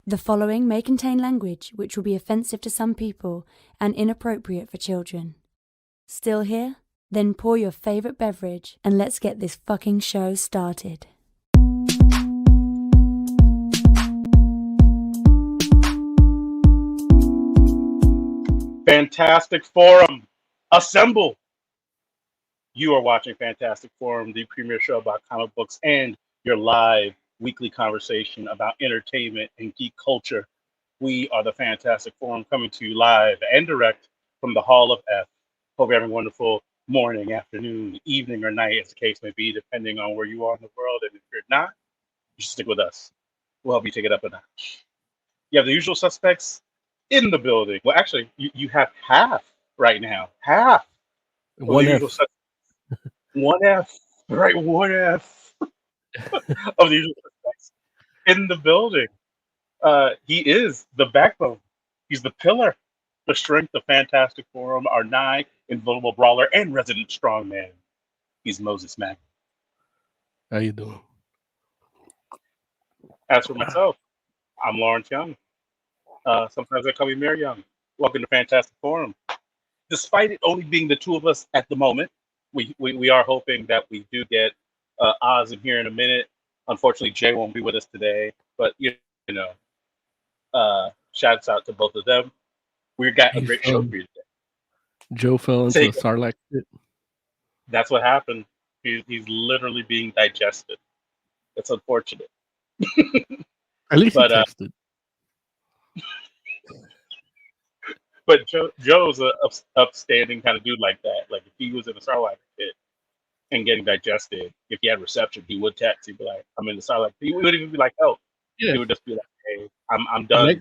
The following may contain language which will be offensive to some people and inappropriate for children. Still here? Then pour your favorite beverage and let's get this fucking show started. Fantastic Forum, assemble! You are watching Fantastic Forum, the premier show about comic books and your live weekly conversation about entertainment and geek culture. We are the Fantastic Forum, coming to you live and direct from the Hall of F. Hope you're having a wonderful morning, afternoon, evening, or night, as the case may be, depending on where you are in the world. And if you're not, you should stick with us. We'll help you take it up a notch. You have the usual suspects in the building. Well, actually, you have half right now. Half of One the F. usual suspects. One F. Right, one F of the usual suspects in the building. He is the backbone. He's the pillar, the strength of Fantastic Forum, our nigh invulnerable brawler and resident strongman. He's Moses Mack. How you doing? As for myself, I'm Lawrence Young. Sometimes they call me Mayor Young. Welcome to Fantastic Forum. Despite it only being the two of us at the moment, we are hoping that we do get Oz in here in a minute. Unfortunately, Jay won't be with us today, but you know, shouts out to both of them. We got a great show for you today. Joe fell into a Sarlacc pit. That's what happened. He's literally being digested. It's unfortunate. At least he tested. But Joe's an upstanding kind of dude like that. Like, if he was in a Sarlacc pit and getting digested, if he had reception, he would text. He'd be like, "I'm in the Sarlacc pit." He wouldn't even be like, "Help." Yeah. He would just be like, "Hey, I'm done."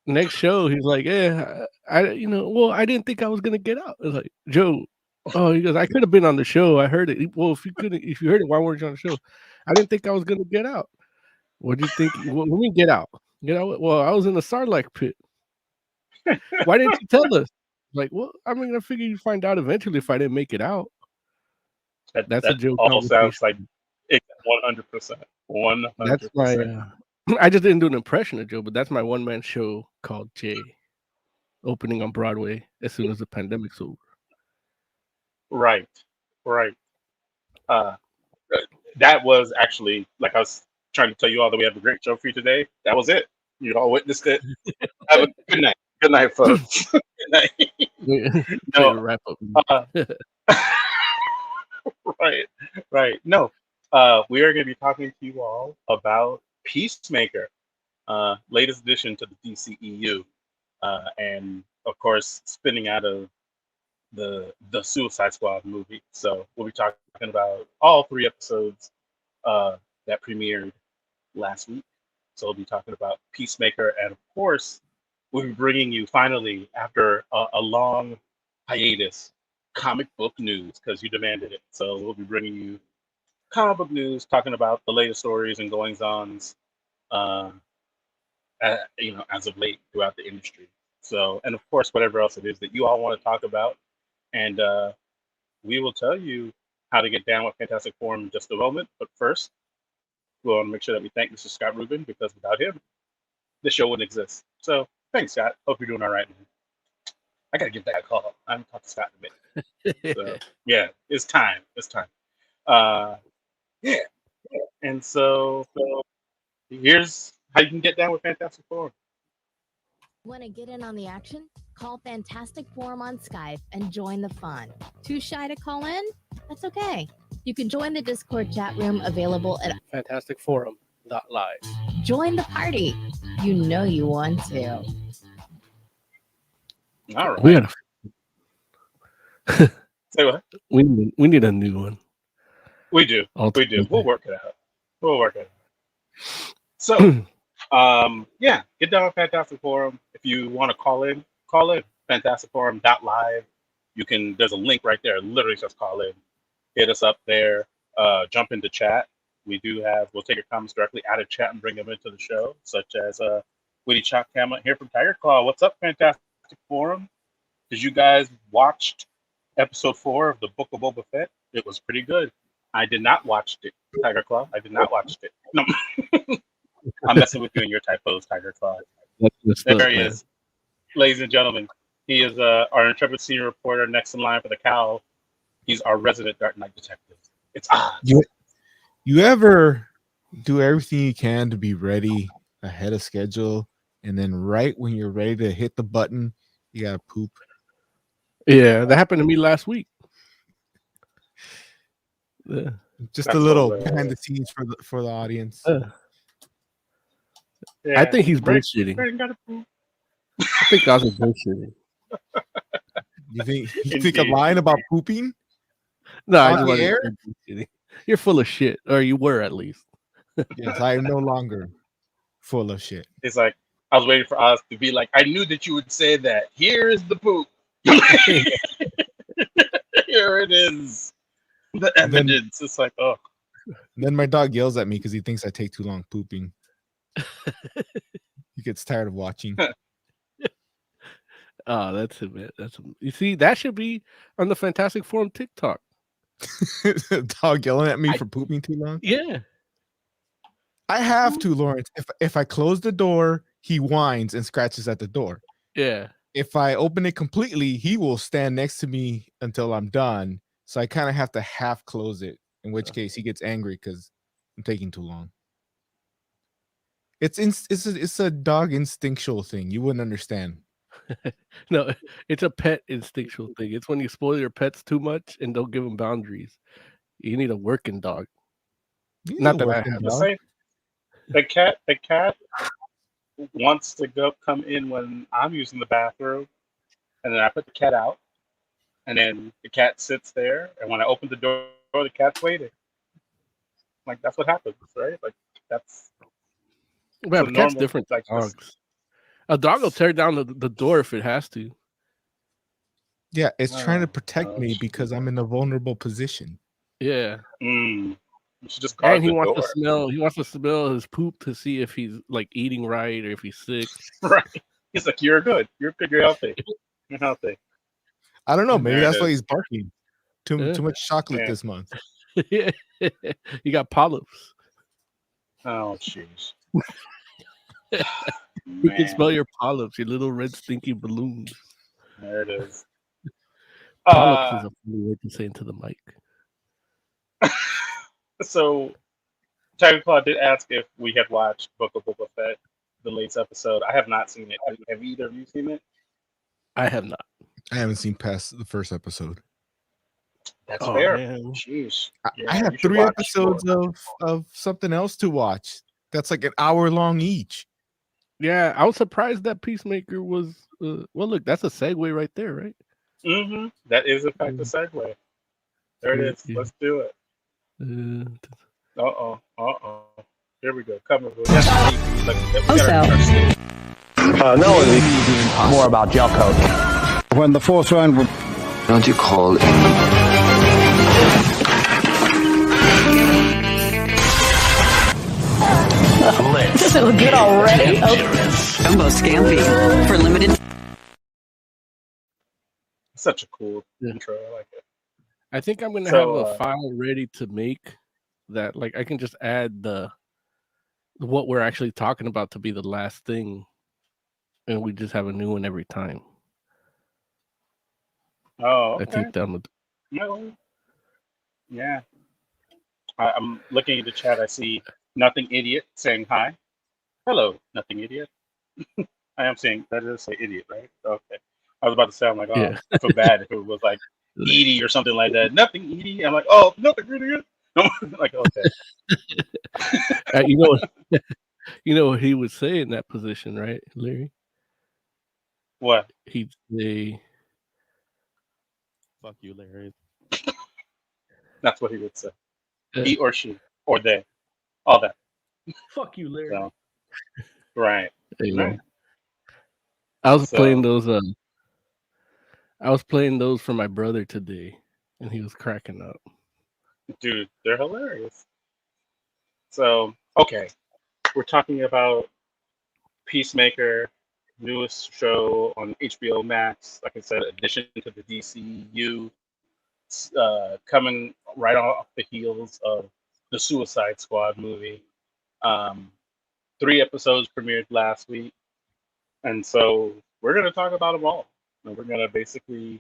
Next show, he's like, "Yeah, I didn't think I was gonna get out." It's like, Joe, he goes, "I could have been on the show. I heard it. Well, if you heard it, why weren't you on the show?" "I didn't think I was gonna get out." "What do you think? What do you mean get out?" "Get out? Well, I was in the Sarlacc pit." "Why didn't you tell us?" Like, well, I mean, I figured you'd find out eventually if I didn't make it out. That's a joke. All sounds like 100%. 100%. That's my. I just didn't do an impression of Joe, but that's my one-man show called Jay, opening on Broadway as soon as the pandemic's over. Right. That was actually, like I was trying to tell you all, that we have a great show for you today. That was it. You all witnessed it. Have a good night. Good night, folks. Good night. No, wrap up. Right. No, we are going to be talking to you all about Peacemaker, latest addition to the DCEU, and of course, spinning out of the Suicide Squad movie. So we'll be talking about all 3 episodes that premiered last week. So we'll be talking about Peacemaker, and of course, we'll be bringing you finally, after a long hiatus, comic book news, because you demanded it. So we'll be bringing you comic book news, talking about the latest stories and goings-ons, as of late throughout the industry. So, and of course, whatever else it is that you all want to talk about, and we will tell you how to get down with Fantastic Forum in just a moment. But first, we want to make sure that we thank Mr. Scott Rubin, because without him, this show wouldn't exist. So, thanks, Scott. Hope you're doing all right, man. I gotta get that call. I haven't talked to Scott in a minute. So, yeah, it's time. Yeah. And so here's how you can get down with Fantastic Forum. Want to get in on the action? Call Fantastic Forum on Skype and join the fun. Too shy to call in? That's okay. You can join the Discord chat room available at fantasticforum.live. Join the party. You know you want to. All right. Say what? We need a new one. We do. We'll work it out. So, get down with Fantastic Forum. If you want to call in. fantasticforum.live. There's a link right there. Literally just call in. Hit us up there. Jump into chat. We'll take your comments directly out of chat and bring them into the show, such as Witty Chalk Hamlet here from Tiger Claw. What's up, Fantastic Forum? Did you guys watch episode 4 of the Book of Boba Fett? It was pretty good. I did not watch it, Tiger Claw. I did not watch it. No. I'm messing with you in your typos, Tiger Claw. That's messed There up, he man. is. Ladies and gentlemen, he is our intrepid senior reporter next in line for the cowl. He's our resident Dark Knight detective. It's Oz. You ever do everything you can to be ready ahead of schedule, and then right when you're ready to hit the button, you gotta poop? Yeah, that happened to me last week. Yeah. Just That's a little hilarious. behind the scenes for the audience. Yeah. I think he's Rick bullshitting. gotta poop. I think Oz is bullshitting. You think Indeed. I'm lying about pooping? No, I On just the wanted air? to say bullshitting. You're full of shit, or you were at least. Yes, I am no longer full of shit. It's like I was waiting for Oz to be like, I knew that you would say that. Here is the poop. Here it is. The And then- evidence. It's like, oh. And then my dog yells at me because he thinks I take too long pooping. He gets tired of watching. Oh, that's it, man. You see, that should be on the Fantastic Forum TikTok. Dog yelling at me for pooping too long. Yeah. I have to, Lawrence. If I close the door, he whines and scratches at the door. Yeah. If I open it completely, he will stand next to me until I'm done. So I kind of have to half close it, in which case he gets angry because I'm taking too long. It's a dog instinctual thing. You wouldn't understand. No, it's a pet instinctual thing. It's when you spoil your pets too much and don't give them boundaries. You need a working dog. You Not know that I working have. The dog. same. The cat wants to come in when I'm using the bathroom, and then I put the cat out, and then the cat sits there, and when I open the door, the cat's waiting. Like that's what happens, right? Like that's Well, the the cat's normal, different than like this. dogs. A dog will tear down the door if it has to. Yeah, it's trying to Oh, protect me because I'm in a vulnerable position. Yeah. You should just guard And he the wants door. to smell. He wants to smell his poop to see if he's like eating right or if he's sick. Right. He's like, you're good. You're good. You're healthy. You're healthy. I don't know. Maybe There it that's why is. he's barking. Too much chocolate Yeah. this month. Yeah. You got polyps. Oh, jeez. We can smell your polyps, your little red stinky balloons. There it is. Polyps is a funny word to say into the mic. So, Tiger Claw did ask if we had watched Book of Boba Fett, the latest episode. I have not seen it. Have either of you seen it? I have not. I haven't seen past the first episode. That's Oh, fair. man. Jeez. I Yeah, have you should 3 watch episodes more. of something else to watch. That's like an hour long each. Yeah, I was surprised that Peacemaker was. Well, look, that's a segue right there, right? Mm-hmm. That is, in fact, a segue. There it is. Yeah. Let's do it. Uh, Here we go. Come on. No, more about gel coat. When the fourth round would... Don't you call in? Doesn't look good already. Jumbo Scampi for limited. Such a cool intro. I like it. I think I'm gonna So, have a file ready to make that. Like, I can just add what we're actually talking about to be the last thing, and we just have a new one every time. Oh, okay. I think that would. No. Yeah. I'm looking at the chat. I see Nothing Idiot saying hi. Hello, Nothing Idiot. I am saying that is say idiot, right? Okay. I was about to say, I'm like, oh, Yeah. I feel bad if it was like Edie or something like that. Nothing Edie. I'm like, oh, Nothing Idiot. Like, okay. You know what he would say in that position, right, Larry? What? He'd say, "Fuck you, Larry." That's what he would say. He or she or they, all that. Fuck you, Larry. So, right. Yeah. I was So- playing those. I was playing those for my brother today, and he was cracking up. Dude, they're hilarious. So, okay. We're talking about Peacemaker, newest show on HBO Max. Like I said, addition to the DCEU, coming right off the heels of the Suicide Squad movie. 3 episodes premiered last week, and so we're going to talk about them all. And we're going to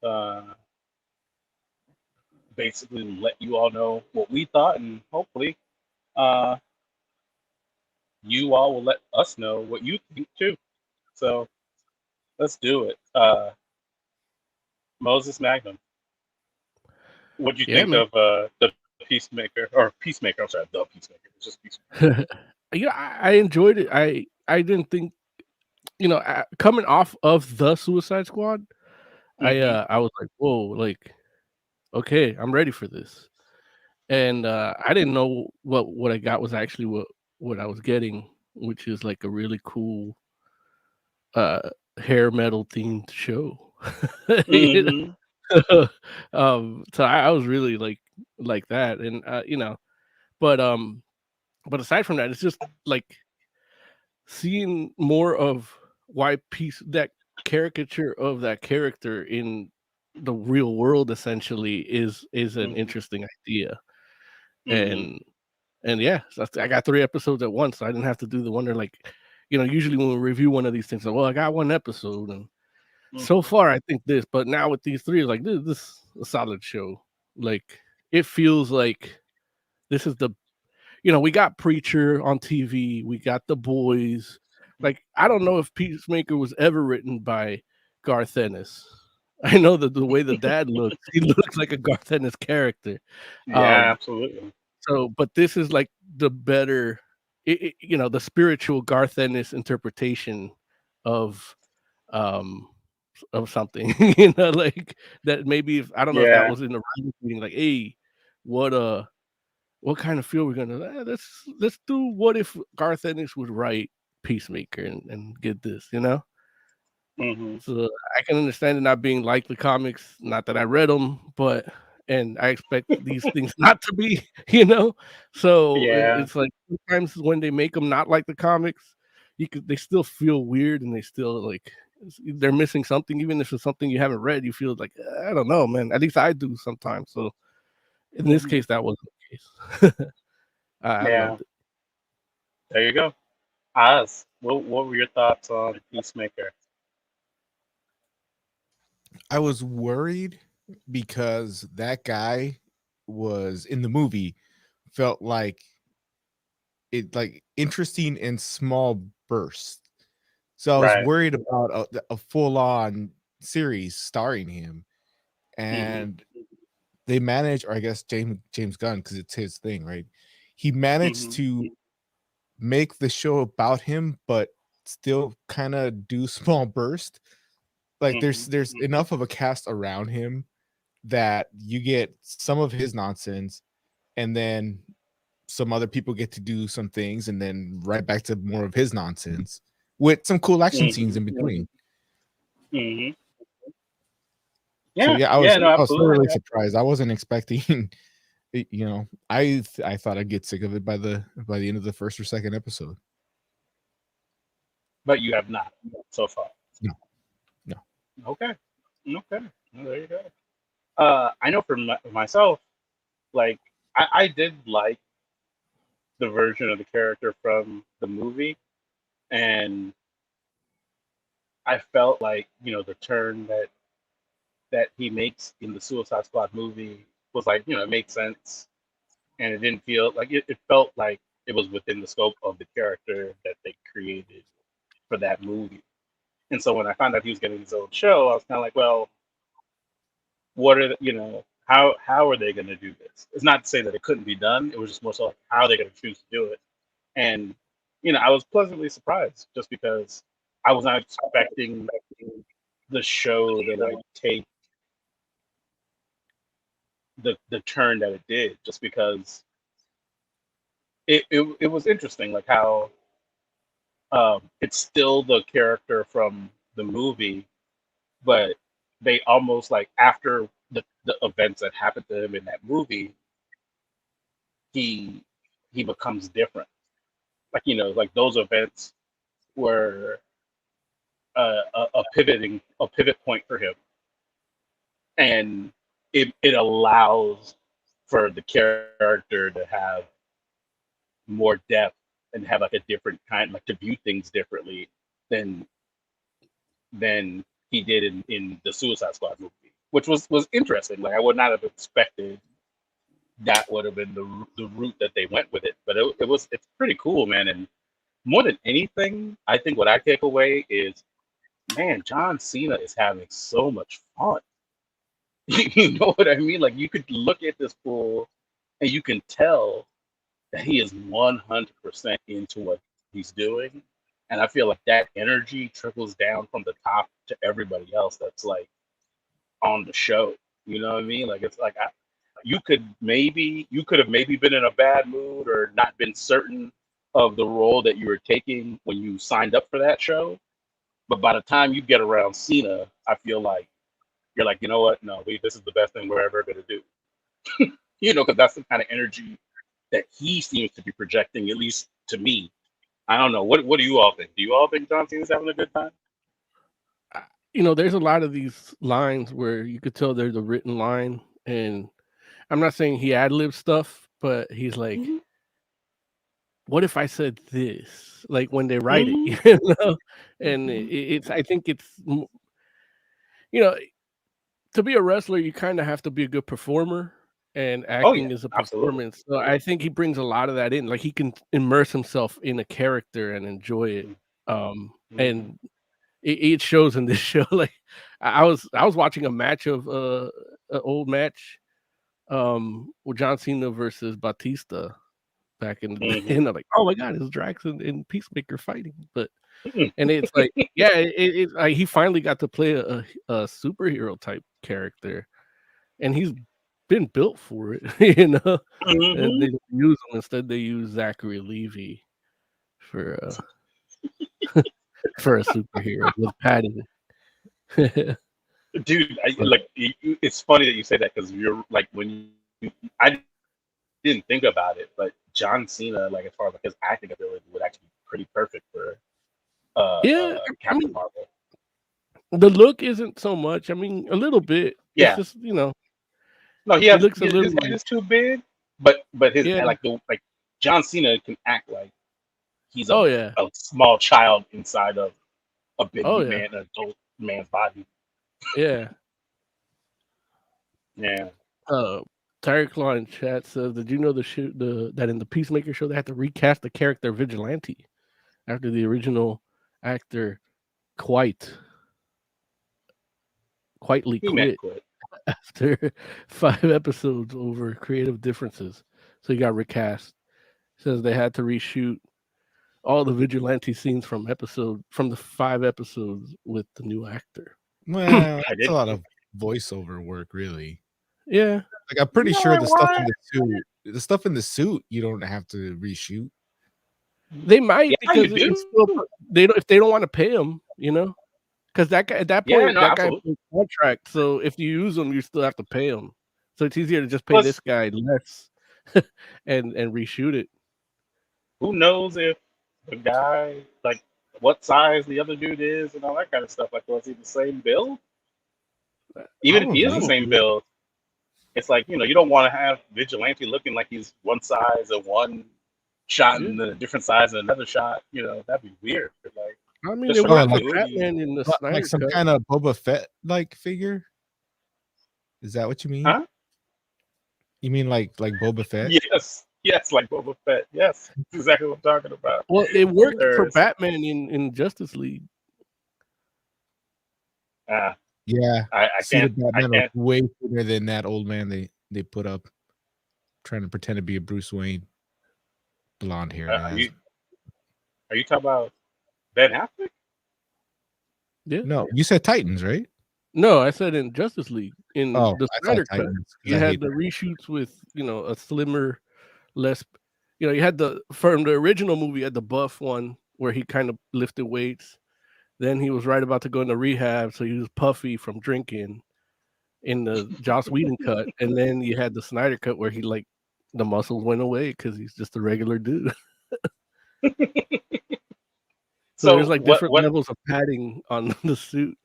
uh, basically let you all know what we thought, and hopefully uh, you all will let us know what you think too. So let's do it. Moses Magnum, what do you Yeah, think man. of the Peacemaker, or Peacemaker? I'm sorry, the Peacemaker. It's just Peacemaker. I enjoyed it. I didn't think, coming off of the Suicide Squad, Mm-hmm. I was like, whoa, like, okay, I'm ready for this. And I didn't know what I got was actually what I was getting, which is like a really cool uh hair metal themed show. You Mm-hmm. know? So I was really like that, and but but aside from that, it's just like seeing more of why that caricature of that character in the real world essentially is an Mm-hmm. interesting idea. Mm-hmm. And yeah, so I got 3 episodes at once, so I didn't have to do the wonder, like, usually when we review one of these things, like, well, I got 1 episode, and so Mm-hmm. far I think this, but now with these 3, it's like, this is a solid show. Like, it feels like this is the we got Preacher on TV, we got The Boys. Like, I don't know if Peacemaker was ever written by Garth Ennis. I know that the way the dad looks, he looks like a Garth Ennis character. Yeah, Um, absolutely. so, but this is like the better, the spiritual Garth Ennis interpretation of um something, like that. Maybe if I don't know if that Yeah. was in the writing meeting, like, hey, what what kind of feel we're gonna let's do what if Garth Ennis would write Peacemaker and get this, Mm-hmm. So I can understand it not being like the comics, not that I read them, but and I expect these things not to be, So Yeah. it's like sometimes when they make them not like the comics, they still feel weird, and they still like they're missing something, even if it's something you haven't read. You feel like, I don't know, man. At least I do sometimes. So in this Mm-hmm. case, that wasn't the case. I Yeah. loved it. There you go. Oz, what were your thoughts on Peacemaker? I was worried because that guy was in the movie felt like interesting in small bursts. So I was Right. worried about a full on series starring him, Mm-hmm. and they managed, or I guess James Gunn, because it's his thing, right? He managed Mm-hmm. to make the show about him, but still kind of do small burst. Like Mm-hmm. there's enough of a cast around him that you get some of his nonsense, and then some other people get to do some things, and then right back to more of his nonsense with some cool action scenes Mm-hmm. in between. Mm-hmm. So Yeah. yeah, Yeah. No, I was absolutely. thoroughly surprised. I wasn't expecting I thought I'd get sick of it by the end of the first or second episode. But you have not so far. No. No. Okay. Okay. Well, there you go. I know for myself, like I did like the version of the character from the movie, and I felt like the turn that he makes in the Suicide Squad movie was like it made sense, and it didn't feel like it felt like it was within the scope of the character that they created for that movie. And so when I found out he was getting his own show, I was kind of like, well, what are how are they going to do this? It's not to say that it couldn't be done. It was just more so like, how are they going to choose to do it? And I was pleasantly surprised just because I was not expecting the show to like take the turn that it did, just because it was interesting, like how it's still the character from the movie, but they almost like after the events that happened to him in that movie, he becomes different. Like like those events were a pivot point for him, and it allows for the character to have more depth and have like a different kind, like to view things differently than he did in the Suicide Squad movie, which was interesting. Like I would not have expected that would have been the route that they went with it, but it's pretty cool, man. And more than anything, I think what I take away is, man, John Cena is having so much fun. You know what I mean? Like you could look at this fool and you can tell that he is 100% into what he's doing. And I feel like that energy trickles down from the top to everybody else that's like on the show. You know what I mean? Like it's like you could have maybe been in a bad mood or not been certain of the role that you were taking when you signed up for that show. But by the time you get around Cena, I feel like you're like, you know what? No, this is the best thing we're ever going to do. You know, because that's the kind of energy that he seems to be projecting, at least to me. I don't know. What do you all think? Do you all think John Cena's having a good time? You know, there's a lot of these lines where you could tell there's a written line, and I'm not saying he ad-libs stuff, but he's like, what if I said this? Like when they write it, you know? And it's I think it's, you know, to be a wrestler, you kind of have to be a good performer, and acting is a performance. Absolutely. So I think he brings a lot of that in. Like he can immerse himself in a character and enjoy it. And it shows in this show. Like I was watching a match of an old match with John Cena versus Batista back in the day, and I'm like, oh my god, it's Drax and Peacemaker fighting. But and it's like, yeah, it's like he finally got to play a superhero type character, and he's been built for it, you know. And they don't use him. Instead, they use Zachary Levi for for a superhero with padding. Dude, it's funny that you say that because you're like I didn't think about it, but John Cena, like as far as like his acting ability, would actually be pretty perfect for Captain Marvel. The look isn't so much. I mean, a little bit. Yeah, it's just, you know. No, he looks a little. His head is too big, but his like John Cena can act like he's a small child inside of a big man, an adult man's body. Yeah. Yeah. Tyre Claw in chat says, did you know that in the Peacemaker show they had to recast the character Vigilante after the original actor quietly quit after 5 episodes over creative differences. So he got recast. Says they had to reshoot all the Vigilante scenes from the 5 episodes with the new actor. Well, that's a lot of voiceover work, really. Yeah. Like I'm pretty sure the stuff in the suit you don't have to reshoot. They might because if they don't want to pay him, you know, because that guy at that point guy has a contract. So if you use him, you still have to pay him. So it's easier to just pay this guy less and reshoot it. Who knows if the guy, like what size the other dude is and all that kind of stuff. Like, was he the same build? Even if he is the same build, it's like, you know, you don't want to have Vigilante looking like he's one size and one shot and a different size and another shot. You know, that'd be weird. Like, I mean, it was like Batman in the Snyder like some cut. kind of Boba Fett like figure. Is that what you mean? Huh? You mean like Boba Fett? Yes, like Boba Fett. Yes, that's exactly what I'm talking about. Well, it worked for Batman in Justice League. Yeah, I can't. Batman way bigger than that old man they put up, trying to pretend to be a Bruce Wayne. Blonde hair. Are you talking about Ben Affleck? Yeah. No, you said Titans, right? No, I said in Justice League in the Snyder cut. You had the reshoots with, you know, a slimmer, less. You know, you had from the original movie, you had the buff one where he kind of lifted weights. Then he was right about to go into rehab, so he was puffy from drinking in the Joss Whedon cut. And then you had the Snyder cut where he like the muscles went away because he's just a regular dude. So there's like different levels of padding on the suit.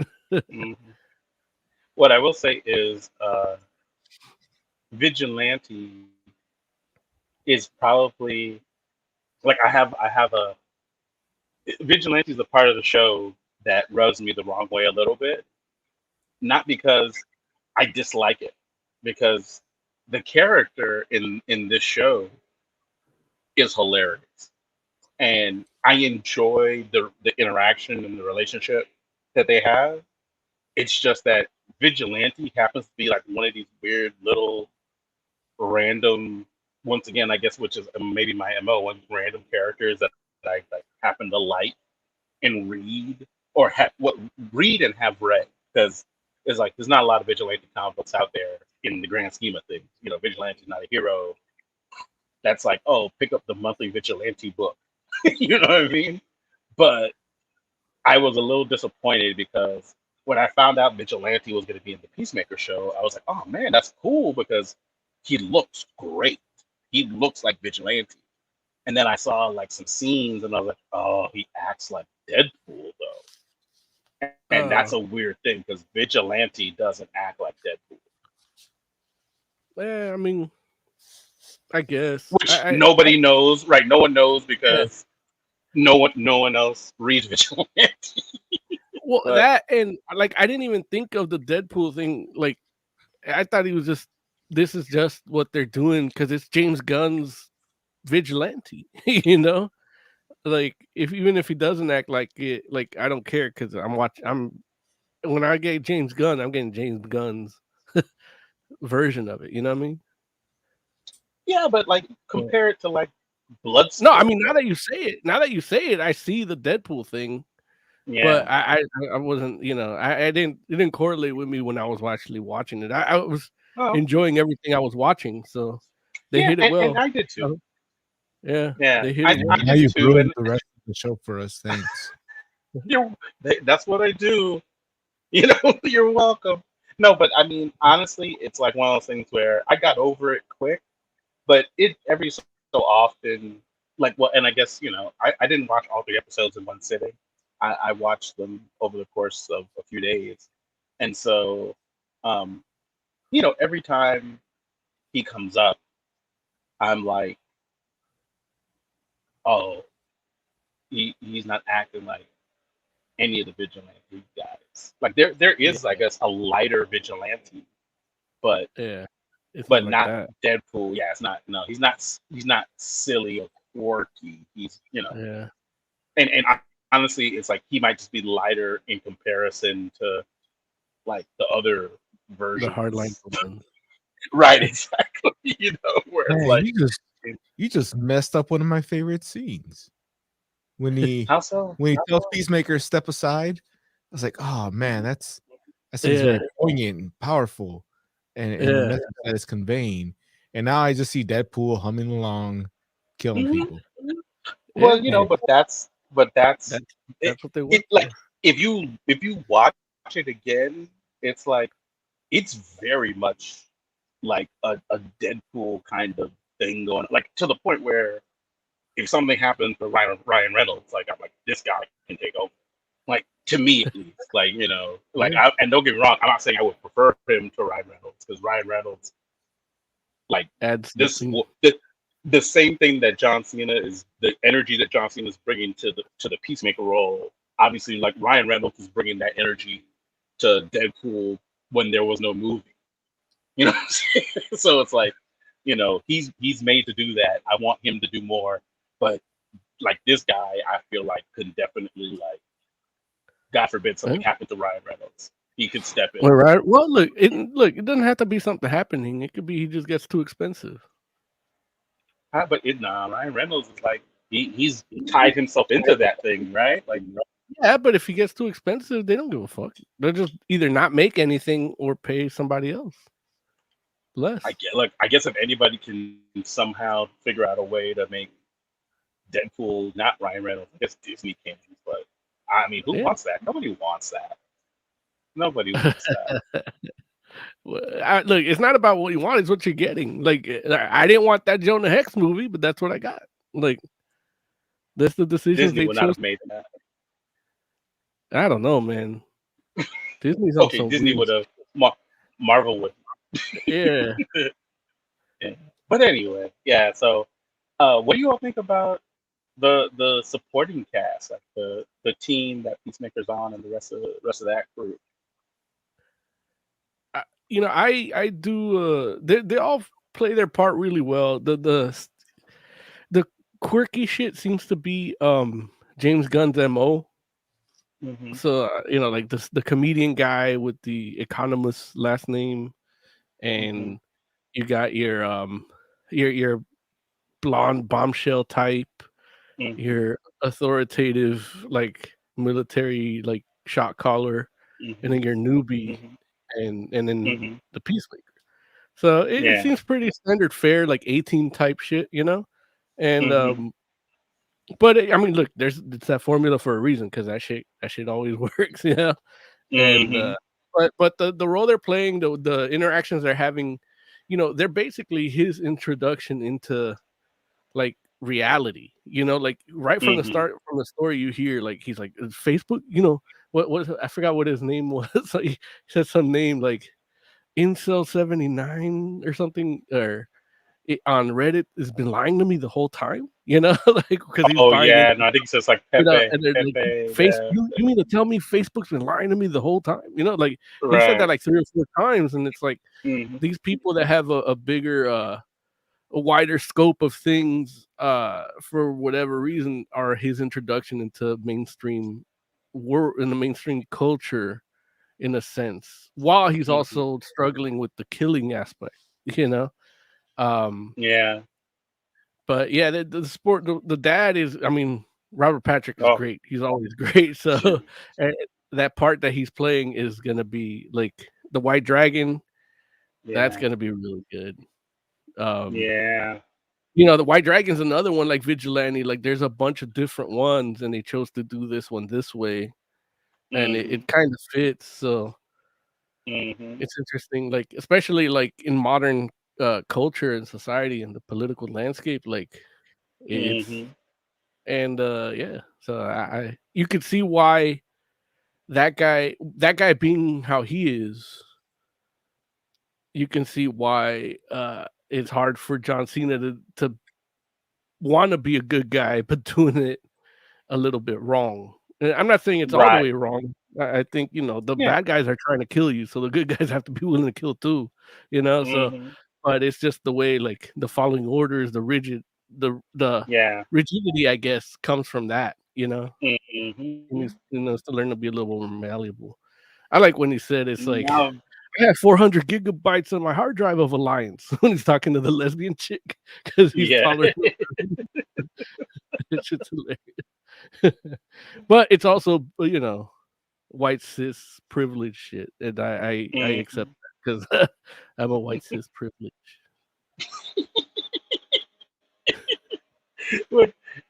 What I will say is Vigilante is probably like I have a Vigilante is a part of the show that rubs me the wrong way a little bit. Not because I dislike it, because the character in this show is hilarious, and I enjoy the interaction and the relationship that they have. It's just that Vigilante happens to be like one of these weird little random, once again, I guess, which is maybe my MO, one random characters that I like happen to like and read, or read and have read, because it's like there's not a lot of Vigilante comic books out there in the grand scheme of things. You know, Vigilante's not a hero. That's like, oh, pick up the monthly Vigilante book. You know what I mean? But I was a little disappointed because when I found out Vigilante was going to be in the Peacemaker show, I was like, oh man, that's cool because he looks great. He looks like Vigilante. And then I saw like some scenes and I was like, oh, he acts like Deadpool though. And that's a weird thing because Vigilante doesn't act like Deadpool. Yeah, I mean, I guess. Which nobody knows, right? No one knows because no one else reads Vigilante. Well, that and like I didn't even think of the Deadpool thing. Like I thought he was just this is just what they're doing because it's James Gunn's Vigilante, you know. Like even if he doesn't act like it, like I don't care because when I get James Gunn, I'm getting James Gunn's version of it. You know what I mean? Yeah, but like compare it to like Bloodsport. No, I mean now that you say it, I see the Deadpool thing. Yeah. But I wasn't, you know, it didn't correlate with me when I was actually watching it. I was enjoying everything I was watching, so they hit it well. And I did too. Yeah, they hit it well. Now you've ruined the rest of the show for us. Thanks. That's what I do. You know, you're welcome. No, but I mean, honestly, it's like one of those things where I got over it quick, but it every so often, like, well, and I guess, you know, I didn't watch all 3 episodes in one sitting. I watched them over the course of a few days. And so, you know, every time he comes up, I'm like, oh, he's not acting like any of the Vigilante guys. Like there is, I guess, a lighter Vigilante, but but not like Deadpool. Yeah, it's not. No, he's not silly or quirky. He's, you know, and honestly, it's like he might just be lighter in comparison to like the other versions. The hardline one. Right, exactly. You know, where it's like you just messed up one of my favorite scenes. When he when he tells Peacemaker step aside, I was like, oh man, that seems very poignant and powerful, and the message that it's conveying. And now I just see Deadpool humming along, killing people. Well, you know, but that's what they want. Like if you watch it again, it's like it's very much like a Deadpool kind of thing going on, like to the point where if something happens to Ryan Reynolds, like I'm like, this guy can take over. Like to me at least, like, you know, like and don't get me wrong, I'm not saying I would prefer him to Ryan Reynolds because Ryan Reynolds like adds this the same thing that John Cena is, the energy that John Cena is bringing to the Peacemaker role. Obviously, like Ryan Reynolds is bringing that energy to Deadpool when there was no movie. You know what I'm saying? So it's like, you know, he's made to do that. I want him to do more. But like this guy, I feel like could definitely, like, God forbid something happened to Ryan Reynolds, he could step in. Well, right. Well, look, it doesn't have to be something happening. It could be he just gets too expensive. But Ryan Reynolds is like he's tied himself into that thing, right? Like, yeah, but if he gets too expensive, they don't give a fuck. They'll just either not make anything or pay somebody else less. I guess if anybody can somehow figure out a way to make Deadpool not Ryan Reynolds, I guess Disney can. But I mean, who wants that? Nobody wants that. Nobody wants that. Look, it's not about what you want; it's what you're getting. Like, I didn't want that Jonah Hex movie, but that's what I got. Like, that's the decision Disney they would chose. not have made that. I don't know, man. Disney's okay. also Disney would have. Marvel would. Yeah. Yeah. But anyway, yeah. So, what do you all think about the supporting cast, like the team that Peacemaker's on, and the rest of that group. I do. They all play their part really well. The quirky shit seems to be James Gunn's MO. Mm-hmm. So like the comedian guy with the economist last name, and you got your blonde bombshell type, your authoritative like military like shot caller, and then your newbie, and then the Peacemaker. So it seems pretty standard fare, like 18 type shit, and but I mean, look, it's that formula for a reason, because that shit always works, and but the role they're playing, the interactions they're having, they're basically his introduction into like reality, like right from the start, from the story you hear, like he's like Facebook, what I forgot what his name was. So he said some name like Incel 79 or something, or on Reddit has been lying to me the whole time, like because he's buying yeah, into, no, I think it says like Pepe. and they're like, yeah. you mean to tell me Facebook's been lying to me the whole time? Like he Right. said that like 3 or 4 times, and it's like these people that have a bigger a wider scope of things for whatever reason are his introduction into mainstream in the mainstream culture, in a sense, while he's also struggling with the killing aspect, Yeah. But yeah, the sport, the dad is, I mean, Robert Patrick is great. He's always great. So and that part that he's playing is gonna be like the White Dragon. That's gonna be really good. Yeah. The White Dragon's another one like Vigilante. Like there's a bunch of different ones, and they chose to do this one this way, and it kind of fits. So it's interesting, like especially like in modern culture and society and the political landscape, like it's and yeah. So I you could see why that guy being how he is, you can see why it's hard for John Cena to want to be a good guy, but doing it a little bit wrong. And I'm not saying it's all the way wrong. I think the bad guys are trying to kill you, so the good guys have to be willing to kill too. So, but it's just the way, like the following orders, the rigidity, I guess, comes from that. And he's, to learn to be a little more malleable. I like when he said it's like, I have 400 gigabytes on my hard drive of Alliance when he's talking to the lesbian chick, because he's taller. It's just hilarious. But it's also, white cis privilege shit, and I accept that because I'm a white cis privilege.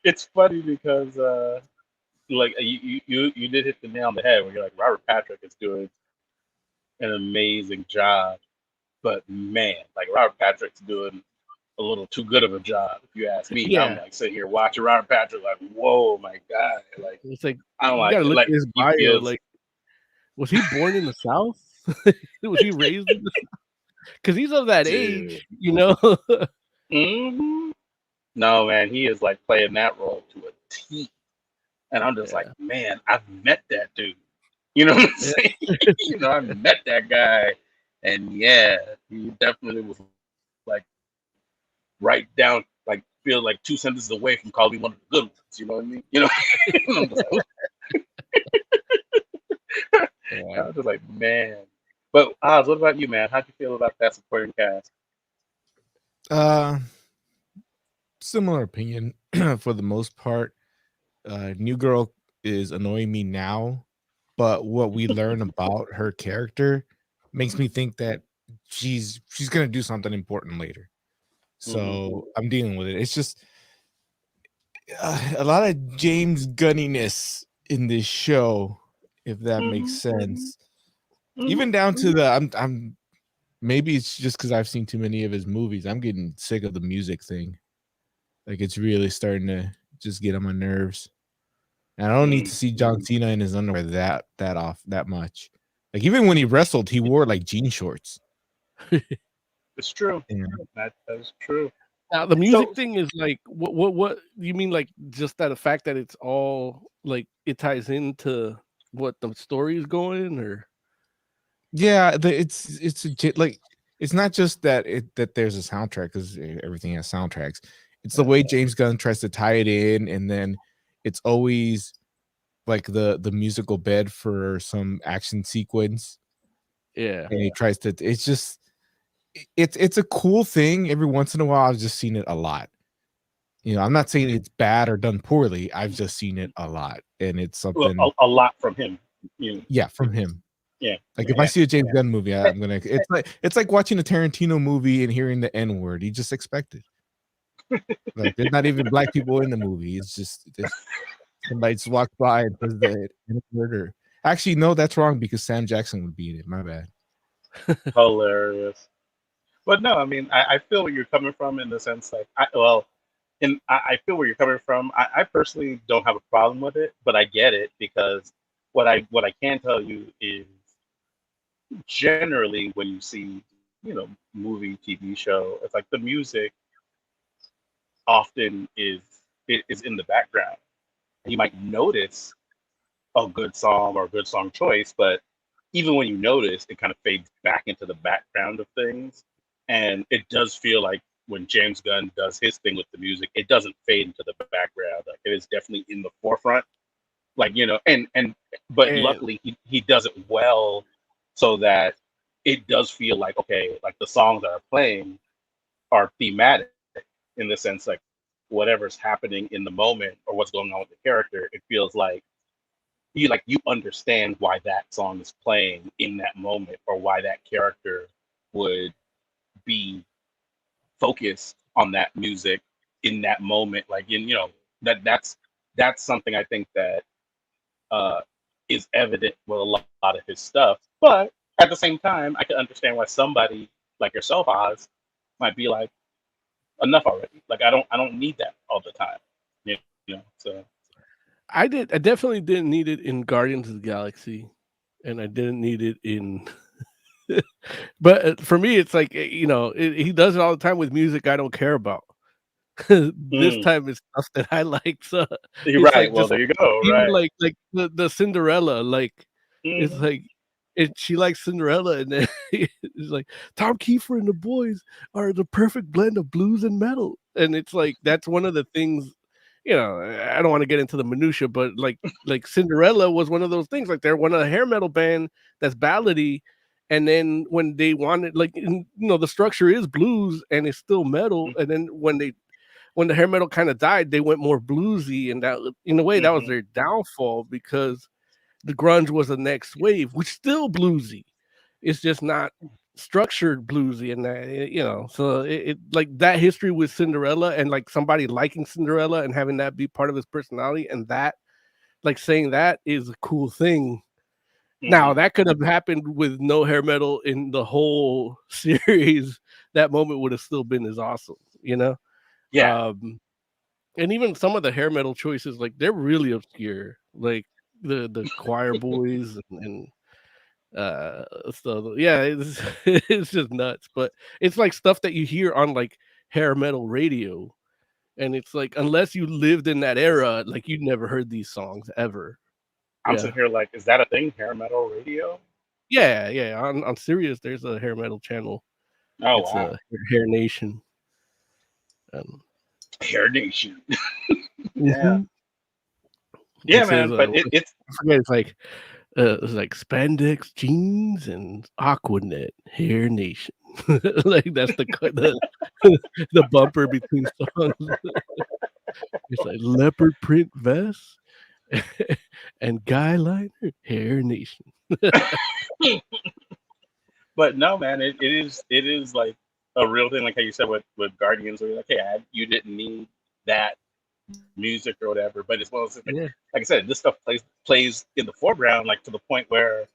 It's funny because like you did hit the nail on the head when you're like, Robert Patrick is doing an amazing job, but man, like Robert Patrick's doing a little too good of a job, if you ask me. Yeah. I'm like sitting here watching Robert Patrick, like, whoa, my God, like It's like I don't you gotta look like at his he bio. feels- Like, was he born in the South? Was he raised in the South? Because he's of that age, No, man, he is like playing that role to a T, and I'm just like, man, I've met that dude. You know what I'm saying? I met that guy, and yeah, he definitely was like right down, like feel like 2 sentences away from calling me one of the good ones. You know what I mean? I'm just like, I was just like, man. But Oz, what about you, man? How'd you feel about that supporting cast? Similar opinion for the most part. New Girl is annoying me now, but what we learn about her character makes me think that she's gonna do something important later. So I'm dealing with it. It's just a lot of James Gunniness in this show, if that makes sense. Even down to the I'm maybe it's just because I've seen too many of his movies. I'm getting sick of the music thing. Like it's really starting to just get on my nerves. And I don't need to see John Cena in his underwear that much. Like even when he wrestled, he wore like jean shorts. It's true. Yeah. That is true. Now the music So thing is like what you mean, like just that the fact that it's all like it ties into what the story is going, or Yeah, like it's not just that there's a soundtrack, because everything has soundtracks. It's the way James Gunn tries to tie it in, and then it's always like the musical bed for some action sequence, yeah. and he tries to. It's just it's a cool thing. Every once in a while, I've just seen it a lot. I'm not saying it's bad or done poorly. I've just seen it a lot, and it's something. a lot from him. Yeah, from him. Yeah. Like if I see a James Gunn movie, I'm gonna. It's like watching a Tarantino movie and hearing the N word. You just expect it. Like there's not even black people in the movie. It's just somebody just walks by and says the N word. Or actually, no, that's wrong because Sam Jackson would be in it. My bad. Hilarious. But no, I mean, I feel where you're coming from in the sense like, I feel where you're coming from. I personally don't have a problem with it, but I get it because what I can tell you is generally when you see, movie, TV show, it's like the music often is in the background. You might notice a good song or a good song choice, but even when you notice, it kind of fades back into the background of things. And it does feel like when James Gunn does his thing with the music, it doesn't fade into the background. Like it is definitely in the forefront. Like, but And luckily he does it well so that it does feel like, okay, like the songs that are playing are thematic in the sense like whatever's happening in the moment or what's going on with the character, it feels like you understand why that song is playing in that moment or why that character would be focused on that music in that moment. Like that's something I think that uh is evident with a lot of his stuff. But at the same time, I can understand why somebody like yourself, Oz, might be like, enough already. Like I don't need that all the time. So I definitely didn't need it in Guardians of the Galaxy, and I didn't need it in. But for me, it's like he does it all the time with music I don't care about. This time it's stuff that I like. So you're it's right. like Well, just there you go. even Right. like the Cinderella, like it's Mhm. like she likes Cinderella, and then it's like Tom Kiefer and the boys are the perfect blend of blues and metal, and it's like that's one of the things. I don't want to get into the minutia, but like Cinderella was one of those things. Like they're one of the hair metal band that's ballady, and then when they wanted the structure is blues and it's still metal, and then when the hair metal kind of died, they went more bluesy, and that in a way that was Mhm. their downfall because the grunge was the next wave, which still bluesy. It's just not structured bluesy, and that. So it like that history with Cinderella and like somebody liking Cinderella and having that be part of his personality, and that like saying that is a cool thing. Now Mhm. that could have happened with no hair metal in the whole series. That moment would have still been as awesome. Yeah. Um, and even some of the hair metal choices, like they're really obscure, like the choir boys and so yeah, it's it's just nuts. But it's like stuff that you hear on like hair metal radio, and it's like unless you lived in that era, like you'd never heard these songs ever. I'm sitting Yeah, here like, is that a thing? Hair metal radio? yeah. On Sirius, there's a hair metal channel. Oh It's wow. a Hair Nation. Um, Hair Nation. Yeah. mhm. Yeah, It says man. But it's I forget, it's like spandex jeans and Aquanet Hair Nation. Like that's the the bumper between songs. It's like leopard print vest and guy liner Hair Nation. but no, man. It is like a real thing, like how you said with Guardians, where you're like, hey, you didn't need that music or whatever. But it's well, it's Yeah, like I said, this stuff plays in the foreground, like to the point where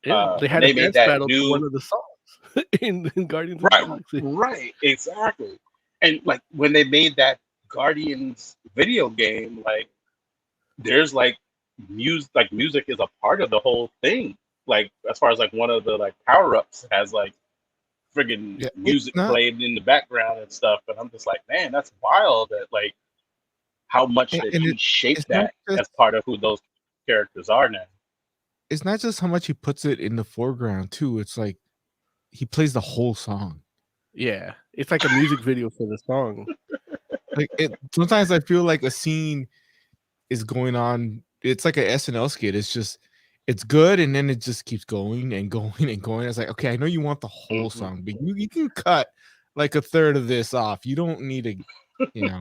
yeah. They when had a they made dance that battle to new one of the songs in Guardians of the right, Galaxy. right, exactly. And like when they made that Guardians video game, like there's music is a part of the whole thing. Like as far as like one of the like power ups has like friggin' Yeah, music played in the background and stuff. And I'm just like, man, that's wild that like how much that he shaped it's not that just as part of who those characters are now. it's not just how much he puts it in the foreground too. It's like he plays the whole song. Yeah, it's like a music video for the song. Like sometimes I feel like a scene is going on. It's like an SNL skit. It's just it's good, and then it just keeps going and going and going. It's like, okay, I know you want the whole song, but you can cut like a third of this off. You don't need to, you know.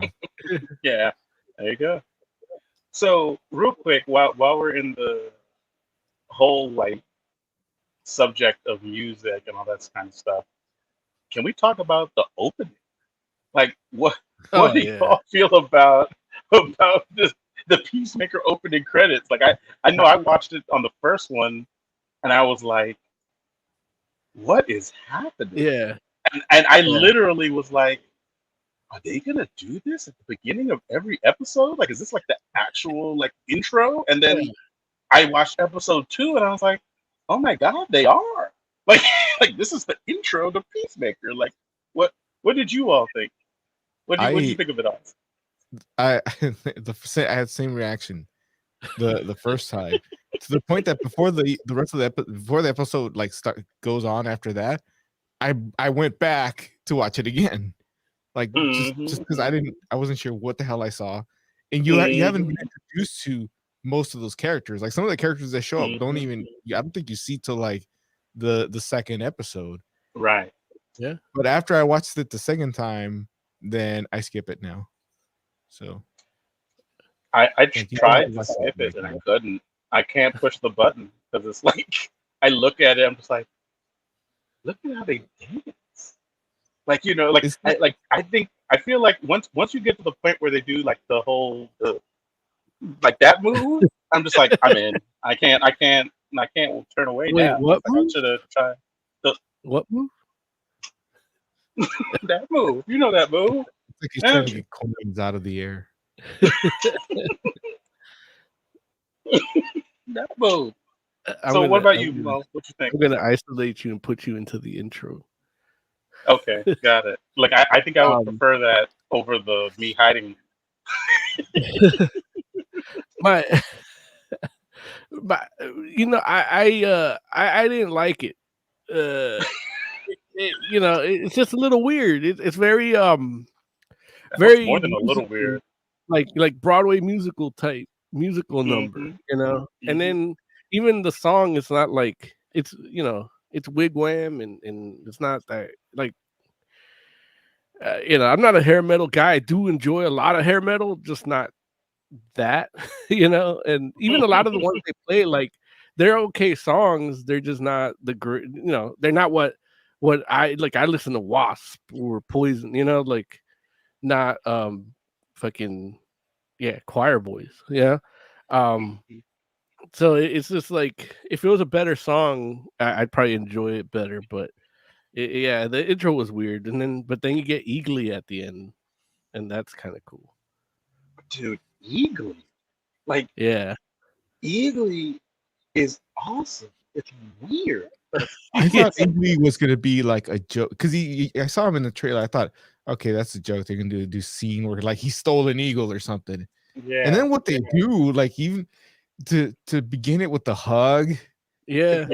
Yeah, there you go. So real quick, while we're in the whole like subject of music and all that kind of stuff, can we talk about the opening? Like what Oh, do yeah. y'all feel about the Peacemaker opening credits? Like I know I watched it on the first one and I was like, what is happening? Yeah. And I literally was like, are they gonna do this at the beginning of every episode? Like, is this like the actual like intro? And then I watched episode 2 and I was like, oh my god, they are. Like like this is the intro to Peacemaker. Like what did you all think? What did you think of it all? I I had the same reaction the first time, to the point that before the rest of the before the episode like goes on after that, I went back to watch it again, like just because I wasn't sure what the hell I saw, and you haven't been introduced to most of those characters. Like some of the characters that show up don't even, I don't think you see till like the second episode, right? Yeah, but after I watched it the second time, then I skip it now. So I tried to skip it and I couldn't. I can't push the button because it's like I look at it, I'm just like, look at how they dance. Like like I feel like once you get to the point where they do like the whole like that move, I'm just like, I'm in. I can't turn away. Wait, now. what Like, I should have tried what move? that move. You know that move. It's like he's trying to get coins out of the air. That move. So what about you, Mo? What you think? I'm gonna isolate you and put you into the intro. Okay, got it. Like I think I would prefer that over the me hiding. my I didn't like it. It's just a little weird. It's very very more than a little weird. Like Broadway musical number, and then even the song is not like it's wigwam and it's not that like I'm not a hair metal guy. I do enjoy a lot of hair metal, just not that, and even a lot of the ones they play, like they're okay songs, they're just not the great, they're not what I like. I listen to Wasp or Poison, like not fucking choir boys, so it's just like if it was a better song, I'd probably enjoy it better, but the intro was weird, but then you get Eagly at the end, and that's kind of cool. Dude, Eagly, like Eagly is awesome. It's weird. I thought Eagly was gonna be like a joke because I saw him in the trailer. I thought, okay, that's a joke. They're gonna do scene where like he stole an eagle or something. Yeah. And then what they do, like even to begin it with the hug. Yeah.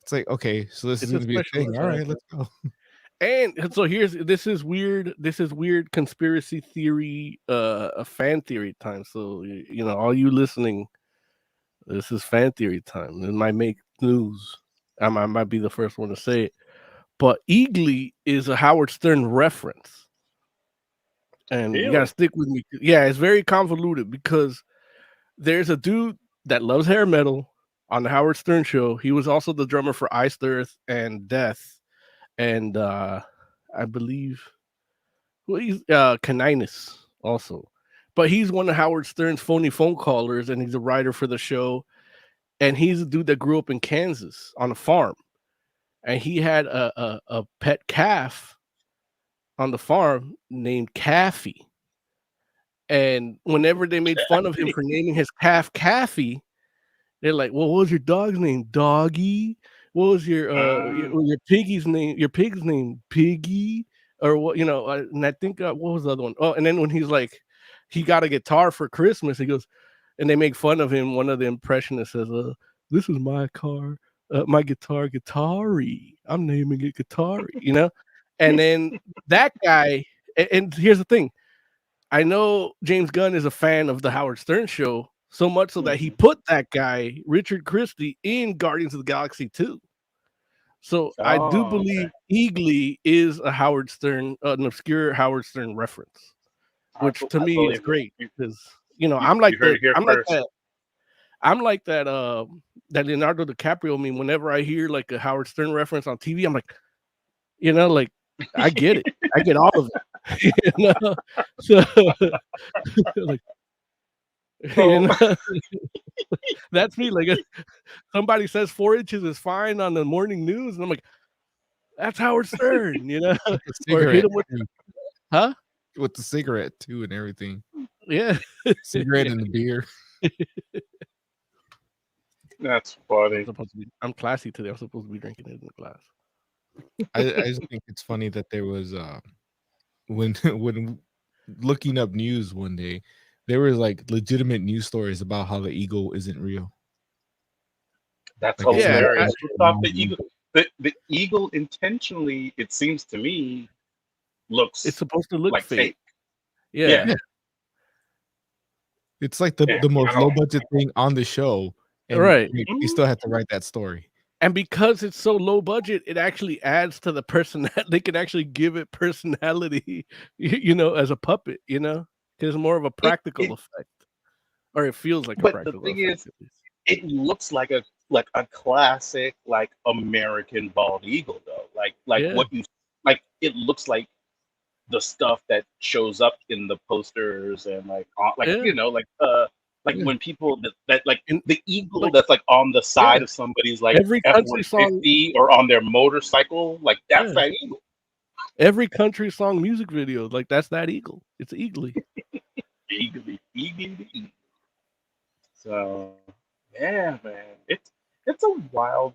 It's like, okay, so this is gonna be a thing. All right, let's go. And so this is weird conspiracy theory, a fan theory time. So all you listening, this is fan theory time. It might make news. I might be the first one to say it, but Eagly is a Howard Stern reference, and you gotta stick with me. Yeah, it's very convoluted because there's a dude that loves hair metal on the Howard Stern show. He was also the drummer for Iced Earth and Death, and I believe he's Caninus also, but he's one of Howard Stern's phony phone callers, and he's a writer for the show. And he's a dude that grew up in Kansas on a farm, and he had a pet calf on the farm named Caffy. And whenever they made fun of him for naming his calf Caffy, they're like, "Well, what was your dog's name? Doggy? what was your piggy's name? Your pig's name, Piggy, or what? And I think what was the other one? Oh, and then when he's like, he got a guitar for Christmas, he goes, and they make fun of him. One of the impressionists says, "This is my car, my guitar, Guitari. I'm naming it Guitari." And then that guy, and here's the thing. I know James Gunn is a fan of the Howard Stern show, so much so that he put that guy, Richard Christie, in Guardians of the Galaxy 2. So I do believe Eagly is a Howard Stern, an obscure Howard Stern reference, which to me is great because I'm like that Leonardo DiCaprio meme. Whenever I hear like a Howard Stern reference on TV, I'm like, I get it. I get all of it. So like, that's me. Like, somebody says 4 inches is fine on the morning news, and I'm like, that's Howard Stern, or hit him with, with the cigarette too and everything. Yeah, cigarette and the beer. That's funny. I'm classy today. I'm supposed to be drinking it in the glass. I just think it's funny that there was when looking up news one day, there was like legitimate news stories about how the eagle isn't real. That's hilarious. The eagle intentionally, it seems to me, it's supposed to look like fake. Yeah. It's like the most low budget thing on the show, and right? You still have to write that story. And because it's so low budget, it actually adds to the person. They can actually give it personality, as a puppet, because it's more of a practical effect, or it feels like a practical effect. But the thing is, it looks like a classic American bald eagle, though. What you like, it looks like the stuff that shows up in the posters and when people that the eagle that's like on the side of somebody's like every country song or on their motorcycle, like that's that eagle. Every country song music video, like that's that eagle. It's Eagly. Eagly. So yeah, man, it's a wild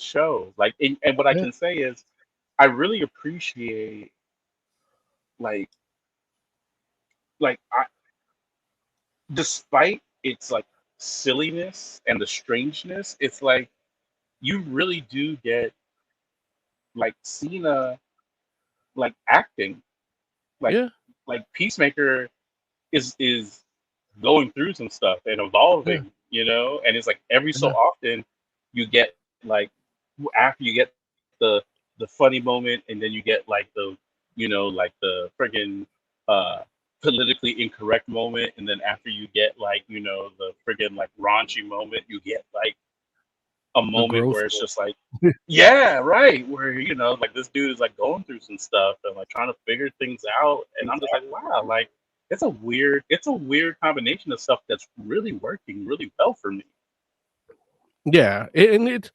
show. Like, and what I can say is, I really appreciate despite its like silliness and the strangeness, it's like you really do get like Cena like acting. Like Peacemaker is going through some stuff and evolving, and it's like every so often you get like after you get the funny moment, and then you get like the the friggin' politically incorrect moment, and then after you get like the friggin' like raunchy moment, you get like a moment where it's just like yeah, right, where like this dude is like going through some stuff and like trying to figure things out, and I'm just like, wow, like it's a weird combination of stuff that's really working really well for me. Yeah, and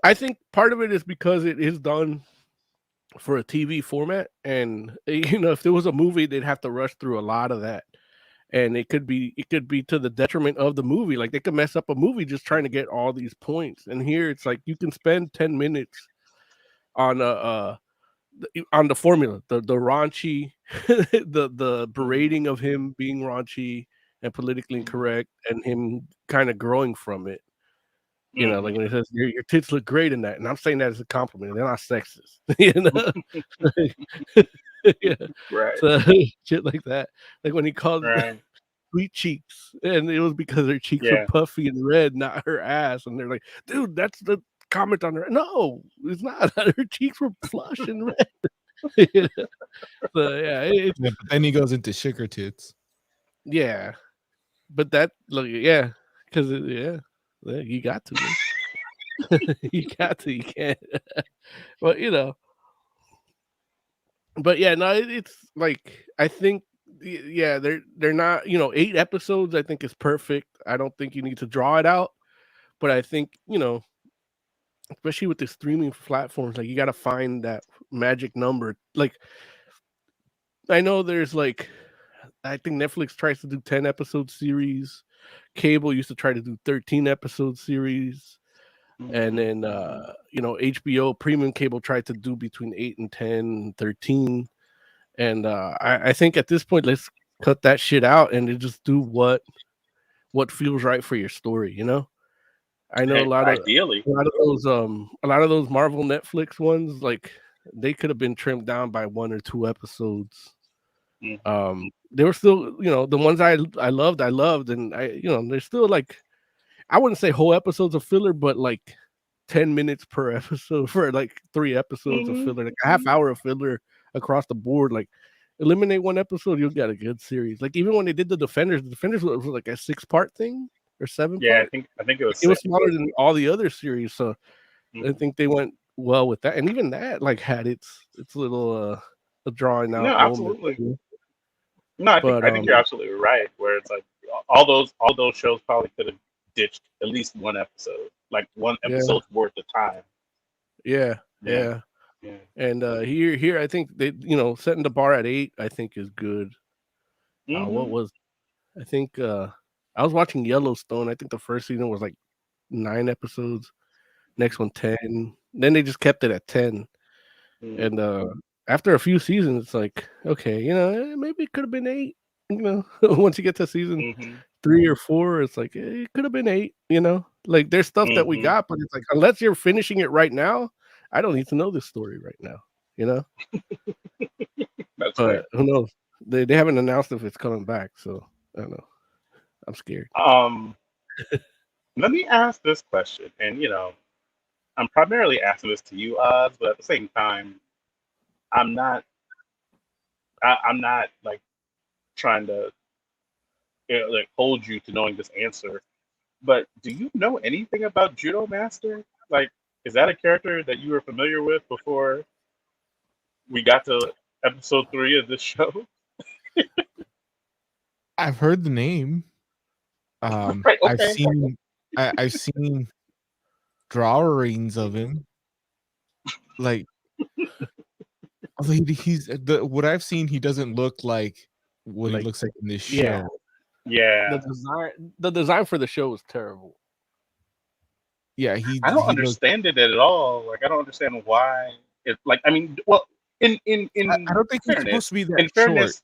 I think part of it is because it is done for a TV format, and if there was a movie, they'd have to rush through a lot of that, and it could be to the detriment of the movie. Like they could mess up a movie just trying to get all these points. And here it's like you can spend 10 minutes on the formula, the raunchy, the berating of him being raunchy and politically incorrect, and him kind of growing from it. Like when he says your tits look great in that, and I'm saying that as a compliment. They're not sexist, Right. So shit like that. Like when he called sweet cheeks, and it was because her cheeks were puffy and red, not her ass. And they're like, dude, that's the comment on her. No, it's not. Her cheeks were flush and red. So but then he goes into sugar tits. Yeah, but that because you got to. You got to. You can't. But But yeah, no, it's like I think they're not 8 episodes. I think is perfect. I don't think you need to draw it out, but I think especially with the streaming platforms, like you got to find that magic number. Like I know there's like I think Netflix tries to do 10 episode series. Cable used to try to do 13 episode series. And then HBO premium cable tried to do between 8 and 10 and 13. And I think at this point, let's cut that shit out and just do what feels right for your story, I know ideally, a lot of those Marvel Netflix ones, like they could have been trimmed down by 1 or 2 episodes. They were still, the ones I loved, and there's still like, I wouldn't say whole episodes of filler, but like 10 minutes per episode for like 3 episodes of filler, like a half hour of filler across the board. Like eliminate 1 episode, you'll get a good series. Like even when they did the Defenders was like a 6-part thing or 7 yeah, part. I think it was. It was smaller than all the other series, so I think they went well with that. And even that like had its little drawing out No, moment. absolutely. No, I think you're absolutely right. Where it's like all those shows probably could have ditched at least 1 episode, like 1 episode's worth of time. Yeah. And here I think they setting the bar at 8 I think is good. What was I think I was watching Yellowstone. I think the first season was like 9 episodes. Next one 10. Then they just kept it at 10. And after a few seasons, it's like, okay, maybe it could have been 8. Once you get to season 3 or 4, it's like it could have been 8. Like there's stuff that we got, but it's like unless you're finishing it right now, I don't need to know this story right now. That's but fair. who knows? They haven't announced if it's coming back, so I don't know. I'm scared. Let me ask this question, and I'm primarily asking this to you, Oz, but at the same time, I'm not like trying to like hold you to knowing this answer. But do you know anything about Judo Master? Like, is that a character that you were familiar with before we got to episode 3 of this show? I've heard the name. Right, okay. I've seen drawings of him. Like he's what I've seen, he doesn't look like what he looks like in this show. Yeah. The design for the show was terrible. Yeah, I don't understand it at all. Like I don't understand why it's like I mean, well, in I don't think he's supposed to be that fairness, short.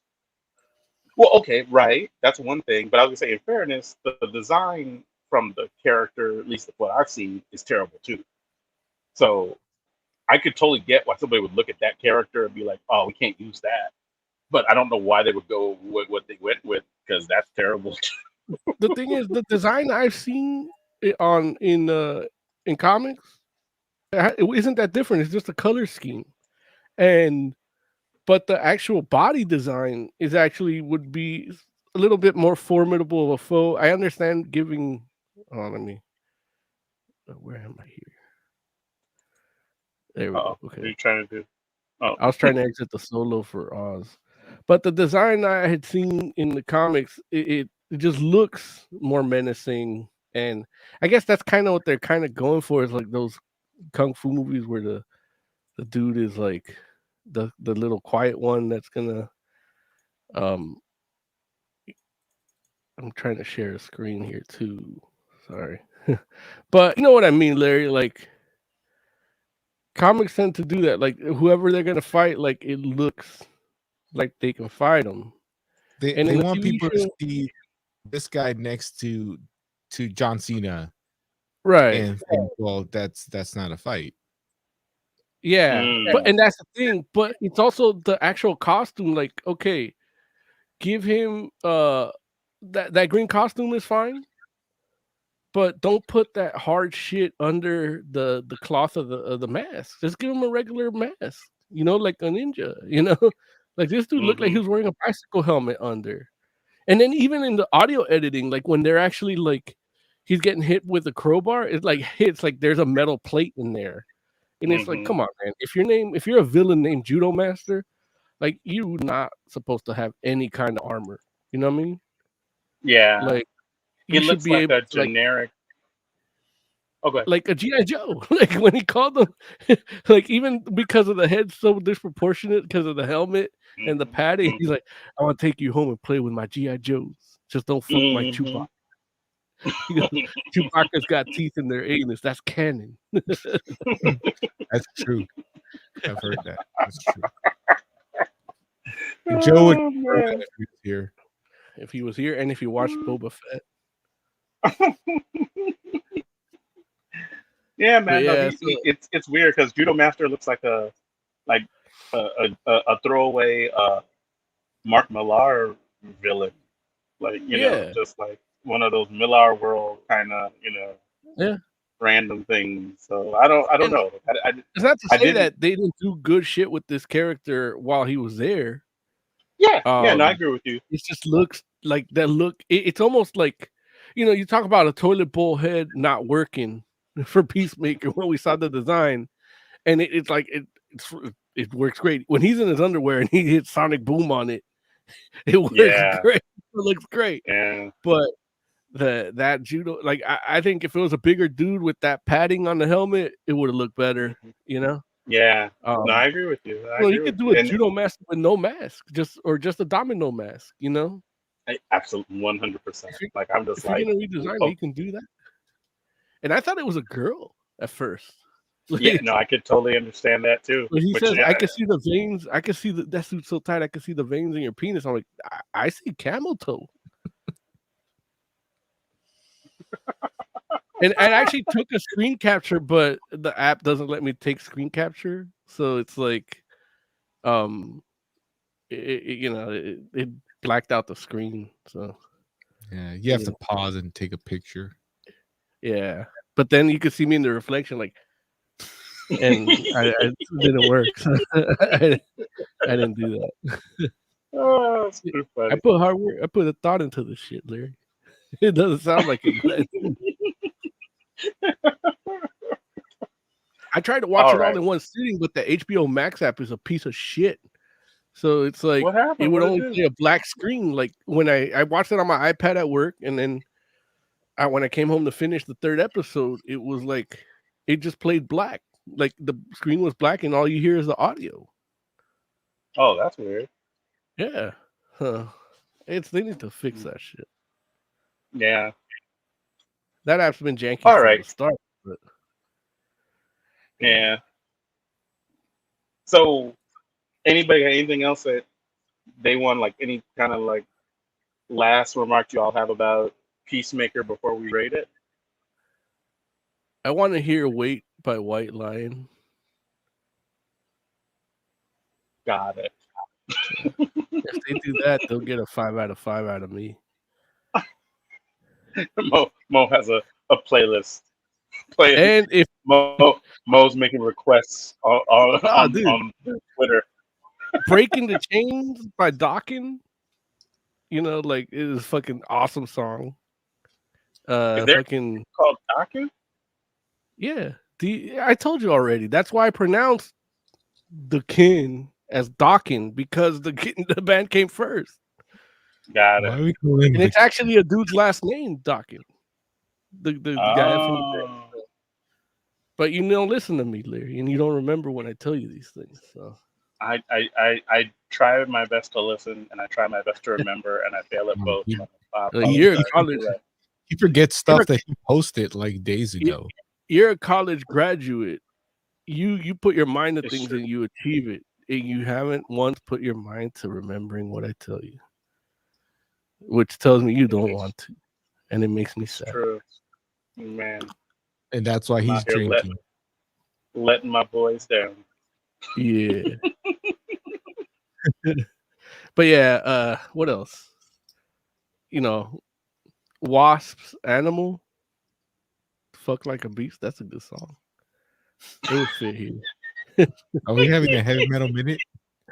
Well, okay, right. That's one thing. But I was gonna say, in fairness, the design from the character, at least what I've seen, is terrible too. So I could totally get why somebody would look at that character and be like, "Oh, we can't use that." But I don't know why they would go with what they went with because that's terrible. The thing is, the design I've seen in comics, it isn't that different. It's just a color scheme, but the actual body design is actually would be a little bit more formidable of a foe. I understand giving. Oh, let me. Where am I here? There we go. Okay. What are you trying to do? Oh. I was trying to exit the solo for Oz, but the design I had seen in the comics, it just looks more menacing, and I guess that's kind of what they're kind of going for. Is like those kung fu movies where the dude is like the little quiet one that's gonna. I'm trying to share a screen here too. Sorry, but you know what I mean, Larry. Like comics tend to do that. Like whoever they're gonna fight, like it looks like they can fight them. They want people to see this guy next to John Cena, right? And think, well, that's not a fight. Yeah, and that's the thing. But it's also the actual costume. Like, okay, give him that green costume is fine, but don't put that hard shit under the cloth of the mask. Just give him a regular mask, like a ninja. Like this dude looked like he was wearing a bicycle helmet under. And then even in the audio editing, like when they're actually like he's getting hit with a crowbar, it like hits like there's a metal plate in there. And it's like, come on, man. If you're a villain named Judo Master, like you're not supposed to have any kind of armor. You know what I mean? Yeah. Like it looks like a generic. Like a G.I. Joe. Like when he called them, like even because of the head so disproportionate because of the helmet and the padding, he's like, I want to take you home and play with my G.I. Joes. Just don't fuck my Chewbacca. Chewbacca's got teeth in their anus. That's canon. That's true. I've heard that. That's true. Joe would know that if he was here. If he was here, and if you watched Boba Fett. Yeah, man. Yeah, It's weird because Judo Master looks like a throwaway Mark Millar villain, like you know, just like one of those Millar world kind of random things. So I don't know. It's not to say that they didn't do good shit with this character while he was there. Yeah, no, I agree with you. It just looks like that. It's almost like, you talk about a toilet bowl head not working for Peacemaker when we saw the design, and it's like it works great when he's in his underwear and he hits Sonic Boom on it. It works great. It looks great. Yeah, but that judo, like I think if it was a bigger dude with that padding on the helmet, it would have looked better. Yeah, no, I agree with you. You could do a judo mask with no mask, just a domino mask. Absolutely 100%. Like I'm just like, you're gonna redesign, you can do that. And I thought it was a girl at first. Yeah, no, I could totally understand that too. But he says, I can see the veins. I can see that suit's so tight. I can see the veins in your penis. I'm like, I see camel toe. And I actually took a screen capture, but the app doesn't let me take screen capture. So it's like, it blacked out the screen. So yeah, you have to pause and take a picture. Yeah, but then you could see me in the reflection, like, and it didn't work. So I didn't do that. Oh, that's too funny. I put hard work. I put a thought into this shit, Larry. It doesn't sound like it. I tried to watch it all in one sitting, but the HBO Max app is a piece of shit. So it's like it would only play a black screen. Like when I watched it on my iPad at work, and then when I came home to finish the third episode, it was like it just played black. Like the screen was black, and all you hear is the audio. Oh, that's weird. Yeah, they need to fix that shit. Yeah, that app's been janky from the start. But... Yeah. So, anybody got anything else that they want, like any kind of like last remark you all have about Peacemaker before we rate it? I want to hear "Wait" by White Lion. Got it. If they do that, they'll get a 5 out of 5 out of me. Mo has a playlist. And if Mo's making requests on Twitter. Breaking the Chains by Dawkins, like it is a fucking awesome song. Is there fucking called Dawkins? Yeah. I told you already. That's why I pronounced the king as Dawkins, because the band came first. Got it. And it's actually a dude's last name, Dawkins. The guy from the band. But you don't listen to me, Larry, and you don't remember when I tell you these things. So I try my best to listen, and I try my best to remember, and I fail at both. You're in college. He forgets stuff that he posted like days ago. You're a college graduate. You put your mind to things and you achieve it. And you haven't once put your mind to remembering what I tell you, which tells me you don't want to, and it makes me sad. True, man. And that's why he's drinking. Letting my boys down. Yeah. But yeah, what else? Wasps, Animal, Fuck Like a Beast. That's a good song. It would fit here. Are we having a heavy metal minute?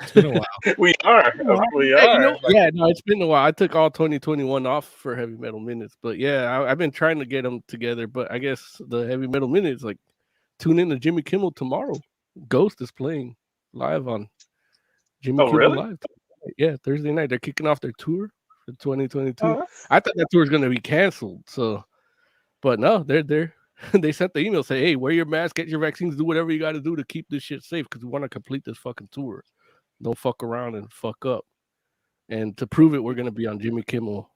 It's been a while. We are. It's been a while. I took all 2021 off for heavy metal minutes, but yeah, I've been trying to get them together. But I guess the heavy metal minutes, like, tune in to Jimmy Kimmel tomorrow. Ghost is playing live on Jimmy Kimmel really? Live. Yeah, Thursday night. They're kicking off their tour for 2022. I thought that tour was going to be canceled. So, but no, they're there. They sent the email, say, hey, wear your mask, get your vaccines, do whatever you got to do to keep this shit safe, because we want to complete this fucking tour. Don't fuck around and fuck up. And to prove it, we're going to be on Jimmy Kimmel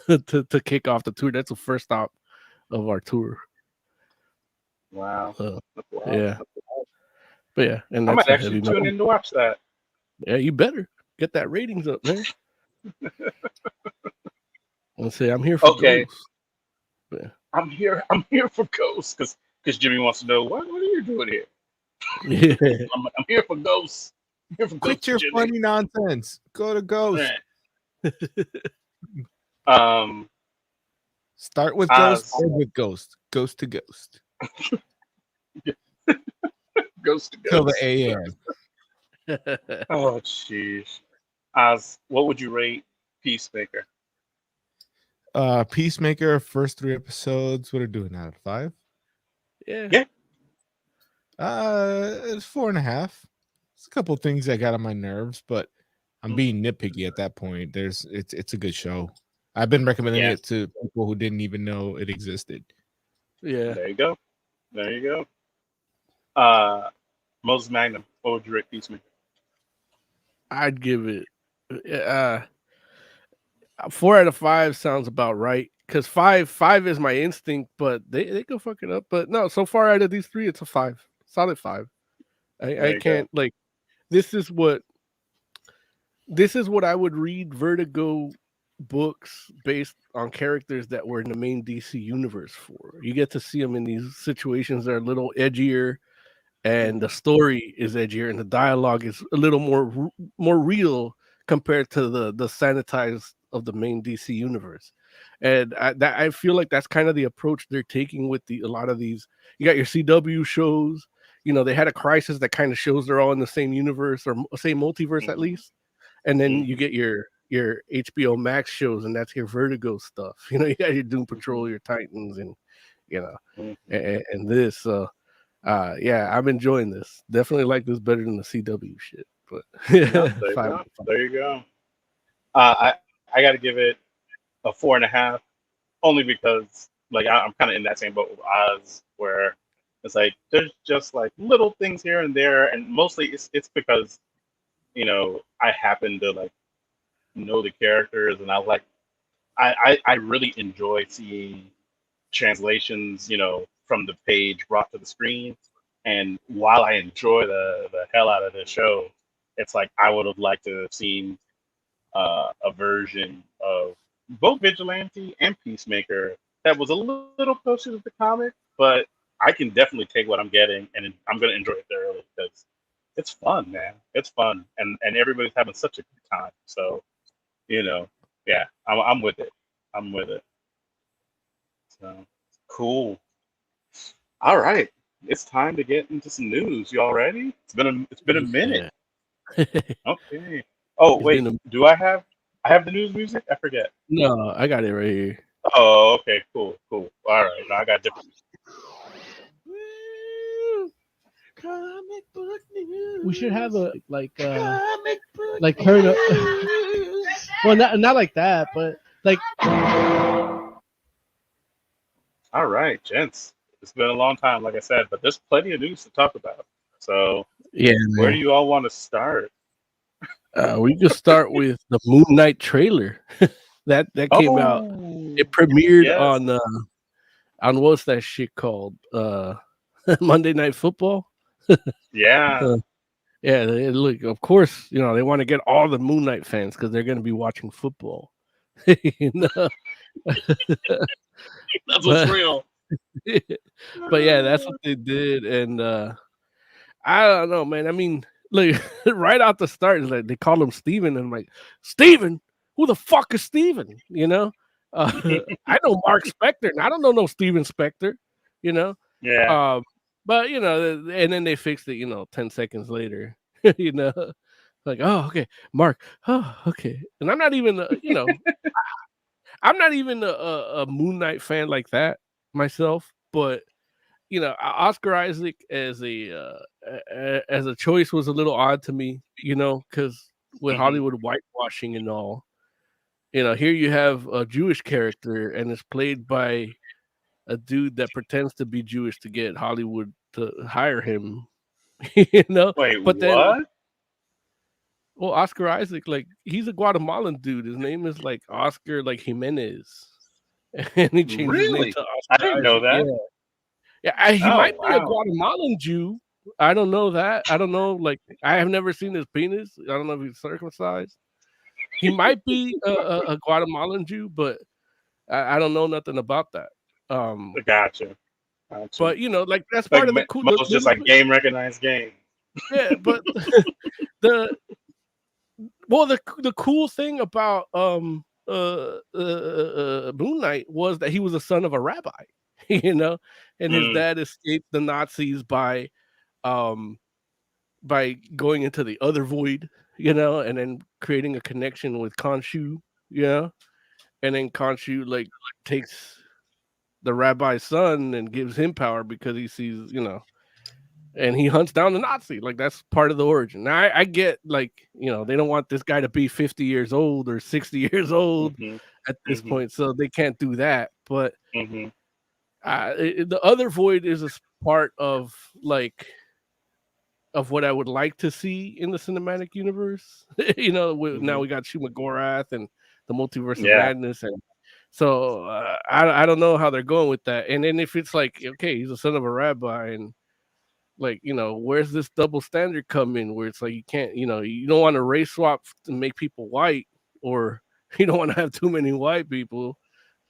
to kick off the tour. That's the first stop of our tour. Wow. Yeah. But yeah, and I that's might actually tune in to watch that. Yeah, you better get that ratings up, man. I'll say I'm here for Ghost. Yeah. I'm here for Ghost because Jimmy wants to know what are you doing here? Yeah. I'm here for Ghost. Quit your funny nonsense. Go to Ghost. Start with Ghost. End with Ghost. Ghost to Ghost. Ghost to Ghost. Till the AM. Oh, jeez. Oz, what would you rate Peacemaker? Peacemaker, first 3 episodes. What are doing out of 5? Yeah. It's 4.5. It's a couple things that got on my nerves, but I'm being nitpicky at that point. It's a good show. I've been recommending it to people who didn't even know it existed. Yeah. There you go. Moses Magnum, what would you rate Peacemaker? I'd give it 4 out of 5 sounds about right. Because 5 is my instinct, but they go fuck it up. But no, so far out of these 3, it's a 5. Solid 5. I can't like this is what I would read Vertigo books based on characters that were in the main DC universe for. You get to see them in these situations that are a little edgier, and the story is edgier, and the dialogue is a little more real compared to the sanitized of the main DC universe. And I feel like that's kind of the approach they're taking with a lot of these. You got your CW shows. They had a Crisis that kind of shows they're all in the same universe or same multiverse at least. And then you get your HBO Max shows, and that's your Vertigo stuff. You got your Doom Patrol, your Titans, and and this. Yeah, I'm enjoying this. Definitely like this better than the CW shit. But there you go. I got to give it a 4.5, only because like I'm kind of in that same boat with Oz, where it's like there's just like little things here and there, and mostly it's because I happen to like know the characters, and I really enjoy seeing translations, from the page brought to the screen. And while I enjoy the hell out of the show, it's like I would have liked to have seen a version of both Vigilante and Peacemaker that was a little closer to the comic, but I can definitely take what I'm getting, and I'm going to enjoy it thoroughly because it's fun, man. It's fun, and everybody's having such a good time. So, yeah, I'm with it. So cool. All right, it's time to get into some news. Y'all ready? It's been a minute. Okay. Oh wait, do I have the news music? I forget. No, I got it right here. Oh, okay, cool. All right, no, I got different. Comic book news. We should have a comic book like current. Well, not like that, but like. All right, gents. It's been a long time, like I said, but there's plenty of news to talk about. So yeah, where do you all want to start? We just start with the Moon Knight trailer that came out. It premiered on what's that shit called? Monday Night Football. Yeah. Yeah. Look, of course, they want to get all the Moon Knight fans because they're going to be watching football. That's what's real. But yeah, that's what they did, and I don't know, man. I mean, look, right out the start, it's like they call him Steven, and I'm like, Steven? Who the fuck is Steven? I know Mark Spector, and I don't know no Steven Spector. Yeah. But and then they fixed it. 10 seconds later, like, oh, okay, Mark. Oh, okay. And I'm not even, I'm not even a Moon Knight fan like that myself, but Oscar Isaac as a choice was a little odd to me, because with Hollywood whitewashing and all, here you have a Jewish character and it's played by a dude that pretends to be Jewish to get Hollywood to hire him, Wait, but what? Well, Oscar Isaac, like he's a Guatemalan dude. His name is like Oscar like Jimenez, and he changed his name Really? to I Oscar didn't know Isaac. Yeah, that. yeah. He Oh might be a wow. Guatemalan Jew. I don't know that. I don't know. Like I have never seen his penis. I don't know if he's circumcised. He might be a Guatemalan Jew, but I don't know nothing about that. Gotcha. Gotcha. But you know, like that's Like part of the cool. Mo's just like game recognized game. Yeah, but the the cool thing about Moon Knight was that he was the son of a rabbi, you know, and his dad escaped the Nazis um by going into the other void, you know, and then creating a connection with Khonshu, you know, and then Khonshu like takes the rabbi's son and gives him power because he sees, you know, and he hunts down the Nazi. Like that's part of the origin. Now I get like, you know, they don't want this guy to be 50 years old or 60 years old at this point, so they can't do that. But the other void is a part of like of what I would like to see in the cinematic universe. You know, now we got Shumagorath and the Multiverse of Madness, and so I don't know how they're going with that. And then if it's like, okay, he's the son of a rabbi, and like, you know, where's this double standard come in where it's like you can't, you know, you don't want to race swap to make people white, or you don't want to have too many white people,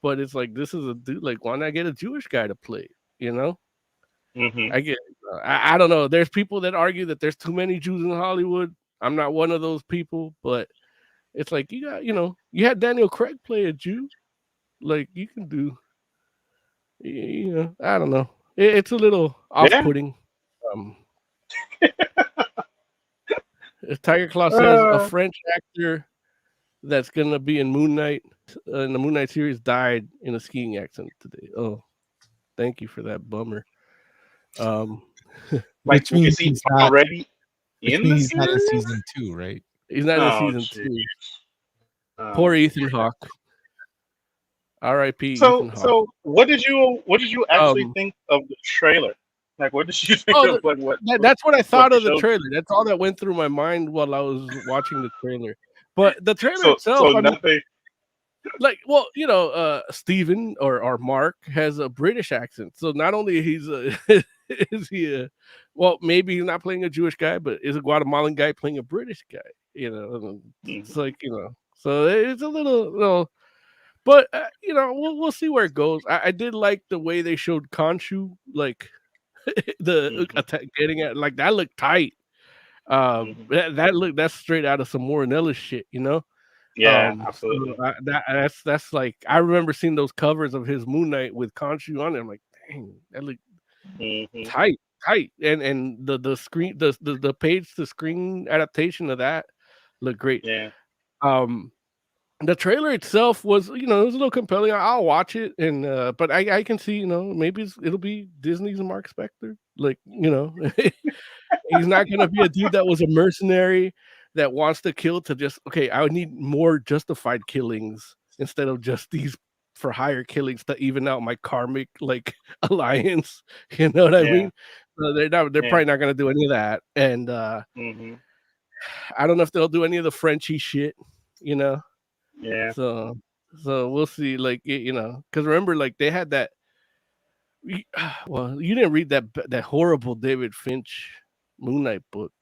but it's like this is a dude, like why not get a Jewish guy to play, you know? I get I don't know. There's people that argue that there's too many Jews in Hollywood. I'm not one of those people, but it's like you got, you know, you had Daniel Craig play a Jew. Like you can do, you know, I don't know. It's a little off-putting. Tiger Claw says a French actor that's gonna be in Moon Knight in the Moon Knight series died in a skiing accident today. Oh, thank you for that bummer. Like is he already in the he's not in series? season 2, right? He's not in season 2. Poor Ethan Hawke. R.I.P. Ethan Hawke. So what did you actually think of the trailer? Like, what did you think of like what? That's what I thought of the trailer. That's all that went through my mind while I was watching the trailer. But the trailer itself, so nothing. Like, well, you know, Steven or Mark has a British accent. So not only is he a, well, maybe he's not playing a Jewish guy, but is a Guatemalan guy playing a British guy. You know, it's like, you know, so it's a little. But you know, we'll see where it goes. I did like the way they showed Khonshu, like the attack, getting at, like that looked tight. That's straight out of some Warren Ellis shit, you know. Yeah, absolutely. So that's like I remember seeing those covers of his Moon Knight with Khonshu on it. I'm like, dang, that looked tight, and the screen, the page to screen adaptation of that looked great. Yeah. The trailer itself was, you know, it was a little compelling. I'll watch it, and but I can see, you know, maybe it'll be Disney's Mark Spector. Like, you know, he's not gonna be a dude that was a mercenary that wants to kill to just, okay, I would need more justified killings instead of just these for hire killings to even out my karmic like alliance. You know what I mean? So they're probably not gonna do any of that. And I don't know if they'll do any of the Frenchy shit, you know. Yeah. So we'll see. Like, you know, because remember, like they had that. Well, you didn't read that horrible David Finch Moon Knight book.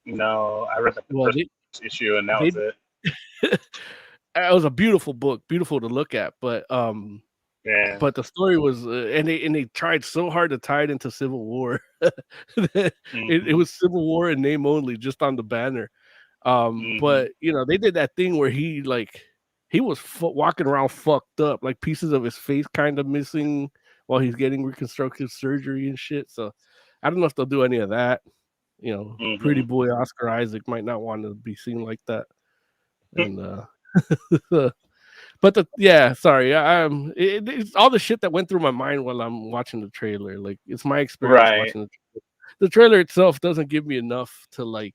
No, I read the first issue, and that was it. It was a beautiful book, beautiful to look at, but yeah. But the story was, and they tried so hard to tie it into Civil War. It was Civil War in name only, just on the banner. But you know, they did that thing where he was walking around fucked up, like pieces of his face kind of missing while he's getting reconstructive surgery and shit. So I don't know if they'll do any of that. You know, pretty boy Oscar Isaac might not want to be seen like that. And but it's all the shit that went through my mind while I'm watching the trailer. Like, it's my experience watching the trailer itself doesn't give me enough to like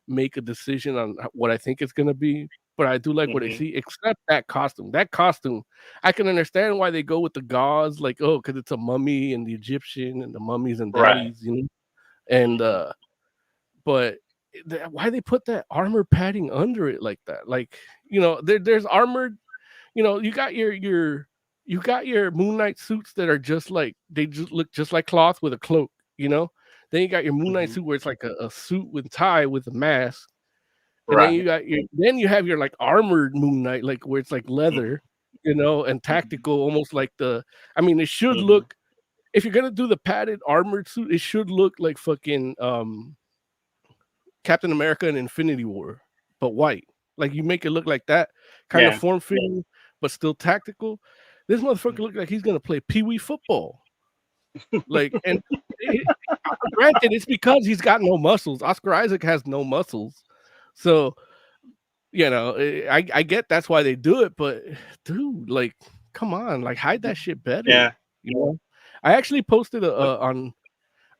make a decision on what I think it's gonna be. But I do like what I see, except that costume. That costume, I can understand why they go with the gauze, like, oh, because it's a mummy and the Egyptian and the mummies and daddies, you know. And but why they put that armor padding under it like that? Like, you know, there's armored. You know, you got your Moon Knight suits that are just like they just look just like cloth with a cloak. You know, then you got your Moon Knight suit where it's like a suit with tie with a mask. And then you Right. got you have your like armored Moon Knight, like where it's like leather, you know, and tactical, almost like I mean, it should look, if you're gonna do the padded armored suit, it should look like fucking Captain America and Infinity War, but white. Like you make it look like that, kind of Yeah. form fitting, but still tactical. This motherfucker look like he's gonna play pee-wee football. Like, and granted, it's because he's got no muscles. Oscar Isaac has no muscles, so you know, I get that's why they do it. But dude, like, come on, like hide that shit better. Yeah. You know, I actually posted on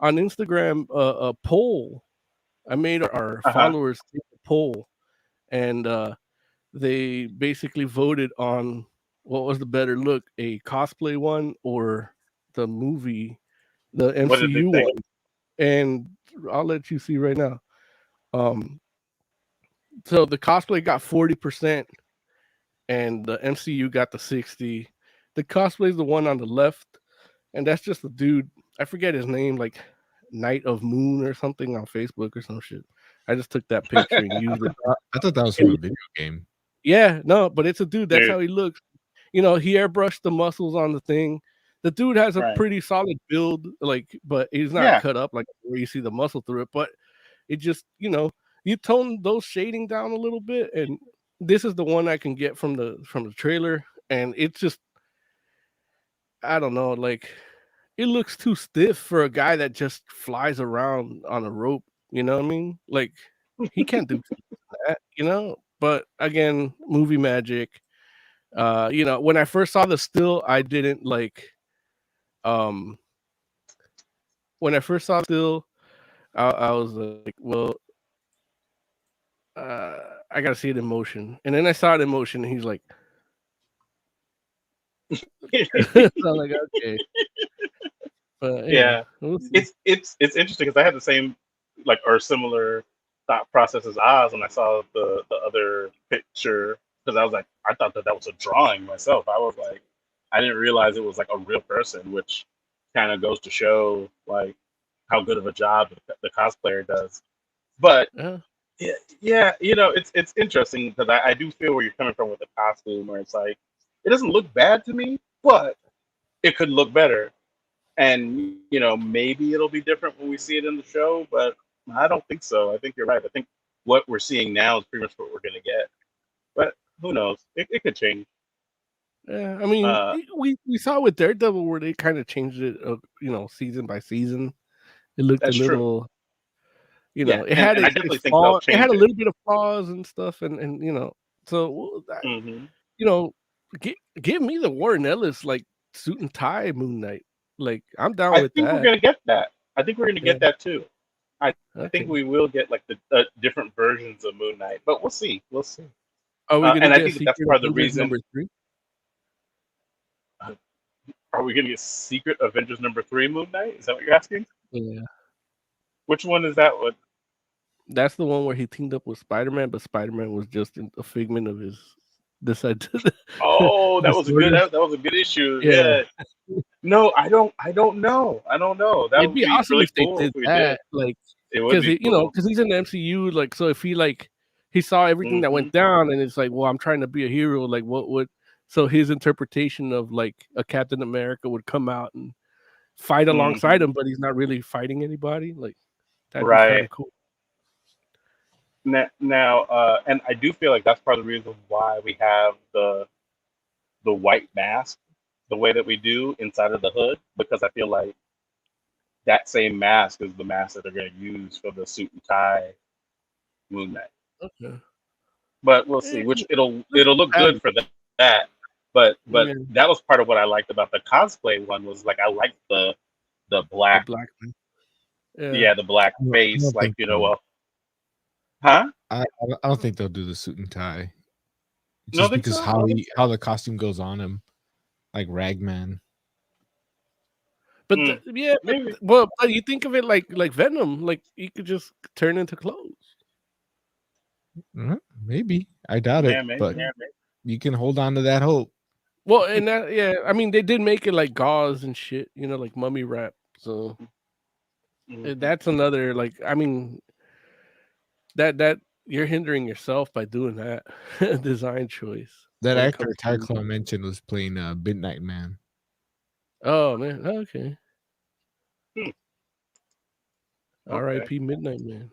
Instagram a poll. I made our followers take a poll, and they basically voted on what was the better look, a cosplay one or the movie, the What did they MCU think? one. And I'll let you see right now. So the cosplay got 40%, and the MCU got the 60%. The cosplay is the one on the left, and that's just a dude. I forget his name, like Night of Moon or something on Facebook or some shit. I just took that picture and used it. I thought that was from a video game. Yeah, no, but it's a dude. That's Dude. how he looks. You know, he airbrushed the muscles on the thing. The dude has a Right. pretty solid build, like, but he's not Yeah. cut up like where you see the muscle through it. But it just, you know, you tone those shading down a little bit, and this is the one I can get from the trailer, and it's just, I don't know, like it looks too stiff for a guy that just flies around on a rope. You know what I mean? Like he can't do that, you know. But again, movie magic. You know, when I first saw the still, I didn't like. When I first saw still, I was like, well, I gotta see it in motion, and then I saw it in motion, and he's like, so I'm like, okay, but Yeah. we'll see. It's interesting because I had the same like or similar thought process as Oz when I saw the other picture, because I was like, I thought that was a drawing myself. I was like, I didn't realize it was like a real person, which kind of goes to show like how good of a job the cosplayer does. But yeah, you know, it's interesting because I do feel where you're coming from with the costume, where it's like it doesn't look bad to me, but it could look better. And you know, maybe it'll be different when we see it in the show, but I don't think so. I think you're right. I think what we're seeing now is pretty much what we're gonna get. But who knows? It could change. Yeah, I mean, we saw with Daredevil where they kind of changed it, you know, season by season. It looked a That's true. little, you Yeah, know, it had and I its definitely think flaw. they'll It had change a it. little bit of flaws and stuff, and you know, so hmm you know, give me the Warren Ellis like suit and tie Moon Knight. Like I'm down I with think we're that. gonna get that. I think we're gonna Yeah. get that too. I Okay. think we will get like the different versions of Moon Knight, but we'll see. We'll see. Are we gonna And I get think that that's Secret part of the Avengers reason. number 3? Are we gonna get Secret Avengers #3 Moon Knight? Is that what you're asking? Yeah, Which one is that one? that's the one where he teamed up with Spider-Man, but Spider-Man was just a figment of his decided. Oh, that was a good. That was a good issue. Yeah. Yeah. No, I don't know. I don't know. That It'd would be be awesome really if they cool did if we that, did. like, It would because be you know, cool. because he's in the MCU, like, so if he like he saw everything that went down, and it's like, well, I'm trying to be a hero, like, what would so his interpretation of like a Captain America would come out and fight alongside him, but he's not really fighting anybody, like that'd be kind Right. of cool. Now, and I do feel like that's part of the reason why we have the white mask the way that we do inside of the hood, because I feel like that same mask is the mask that they're going to use for the suit and tie Moon Knight. Okay. But we'll see. Which it'll look good for that. But Yeah. that was part of what I liked about the cosplay one, was like I liked the black, The black man. yeah, the black I don't face, think like, you know, so. huh? I don't think they'll do the suit and tie. You don't Just think because so? how the costume goes on him, like Ragman. But Maybe. well, you think of it like Venom, like he could just turn into clothes. Maybe. I doubt Yeah, it, maybe. but you can hold on to that hope. Well, and that, yeah, I mean, they did make it like gauze and shit, like mummy wrap. So that's another, like, I mean, that you're hindering yourself by doing that design choice. That when it actor comes to- Tyclaw mentioned was playing Midnight Man. Oh man, okay. Hmm. R.I.P. Midnight Man.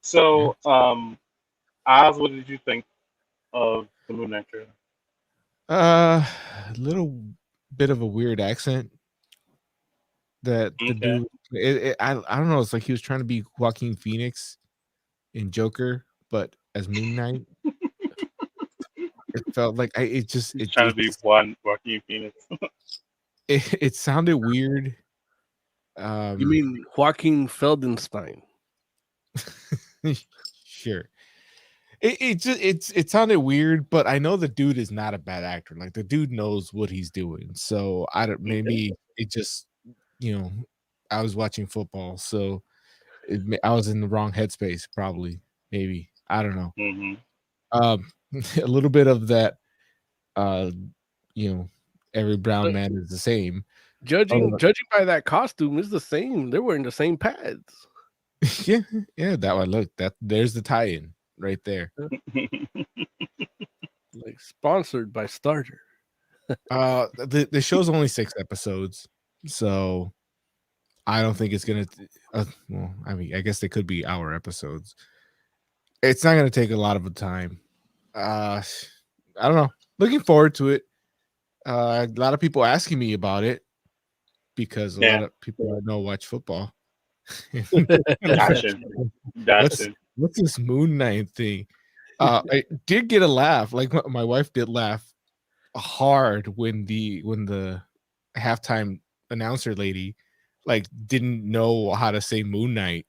So, Oz, what did you think of the Moon Knight trailer? A little bit of a weird accent that the dude. I don't know. It's like he was trying to be Joaquin Phoenix in Joker, but as Moon Knight. It felt like He's trying to be Joaquin Phoenix. It sounded weird. You mean Joaquin Feldenstein? Sure. It sounded weird, but I know the dude is not a bad actor. Like the dude knows what he's doing. So maybe it just I was watching football, so I was in the wrong headspace. Probably, maybe I don't know. A little bit of that. Every brown man is the same. Judging by that costume, is the same. They're wearing the same pads. yeah, that one. Look, there's the tie-in right there. Like sponsored by Starter. The show's only 6 episodes, so I don't think it's gonna. Well, I mean, I guess they could be hour episodes. It's not gonna take a lot of time. I don't know. Looking forward to it. A lot of people asking me about it because a lot of people I know watch football. Gotcha. What's this Moon Knight thing? I did get a laugh. Like my wife did laugh hard when the halftime announcer lady like didn't know how to say Moon Knight.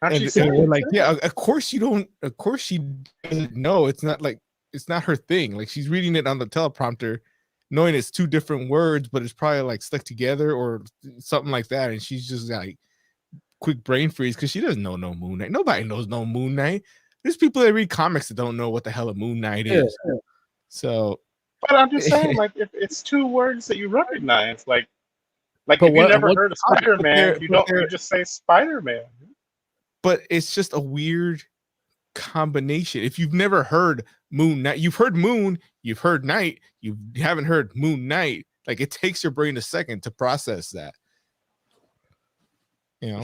And we're like, yeah, of course you don't. Of course she doesn't know. It's not her thing. Like she's reading it on the teleprompter, knowing it's 2 different words, but it's probably like stuck together or something like that. And she's just like quick brain freeze because she doesn't know no Moon Knight. Nobody knows no Moon Knight. There's people that read comics that don't know what the hell a Moon Knight is. Yeah. So, but I'm just saying, like, if it's 2 words that you recognize, like if you never heard of Spider-Man, you just say Spider-Man. But it's just a weird combination. If you've never heard Moon Knight, you've heard Moon, you've heard Knight, you haven't heard Moon Knight. Like it takes your brain a second to process that.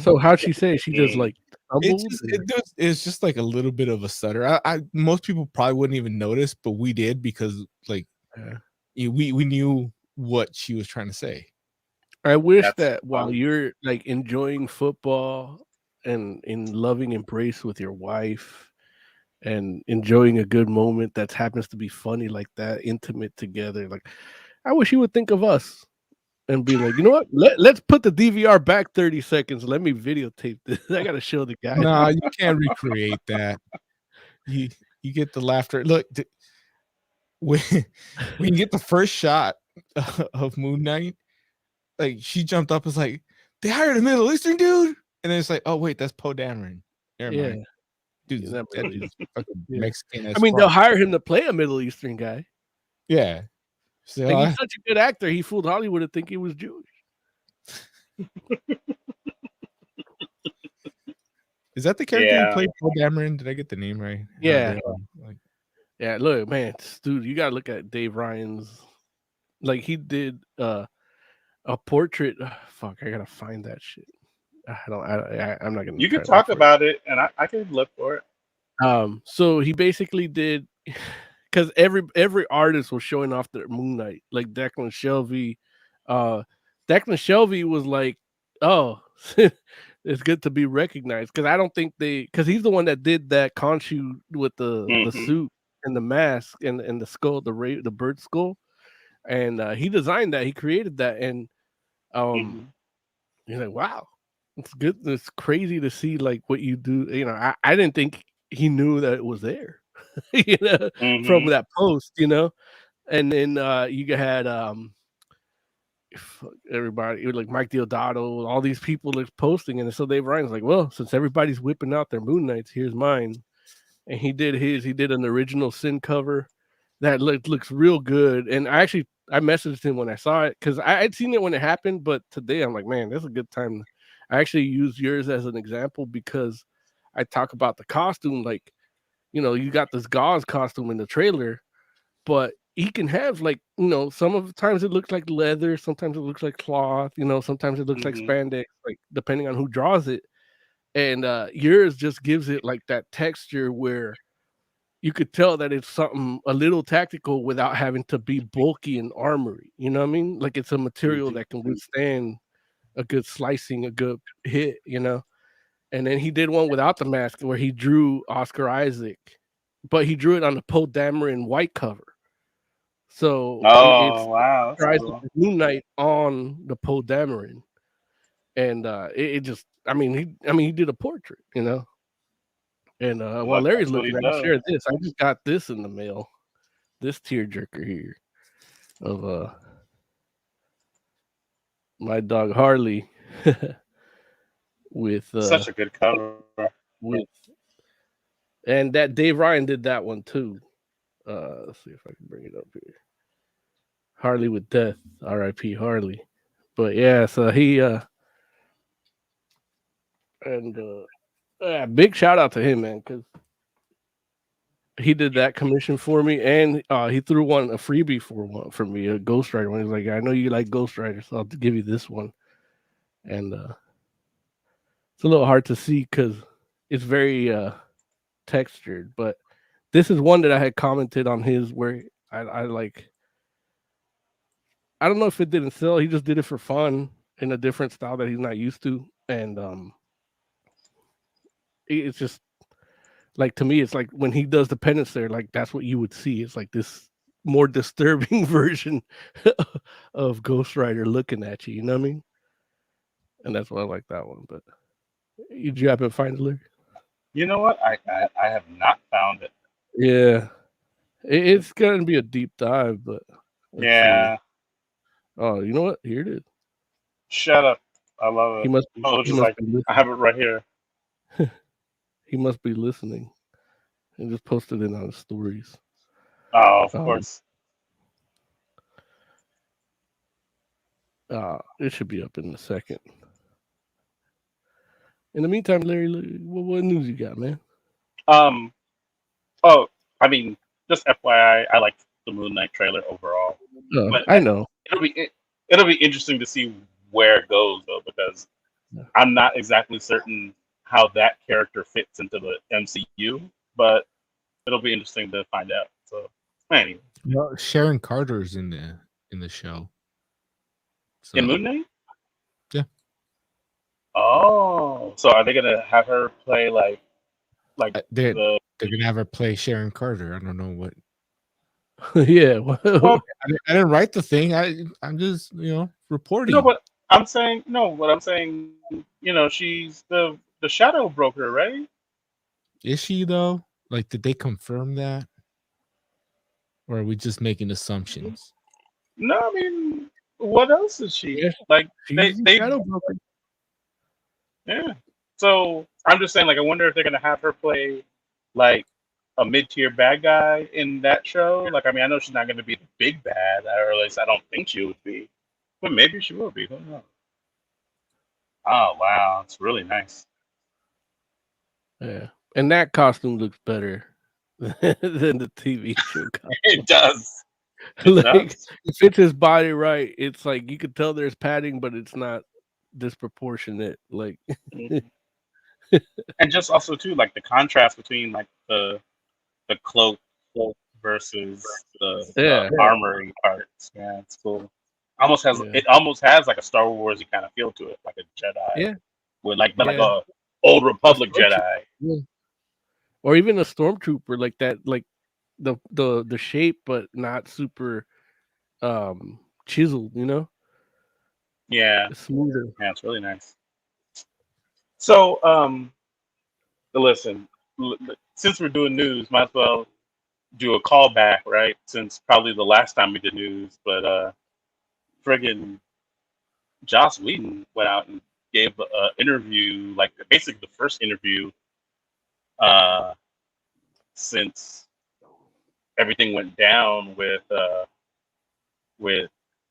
So how'd she say? She just like it's just like a little bit of a stutter. Most people probably wouldn't even notice, but we did because like we knew what she was trying to say. I wish that while you're like enjoying football and in loving embrace with your wife and enjoying a good moment that happens to be funny like that, intimate together, like I wish you would think of us and be like, you know what? Let's put the DVR back 30 seconds. Let me videotape this. I gotta show the guy. No, you can't recreate that. You get the laughter. Look, when you get the first shot of Moon Knight, like she jumped up and was like, they hired a Middle Eastern dude. And then it's like, oh wait, that's Poe Dameron. Yeah, dude, that dude's fucking Mexican. I mean, they'll hire him to play a Middle Eastern guy. Yeah, so, like, he's such a good actor. He fooled Hollywood to think he was Jewish. Is that the character who played Poe Dameron? Did I get the name right? Yeah. Yeah. Look, man, dude, you gotta look at Dave Ryan's. Like he did a portrait. Fuck, I gotta find that shit. I'm not gonna. You can talk about it, and I can look for it. So he basically did, because every artist was showing off their Moon Knight, like Declan Shelby. Declan Shelby was like, "Oh, it's good to be recognized," because I don't think because he's the one that did that Khonshu with the suit and the mask and the skull, the bird skull, and he designed that. He created that, and you're like, wow. It's good. It's crazy to see like what you do. I didn't think he knew that it was there, from that post, and then you had everybody, like Mike Deodato, all these people are posting, and so Dave Ryan's like, well, since everybody's whipping out their Moon Knights, here's mine. And he did his. He did an original Sin cover that looks real good. And I messaged him when I saw it because I'd seen it when it happened, but today I'm like, man, that's a good time. I actually use yours as an example because I talk about the costume. Like, you got this gauze costume in the trailer, but he can have, like, some of the times it looks like leather, sometimes it looks like cloth, sometimes it looks like spandex, like depending on who draws it. And yours just gives it like that texture where you could tell that it's something a little tactical without having to be bulky and armory. You know what I mean? Like it's a material that can withstand a good slicing, a good hit, And then he did one without the mask where he drew Oscar Isaac, but he drew it on the Poe Dameron white cover. So it's wow, cool. Moon Knight on the Poe Dameron. And it just, he did a portrait, And while Larry's looking, I can share this. I just got this in the mail. This tearjerker here of my dog Harley with such a good cover. And that Dave Ryan did that one too. Let's see if I can bring it up here. Harley with Death, R.I.P. Harley. But yeah, so he big shout out to him, man, because he did that commission for me, and he threw a freebie for me, a Ghost Rider one. He's like, I know you like Ghost Rider, so I'll give you this one. And it's a little hard to see because it's very textured, but this is one that I had commented on his where I like. I don't know if it didn't sell. He just did it for fun in a different style that he's not used to, and it's just like, to me, it's like when he does the penance there, like that's what you would see. It's like this more disturbing version of Ghost Rider looking at you. You know what I mean? And that's why I like that one. But did you happen to find it, Larry? You know what? I have not found it. Yeah, it's gonna be a deep dive, but yeah. See. Oh, you know what? Here it is. Shut up! I love it. He must. I have it right here. He must be listening, and just posted it on his stories. Oh, of course. It should be up in a second. In the meantime, Larry, what news you got, man? Oh, I mean, just FYI, I like the Moon Knight trailer overall. I know. It'll be interesting to see where it goes, though, because I'm not exactly certain how that character fits into the MCU, but it'll be interesting to find out. So, anyway. Well, Sharon Carter's in the show. So. In Moon Knight? Yeah. Oh, so are they gonna have her play like they're gonna have her play Sharon Carter? I don't know what. Yeah. Well, I didn't write the thing. I'm just reporting. No, but I'm saying she's the shadow broker, right? Is she though? Like, did they confirm that, or are we just making assumptions? No, I mean, what else is she? Yeah, like they shadow broker. Yeah. So I'm just saying, like, I wonder if they're gonna have her play like a mid-tier bad guy in that show. Like, I mean, I know she's not gonna be the big bad, or at least I don't think she would be, but maybe she will be. Who knows? Oh wow, it's really nice. Yeah, and that costume looks better than the TV show costume. It does. Like, it fits his body right. It's like you could tell there's padding, but it's not disproportionate. Like, and just also too, like the contrast between like the cloak versus the armory parts. Yeah, it's cool. It almost has like a Star Wars-y kind of feel to it, like a Jedi. Yeah. With like a old Republic Jedi. Yeah. Or even a stormtrooper, like that, like the shape, but not super chiseled, Yeah. It's smoother. Yeah, it's really nice. So listen, since we're doing news, might as well do a callback, right? Since probably the last time we did news, but friggin' Joss Whedon went out and gave an interview, like basically the first interview since everything went down with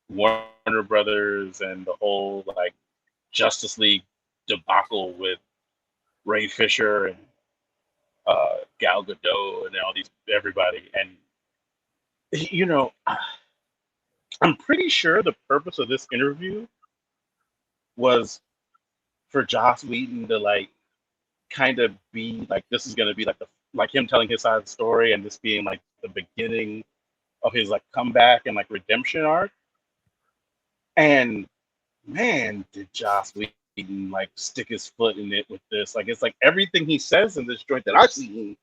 Warner Brothers and the whole like Justice League debacle with Ray Fisher and Gal Gadot and all these everybody. And you know, I'm pretty sure the purpose of this interview was for Joss Whedon to like kind of be like, this is going to be like him telling his side of the story, and this being like the beginning of his like comeback and like redemption arc. And man, did Joss Whedon like stick his foot in it with this. Like, it's like everything he says in this joint that I've seen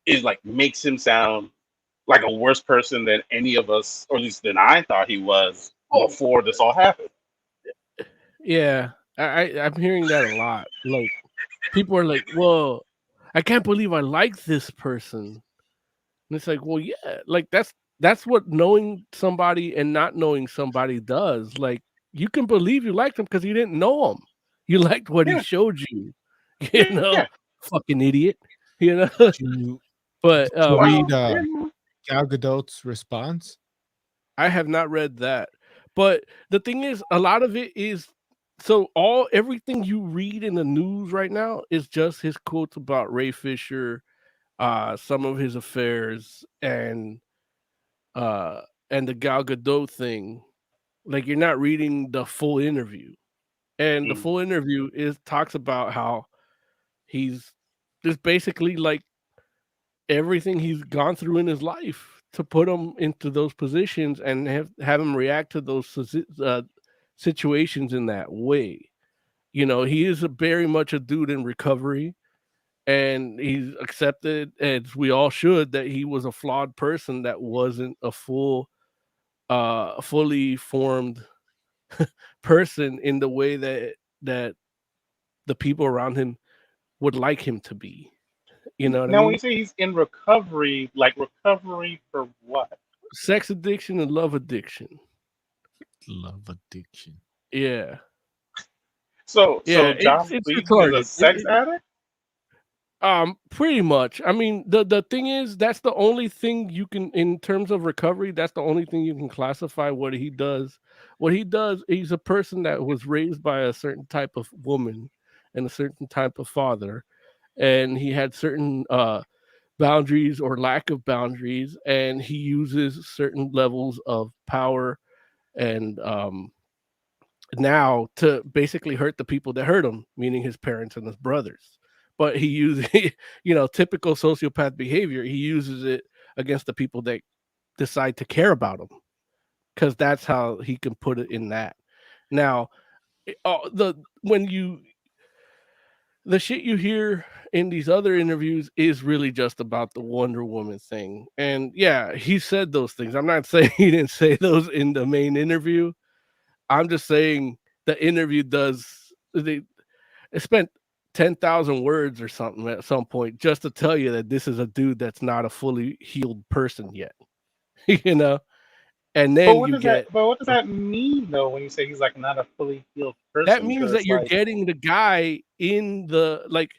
is like makes him sound like a worse person than any of us, or at least than I thought he was before this all happened. Yeah, I'm hearing that a lot. Like, people are like, well, I can't believe I like this person. And it's like, well, yeah, like that's what knowing somebody and not knowing somebody does. Like, you can believe you liked him because you didn't know him. You liked what he showed you. You know, fucking idiot. You know. But read Gal Gadot's response. I have not read that. But the thing is, a lot of it is everything you read in the news right now is just his quotes about Ray Fisher, some of his affairs, and the Gal Gadot thing. Like, you're not reading the full interview. And the full interview talks about how he's just basically like everything he's gone through in his life to put him into those positions and have him react to those situations in that way. You know, he is very much a dude in recovery, and he's accepted, as we all should, that he was a flawed person that wasn't a fully formed person in the way that the people around him would like him to be. You know what I mean? Now, when you say he's in recovery, like recovery for what? Sex addiction and love addiction. Love addiction. Yeah. So Joss Whedon is a sex addict? Pretty much. I mean, the thing is, that's the only thing you can, in terms of recovery, that's the only thing you can classify what he does. What he does, he's a person that was raised by a certain type of woman and a certain type of father, and he had certain boundaries or lack of boundaries, and he uses certain levels of power and now to basically hurt the people that hurt him, meaning his parents and his brothers. But he uses, typical sociopath behavior. He uses it against the people that decide to care about him, because that's how he can put it in that. Now, the shit you hear in these other interviews is really just about the Wonder Woman thing. And yeah, he said those things. I'm not saying he didn't say those in the main interview. I'm just saying the interview it spent 10,000 words or something at some point just to tell you that this is a dude that's not a fully healed person yet. You know? And then what does that mean though when you say he's like not a fully healed person? That means that you're getting the guy in the, like,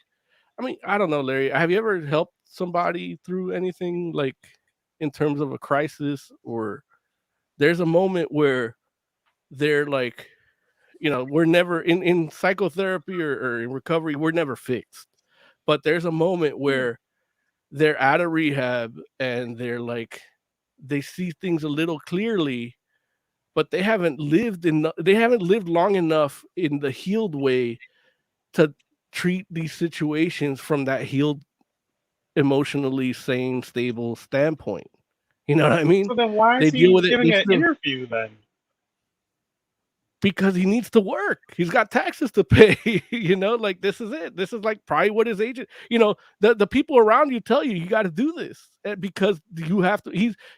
I mean, I don't know, Larry. Have you ever helped somebody through anything, like in terms of a crisis, or there's a moment where they're like, we're never in psychotherapy or in recovery, we're never fixed. But there's a moment where they're out of rehab and they're like, they see things a little clearly, but they haven't lived long enough in the healed way to treat these situations from that healed, emotionally sane, stable standpoint. You know what I mean? So then why is he giving an interview then? Because he needs to work. He's got taxes to pay. Like, this is it. This is like probably what his agent, the people around you tell you got to do this because you have to.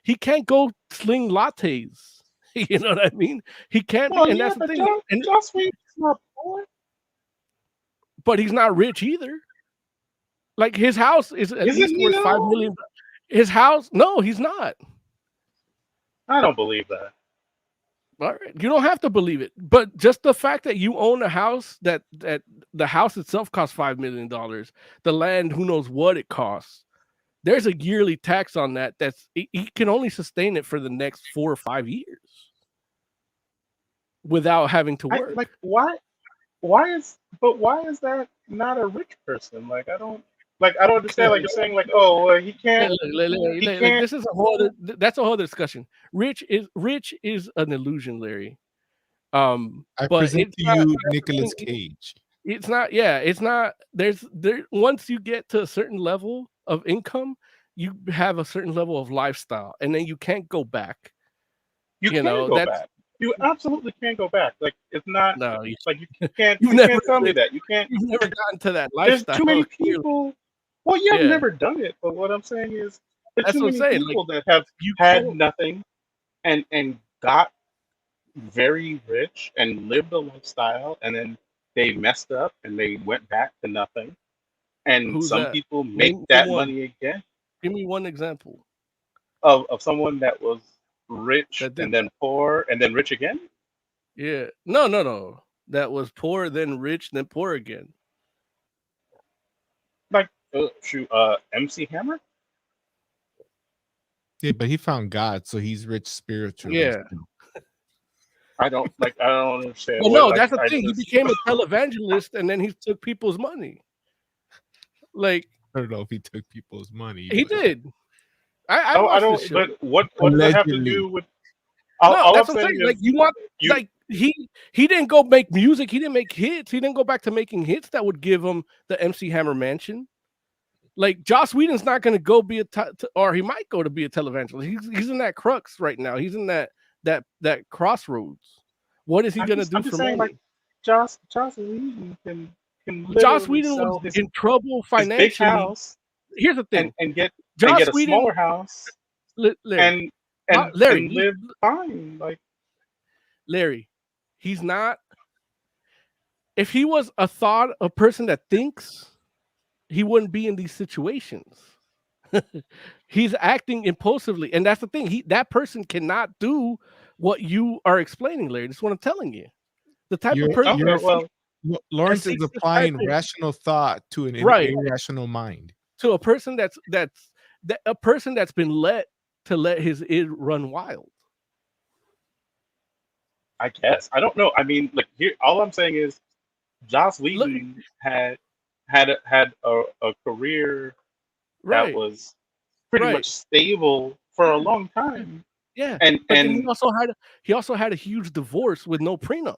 He can't go sling lattes. You know what I mean? He can't. Well, and that's the thing. And Joss Whedon's not poor. But he's not rich either. Like, his house is at least worth $5 million. His house? No, he's not. I don't believe that. All right. You don't have to believe it, but just the fact that you own a house that the house itself costs $5 million, the land, who knows what it costs. There's a yearly tax on that. He can only sustain it for the next 4 or 5 years without having to work. Like why is that not a rich person? Like I don't understand. Like you're saying, like, oh, he can't. He can't. This is a whole. That's a whole discussion. Rich is an illusion, Larry. I but present to you Nicolas Cage. It's not. Yeah, it's not. There. Once you get to a certain level of income, you have a certain level of lifestyle, and then you can't go back. You can't go back. You absolutely can't go back. Like it's not. No, you can't. You can't tell me that. You can't. You've never gotten to that lifestyle. There's too many people. Well, yeah, I've never done it, but what I'm saying is there's too many people that have had nothing and got very rich and lived a lifestyle, and then they messed up and they went back to nothing. And some people make that money again. Give me one example of someone that was rich and then poor and then rich again. Yeah, no. That was poor, then rich, then poor again. Like MC Hammer. Yeah, but he found God, so he's rich spiritually. Yeah. I don't understand. Well, no, that's the thing. He became a televangelist, and then he took people's money. Like I don't know if he took people's money. He did. I don't. But what does that have to do with? That's what I'm saying. Like like he didn't go make music. He didn't make hits. He didn't go back to making hits that would give him the MC Hammer mansion. Like Joss Whedon's not going to go be or he might go to be a televangelist. He's in that crux right now. He's in that crossroads. What is he going to do for money? Like Joss Whedon can Joss Whedon was in trouble financially. Big house, here's the thing, and get Joss a Whedon, smaller house, Larry, and Larry, live fine. Like Larry, he's not. If he was a person that thinks, he wouldn't be in these situations. He's acting impulsively, and that's the thing. That person cannot do what you are explaining, Larry. That's what I'm telling you. The type of person. Lawrence is applying rational thought to an irrational mind. To a person that's been let his id run wild. I guess I don't know. I mean, like here, all I'm saying is, Joss Whedon had a career that was pretty much stable for a long time. Yeah, and he also had a huge divorce with no prenup.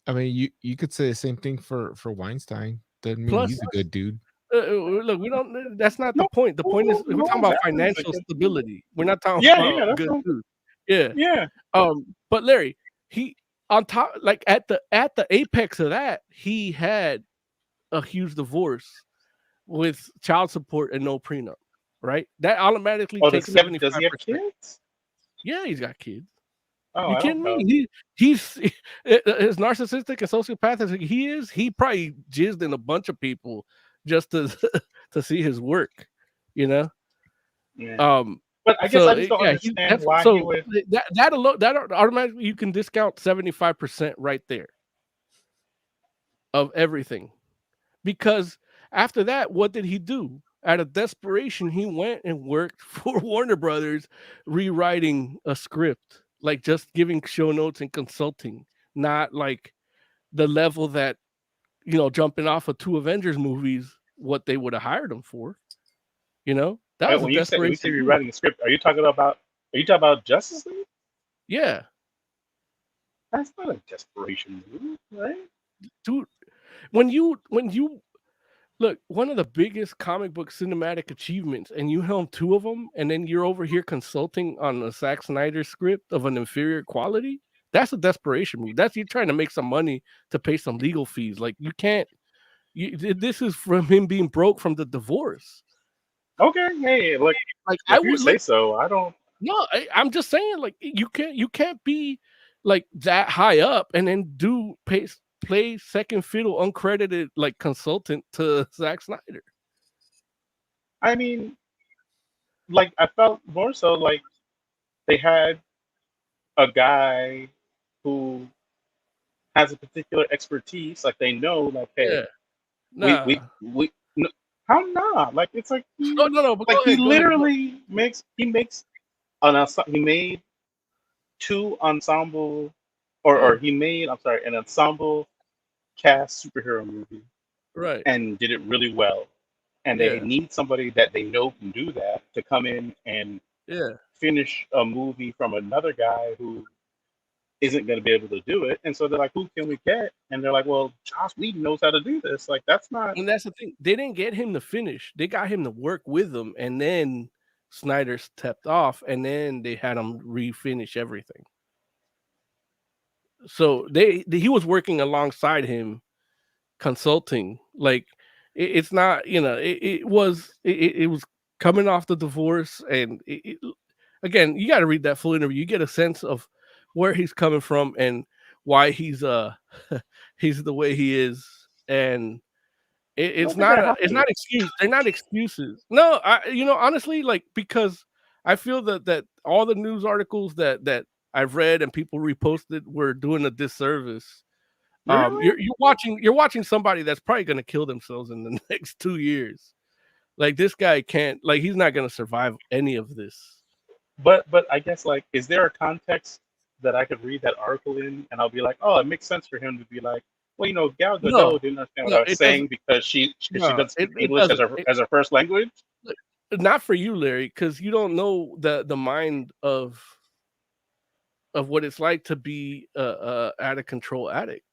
I mean, you could say the same thing for Weinstein. Doesn't mean he's a good dude. Look, we don't. That's not the point. The point is we're talking about financial stability. We're not talking about good food. Yeah. But Larry, he on top, like at the apex of that, he had a huge divorce with child support and no prenup. Right? That automatically takes 75%. Does he have kids? Yeah, he's got kids. Oh, you kidding me? He's as narcissistic and sociopath as he is. He probably jizzed in a bunch of people just to see his work, you know. Yeah. But I guess I just don't understand why he would. That automatically you can discount 75% right there of everything, because after that, what did he do? Out of desperation, he went and worked for Warner Brothers, rewriting a script. Like just giving show notes and consulting, not like the level that, jumping off of 2 Avengers movies, what they would have hired him for. That was when you say rewriting the script, are you talking about Justice League? Yeah. That's not a desperation move, right? Dude, when you look, one of the biggest comic book cinematic achievements, and you helm 2 of them, and then you're over here consulting on a Zack Snyder script of an inferior quality. That's a desperation move. That's you trying to make some money to pay some legal fees. Like you can't. This is from him being broke from the divorce. Okay, hey, like I would say so. I don't. No, I'm just saying, like you can't be like that high up and then play second fiddle uncredited like consultant to Zack Snyder. I mean, like I felt more so like they had a guy who has a particular expertise. Like they know, like, hey, Yeah. Nah. we no, how not? Like it's like No. But like go ahead. literally makes he made two ensemble or he made an ensemble cast superhero movie Right. and did it really well. And they need somebody that they know can do that to come in and finish a movie from another guy who isn't going to be able to do it. And so they're like, who can we get? And they're like, well, Joss Whedon knows how to do this. Like, that's not. And that's the thing. They didn't get him to finish. They got him to work with them. And then Snyder stepped off. And then they had him refinish everything. So he was working alongside him, consulting. Like, it's not, it was coming off the divorce. And again, you got to read that full interview. You get a sense of where he's coming from and why he's he's the way he is. And it's not excuse. They're not excuses. No, honestly, like, because I feel that all the news articles that I've read and people reposted were doing a disservice. Really? You're watching somebody that's probably going to kill themselves in the next 2 years. Like, this guy can't, like, he's not going to survive any of this. But I guess, like, is there a context that I could read that article in and I'll be like, oh, it makes sense for him to be like, well, Gal Gadot didn't understand what I was saying because she doesn't speak English as her first language. Not for you, Larry, because you don't know the mind of what it's like to be a out of control addict.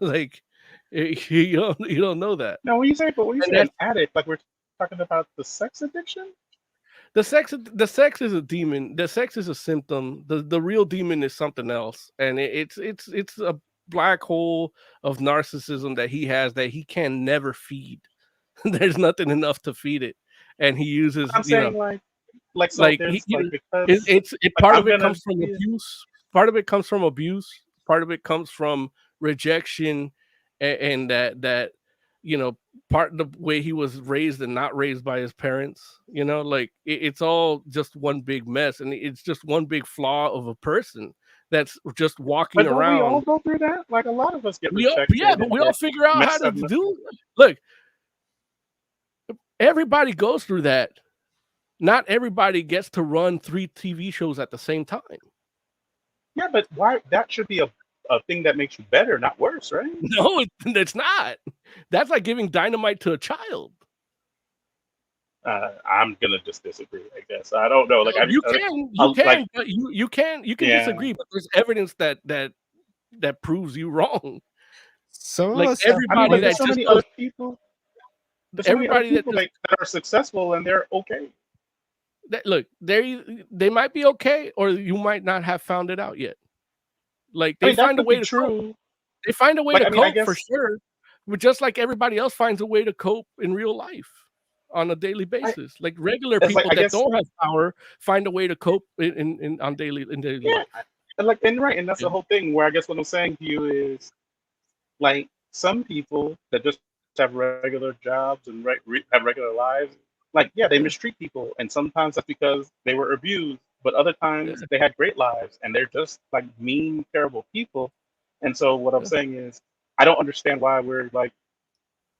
Like, you don't know that. No, when you say an addict, like, we're talking about the sex addiction. The sex is a demon. The sex is a symptom. The real demon is something else, and it's a black hole of narcissism that he has that he can never feed. There's nothing enough to feed it, and he uses. I'm saying because part of it comes from abuse. Part of it comes from abuse. Part of it comes from rejection, and that part of the way he was raised and not raised by his parents, like it's all just one big mess, and it's just one big flaw of a person that's just walking around. We all go through that. Like, a lot of us get rejected. But we all figure out how to do it. Look, everybody goes through that. Not everybody gets to run 3 TV shows at the same time. Yeah, but why? That should be a thing that makes you better, not worse, right? No, it's not. That's like giving dynamite to a child. I'm gonna just disagree, I guess. I don't know. Like, you can disagree, but there's evidence that proves you wrong. So like everybody that many other people. Everybody that are successful and they're okay. Look, they might be okay, or you might not have found it out yet. Like, they find a way to cope. They find a way to cope for sure. But just like everybody else finds a way to cope in real life on a daily basis. Like, regular people that don't have power find a way to cope in daily life. And that's the whole thing where I guess what I'm saying to you is, like, some people that just have regular jobs and have regular lives, like, they mistreat people, and sometimes that's because they were abused. But other times they had great lives and they're just like mean, terrible people. And so what I'm saying is, I don't understand why we're like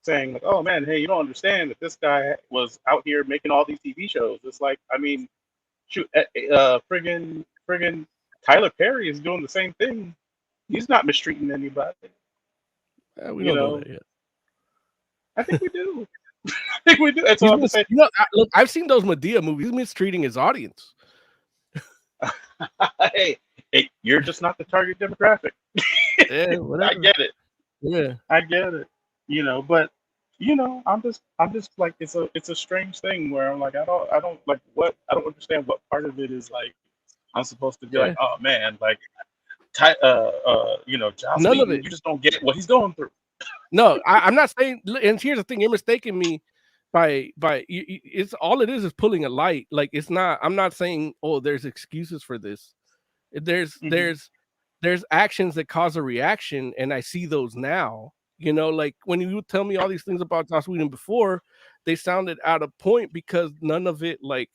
saying like, oh man, hey, you don't understand that this guy was out here making all these TV shows. It's like, I mean, shoot, friggin' Tyler Perry is doing the same thing. He's not mistreating anybody. We don't know that yet. I think we do. I think we do. That's all I'm saying. Look, I've seen those Medea movies. He's mistreating his audience. hey, you're just not the target demographic. Yeah, whatever. I get it. Yeah, I get it. But I'm just like, it's a strange thing where I'm like, I don't understand what part of it is like I'm supposed to be like, oh man, like, Joss none of it. You just don't get what he's going through. No, I'm not saying. And here's the thing: you're mistaking me by it's all it is pulling a light. Like, it's not. I'm not saying, oh, there's excuses for this. There's actions that cause a reaction, and I see those now. Like, when you tell me all these things about Joss Whedon before, they sounded out of point because none of it like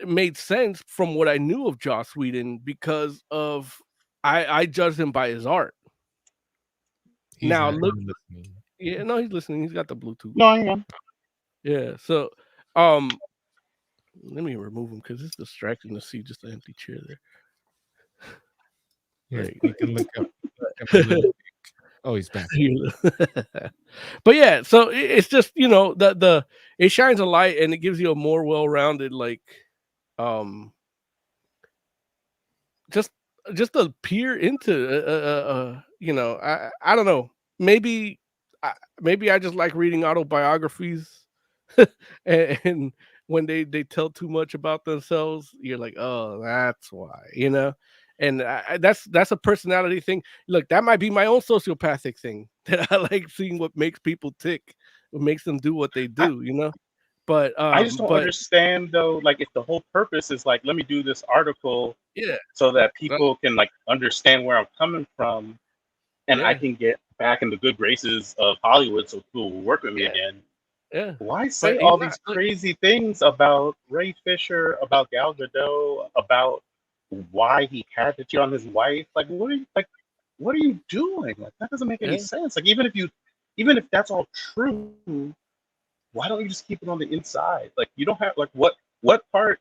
made sense from what I knew of Joss Whedon because of I judged him by his art. He's Now not look, even listening. yeah, no, he's listening. He's got the Bluetooth. No, I am. Yeah, so let me remove him because it's distracting to see just an empty chair there. Here, Like- you can look up. Oh, he's back. But yeah, so it's just, you know, the it shines a light and it gives you a more well-rounded, like, just to peer into, you know, I don't know, maybe I just like reading autobiographies, and when they tell too much about themselves, you're like, oh, that's why, you know. And that's a personality thing. Look, that might be my own sociopathic thing, that I like seeing what makes people tick, what makes them do what they do, you know. But I just don't understand though. Like, if the whole purpose is like, let me do this article, yeah, so that people can like understand where I'm coming from, and I Yeah. can get back in the good graces of Hollywood, so people will work with me again. yeah. Why say But all he's these not- crazy things about Ray Fisher, about Gal Gadot, about why he had to cheat on his wife? Like, what are you doing? Like, that doesn't make any Yeah. sense. Like, even if that's all true, why don't you just keep it on the inside? Like, you don't have, like, what part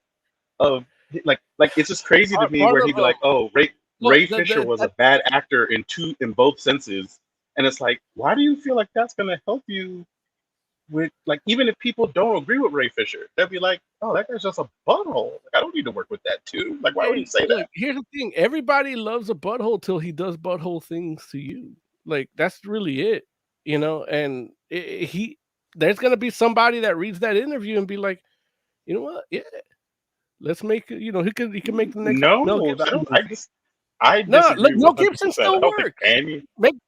of, like it's just crazy to me Part where of, he'd be like, oh, Ray Fisher was a bad actor in both senses, and it's like, why do you feel like that's gonna help you with, like, even if people don't agree with Ray Fisher, they'll be like, oh, that guy's just a butthole. Like, I don't need to work with that too. Like, why would you say Look, that? here's the thing: everybody loves a butthole till he does butthole things to you. Like, that's really it, you know. And there's gonna be somebody that reads that interview and be like, you know what? Yeah, let's make it. You know, he can make the next Mel No, Gibson. I No, disagree look, Mel 100%. Gibson I still don't think works. any.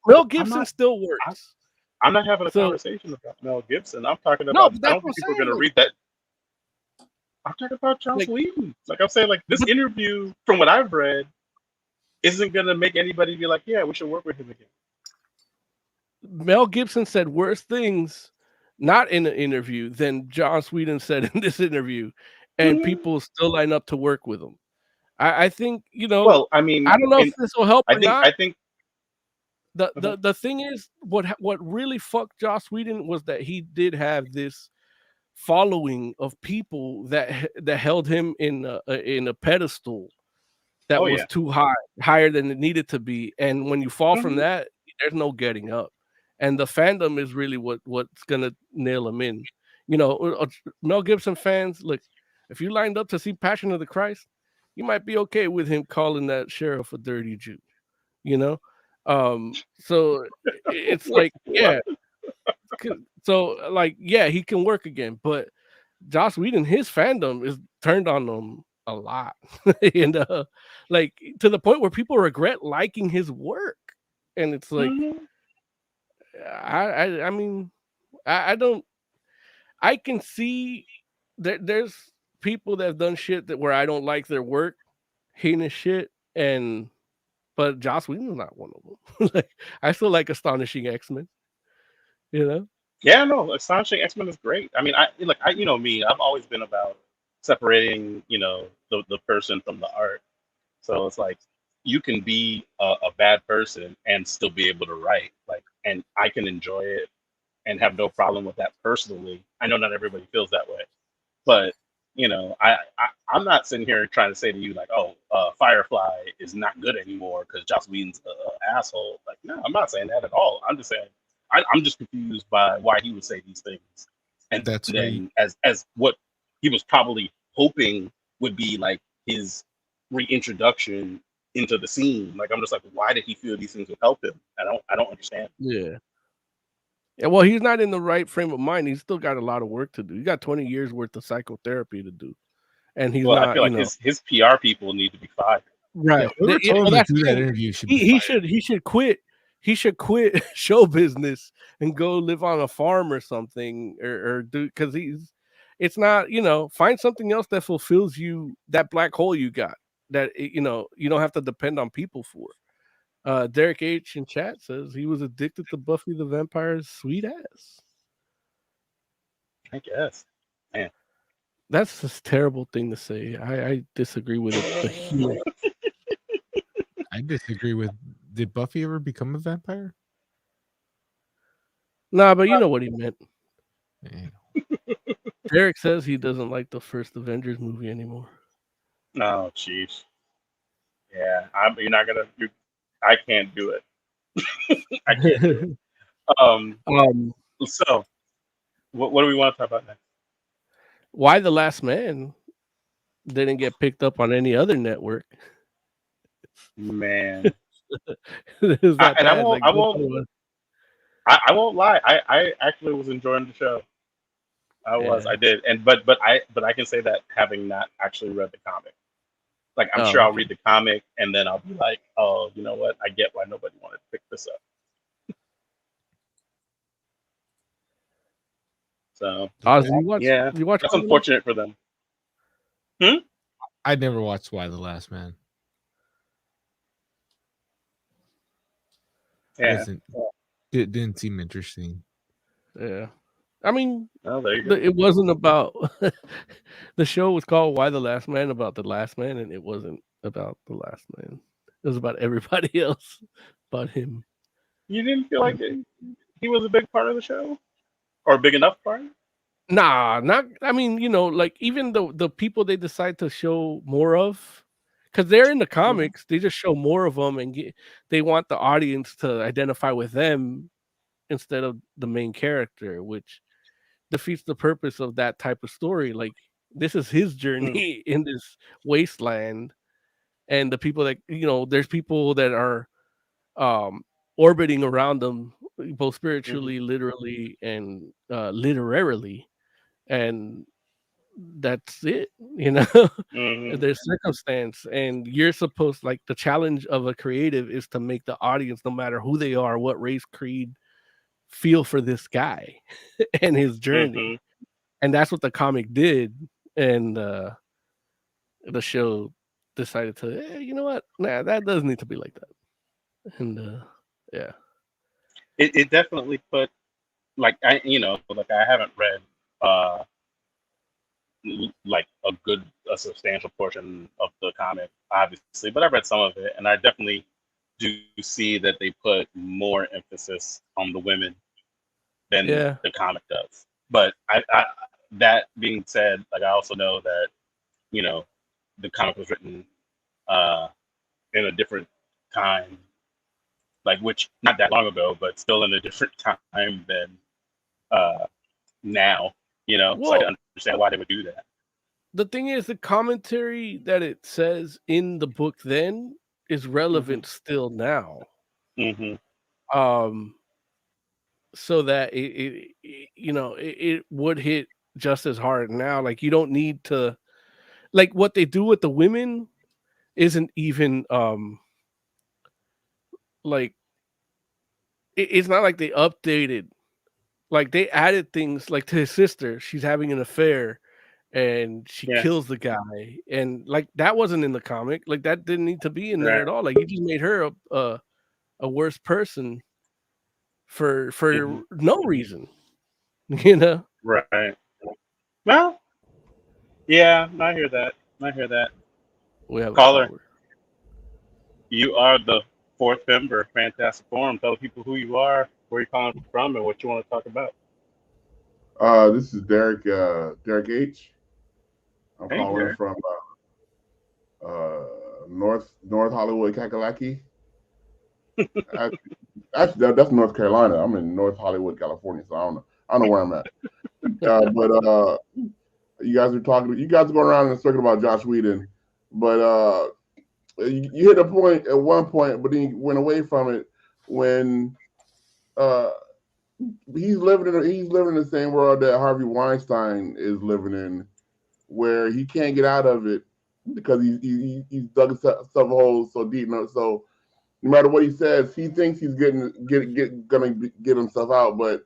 Mel Gibson still I'm works. I'm not having a So conversation about Mel Gibson. I'm talking no, about. but I that's don't what I'm think people are saying. gonna Like, read that. I'm talking about Joss like, Whedon. Like I'm saying, like, this but interview, from what I've read, isn't gonna make anybody be like, yeah, we should work with him again. Mel Gibson said worse things, not in an interview, than Joss Whedon said in this interview, and people still line up to work with him. I think, you know, Well, I mean, I don't know if this will help or I not. think. The thing is, what really fucked Joss Whedon was that he did have this following of people that held him in a pedestal that Oh was yeah. too high, higher than it needed to be. And when you fall from Mhm. that, there's no getting up. And the fandom is really what's gonna nail him in. You know, Mel Gibson fans, look, if you lined up to see Passion of the Christ, you might be okay with him calling that sheriff a dirty Jew. You know, so it's like, yeah. So like, yeah, he can work again, but Joss Whedon, his fandom is turned on him a lot, and like, to the point where people regret liking his work, and it's like, Mhm. I mean, I don't, I can see that there's people that have done shit that where I don't like their work, heinous shit, but Joss Whedon's not one of them. Like, I still like Astonishing X-Men, you know. Yeah, no, Astonishing X-Men is great. I mean, you know me, I've always been about separating, you know, the person from the art. So it's like, you can be a bad person and still be able to write, like, and I can enjoy it and have no problem with that personally. I know not everybody feels that way, but you know, I'm not sitting here trying to say to you like, oh, Firefly is not good anymore because Joss Whedon's an asshole. Like, no, I'm not saying that at all. I'm just saying I'm just confused by why he would say these things, and That's then as what he was probably hoping would be like his reintroduction into the scene. Like, I'm just like, why did he feel these things would help him? I don't understand. Yeah. Yeah, well, he's not in the right frame of mind. He's still got a lot of work to do. He got 20 years worth of psychology to do, and he's Well, I not, feel you like know, his PR people need to be fired. right. Whoever Yeah, told well, him that's to do the that thing. interview should be He fired. should quit. He should quit show business and go live on a farm or something, or do, because it's not, you know, find something else that fulfills you, that black hole you got, that, you know, you don't have to depend on people for. Derek H in chat says he was addicted to Buffy the Vampire's sweet ass. I guess. Man. That's a terrible thing to say. I disagree with it vehemently. I disagree with. Did Buffy ever become a vampire? Nah, but you know what he meant. Yeah. Derek says he doesn't like the first Avengers movie anymore. No, jeez. Yeah, you're not gonna. I can't do it. I can't do it. So, what do we want to talk about next? Why the Last Man didn't get picked up on any other network? Man, Is that and I bad? won't. Like, I won't lie. I actually was enjoying the show. I did, but I can say that having not actually read the comic. Like, I'm sure I'll read the comic and then I'll be like, oh, you know what? I get why nobody wanted to pick this up. So, you watch that's unfortunate for them. I never watched Why the Last Man. Yeah. It didn't seem interesting. Yeah. I mean, there you go. It wasn't about the show was called Why the Last Man, about the last man, and it wasn't about the last man. It was about everybody else but him. You didn't feel like he was a big part of the show? Or a big enough part? Nah, not. I mean, like even the people they decide to show more of, because they're in the comics, they just show more of them, and they want the audience to identify with them instead of the main character, which defeats the purpose of that type of story. Like, this is his journey in this wasteland, and the people that there's people that are orbiting around them, both spiritually, literally, and literarily. And that's it, There's circumstance, and you're supposed, like, the challenge of a creative is to make the audience, no matter who they are, what race, creed, feel for this guy and his journey. And that's what the comic did. And the show decided to, you know what, nah, that doesn't need to be like that. And yeah, it definitely put, like, I haven't read like a substantial portion of the comic, obviously, but I read some of it, and I definitely do see that they put more emphasis on the women than the comic does. But I that being said, like, I also know that the comic was written in a different time, like, which not that long ago, but still in a different time than now. So I can understand why they would do that. The thing is, the commentary that it says in the book then is relevant still now. So that it would hit just as hard now. Like, you don't need to, like, what they do with the women isn't even like, it's not like they updated, like, they added things, like, to his sister, she's having an affair and she kills the guy, and, like, that wasn't in the comic. Like, that didn't need to be in there at all. Like, you just made her a worse person for no reason. Right. Well, yeah, I hear that. We have Caller. a caller. You are the fourth member of Fantastic Forum. Tell people who you are, where you're calling from, and what you want to talk about. This is Derek H. I'm calling Derek. from North Hollywood, Kakalaki. Actually, that's North Carolina. I'm in North Hollywood, California, so I don't know where I'm at. But you guys are going around in a circle about Joss Whedon, but you hit a point at one point, but then you went away from it when he's living in the same world that Harvey Weinstein is living in, where he can't get out of it because he's dug himself a hole so deep. So no matter what he says, he thinks he's gonna get himself out, but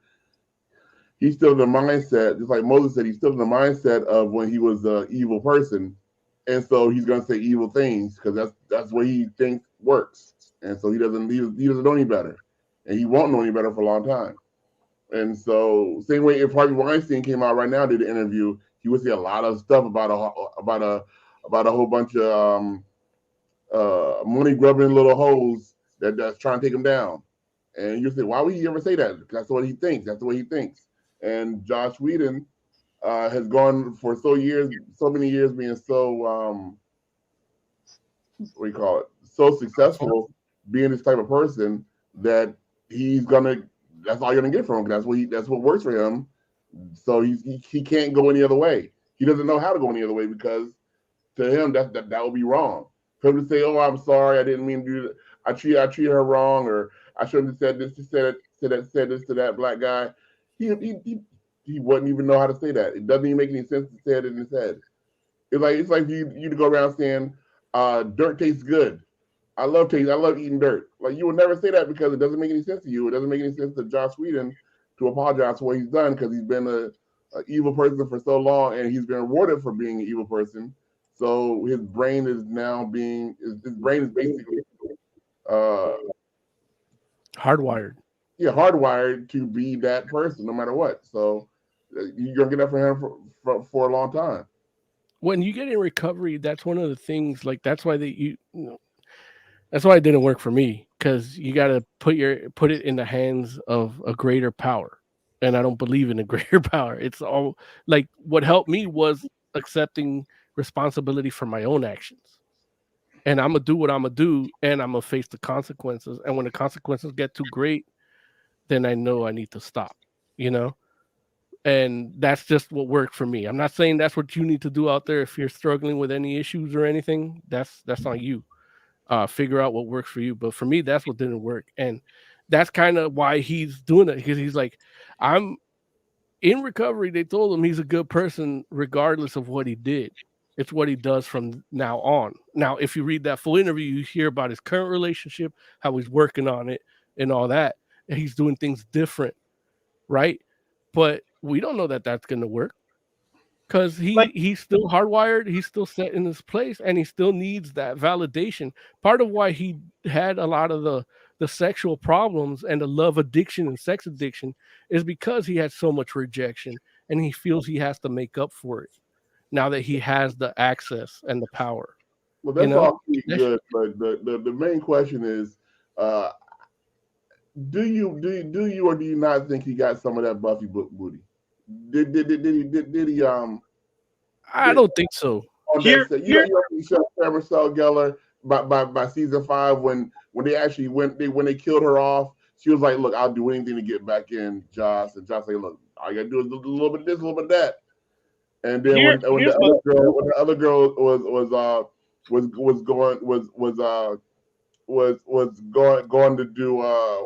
he's still in the mindset, just like Moses said, he's still in the mindset of when he was an evil person, and so he's gonna say evil things because that's what he thinks works, and so he doesn't know any better, and he won't know any better for a long time. And so, same way, if Harvey Weinstein came out right now and did an interview, he would say a lot of stuff about a whole bunch of money grubbing little hoes that's trying to take him down. And you say, why would he ever say that? That's what he thinks. That's the way he thinks. And Josh Whedon has gone for so many years being so what do you call it? So successful being this type of person that that's all you're gonna get from him. That's what works for him. So he can't go any other way. He doesn't know how to go any other way because to him that would be wrong. For him to say, "Oh, I'm sorry, I didn't mean to do that. I treated her wrong, or I shouldn't have said this to that black guy." He wouldn't even know how to say that. It doesn't even make any sense to say it in his head. It's like you to go around saying, "Dirt tastes good." I love eating dirt. Like, you would never say that because it doesn't make any sense to you. It doesn't make any sense to Joss Whedon to apologize for what he's done because he's been a evil person for so long, and he's been rewarded for being an evil person. So his brain is basically hardwired. Yeah, hardwired to be that person no matter what. So you're gonna get that for him for a long time. When you get in recovery, that's one of the things. Like, that's why that's why it didn't work for me, because you got to put it in the hands of a greater power, and I don't believe in a greater power. It's all like, what helped me was accepting responsibility for my own actions, and I'm gonna do what I'm gonna do, and I'm gonna face the consequences. And when the consequences get too great, then I know I need to stop. And that's just what worked for me. I'm not saying that's what you need to do out there. If you're struggling with any issues or anything, that's on you. Figure out what works for you. But for me, that's what didn't work. And that's kind of why he's doing it, because he's like, I'm in recovery. They told him he's a good person regardless of what he did. It's what he does from now on. Now, if you read that full interview, you hear about his current relationship, how he's working on it and all that. And he's doing things different, right? But we don't know that that's going to work, because he's still hardwired. He's still set in his place, and he still needs that validation. Part of why he had a lot of the sexual problems and the love addiction and sex addiction is because he had so much rejection, and he feels he has to make up for it now that he has the access and the power. Well, that's all good, but the main question is, do you or do you not think he got some of that Buffy booty? Did he I don't think so. You don't Sarah Gellar by season 5 when they actually when they killed her off, she was like, "Look, I'll do anything to get back in Joss." And Joss like, "Look, all you gotta do is a little bit of this, a little bit of that." And then when the other girl was going to do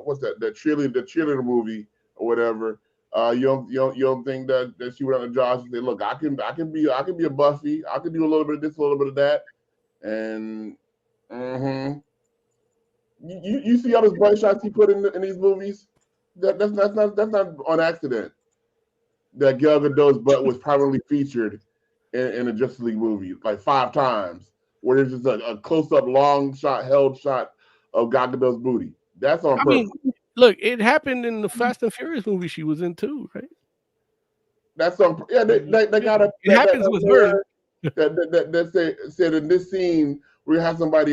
what's that, the cheerleader movie or whatever. You don't think that she went on to Josh and say, "Look, I can be a Buffy. I can do a little bit of this, a little bit of that," and you see all those bright shots he put in these movies. That's not on accident. That Gal Gadot's butt was prominently featured in a Justice League movie like 5 times, where there's just a close-up, long shot, held shot of Gal Gadot's booty. That's on purpose. Look, it happened in the Fast and Furious movie she was in too, right? That's on. Yeah, they got a. It happens with her. That said in this scene we're gonna have somebody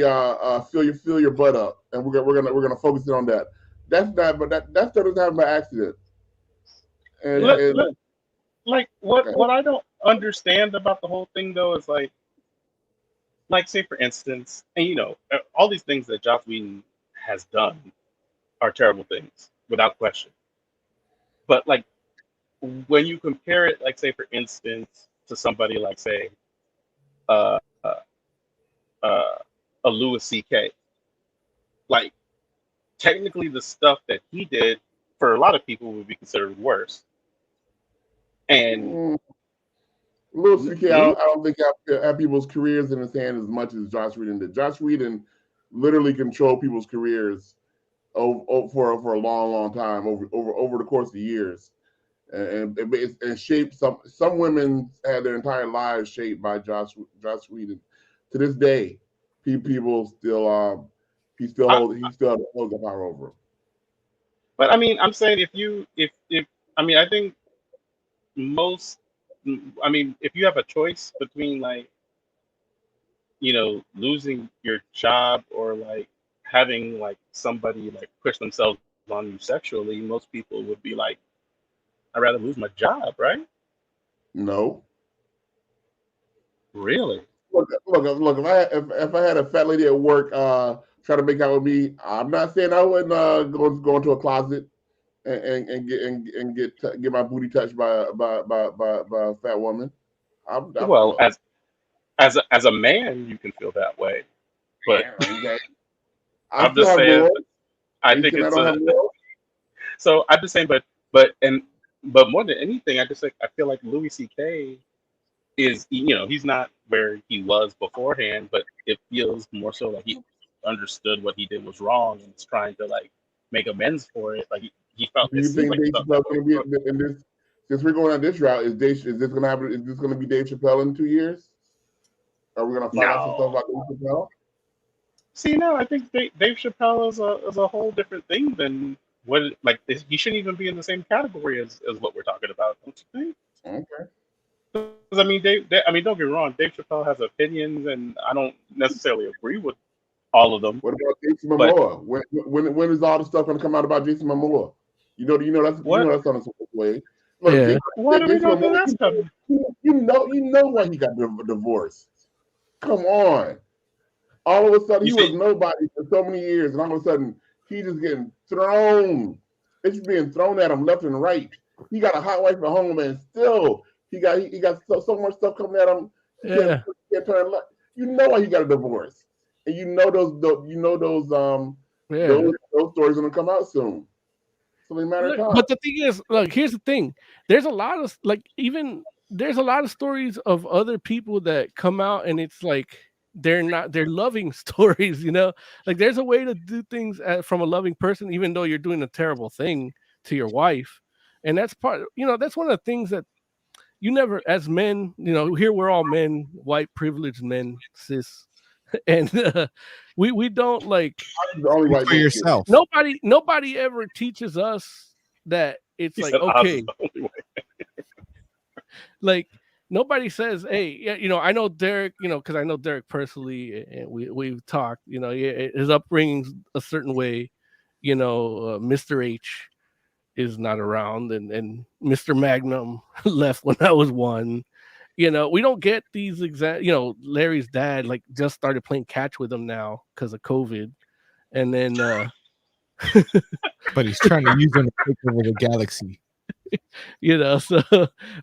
fill your butt up, and we're gonna focus it on that. That's not, but that stuff doesn't happen by accident. What I don't understand about the whole thing though is like say for instance, and all these things that Joss Whedon has done are terrible things without question. But like when you compare it, like say for instance, to somebody like say a Louis C.K., like technically the stuff that he did for a lot of people would be considered worse. And Louis C.K., I don't think have people's careers in his hand as much as Joss Whedon did. Joss Whedon literally controlled people's careers for a long time over the course of years, and shaped some women had their entire lives shaped by Joss Whedon. To this day, people still he still holds the power over him. But I mean, I'm saying if I think if you have a choice between like losing your job or like having like somebody like push themselves on you sexually, most people would be like, I'd rather lose my job, right? No. Really? Look! If I had a fat lady at work try to make out with me, I'm not saying I wouldn't go into a closet and get my booty touched by a fat woman. Well, as a man, you can feel that way, but I'm just saying. I think it's so. I'm just saying, but more than anything, I feel like Louis C.K. is, he's not where he was beforehand, but it feels more so like he understood what he did was wrong and is trying to like make amends for it. Like he felt. Do you think Dave Chappelle's going to be in this? Since we're going on this route, is this going to happen? Is this going to be Dave Chappelle in 2 years? Are we going to find out some stuff about Dave Chappelle? See, no, I think Dave Chappelle is a whole different thing than what. Like he shouldn't even be in the same category as what we're talking about. Don't you think? Okay. Because I mean, don't get me wrong. Dave Chappelle has opinions, and I don't necessarily agree with all of them. What about Jason Momoa? When is all the stuff going to come out about Jason Momoa? That's on its way. Look, Yeah. What are we going to do that's coming? You know why he got divorced. Come on. All of a sudden, he was nobody for so many years, and all of a sudden, he's just getting thrown. It's just being thrown at him left and right. He got a hot wife at home, and still he got so much stuff coming at him. He can't turn left. You know why he got a divorce, and you know those stories are gonna come out soon. So they matter of time. But the thing is, like, here's the thing: there's a lot of there's a lot of stories of other people that come out, and it's like they're loving stories, like there's a way to do things from a loving person, even though you're doing a terrible thing to your wife. And that's that's one of the things that you never, as men, here we're all men, white privileged men, cis, and we don't like for yourself. Nobody ever teaches us that it's like, okay, like nobody says, hey, I know Derek, because I know Derek personally, and we've talked, his upbringing's a certain way, Mr. H is not around, and Mr. Magnum left when I was 1. We don't get these exact, Larry's dad like just started playing catch with him now because of COVID. And then but he's trying to use them to take over the galaxy. So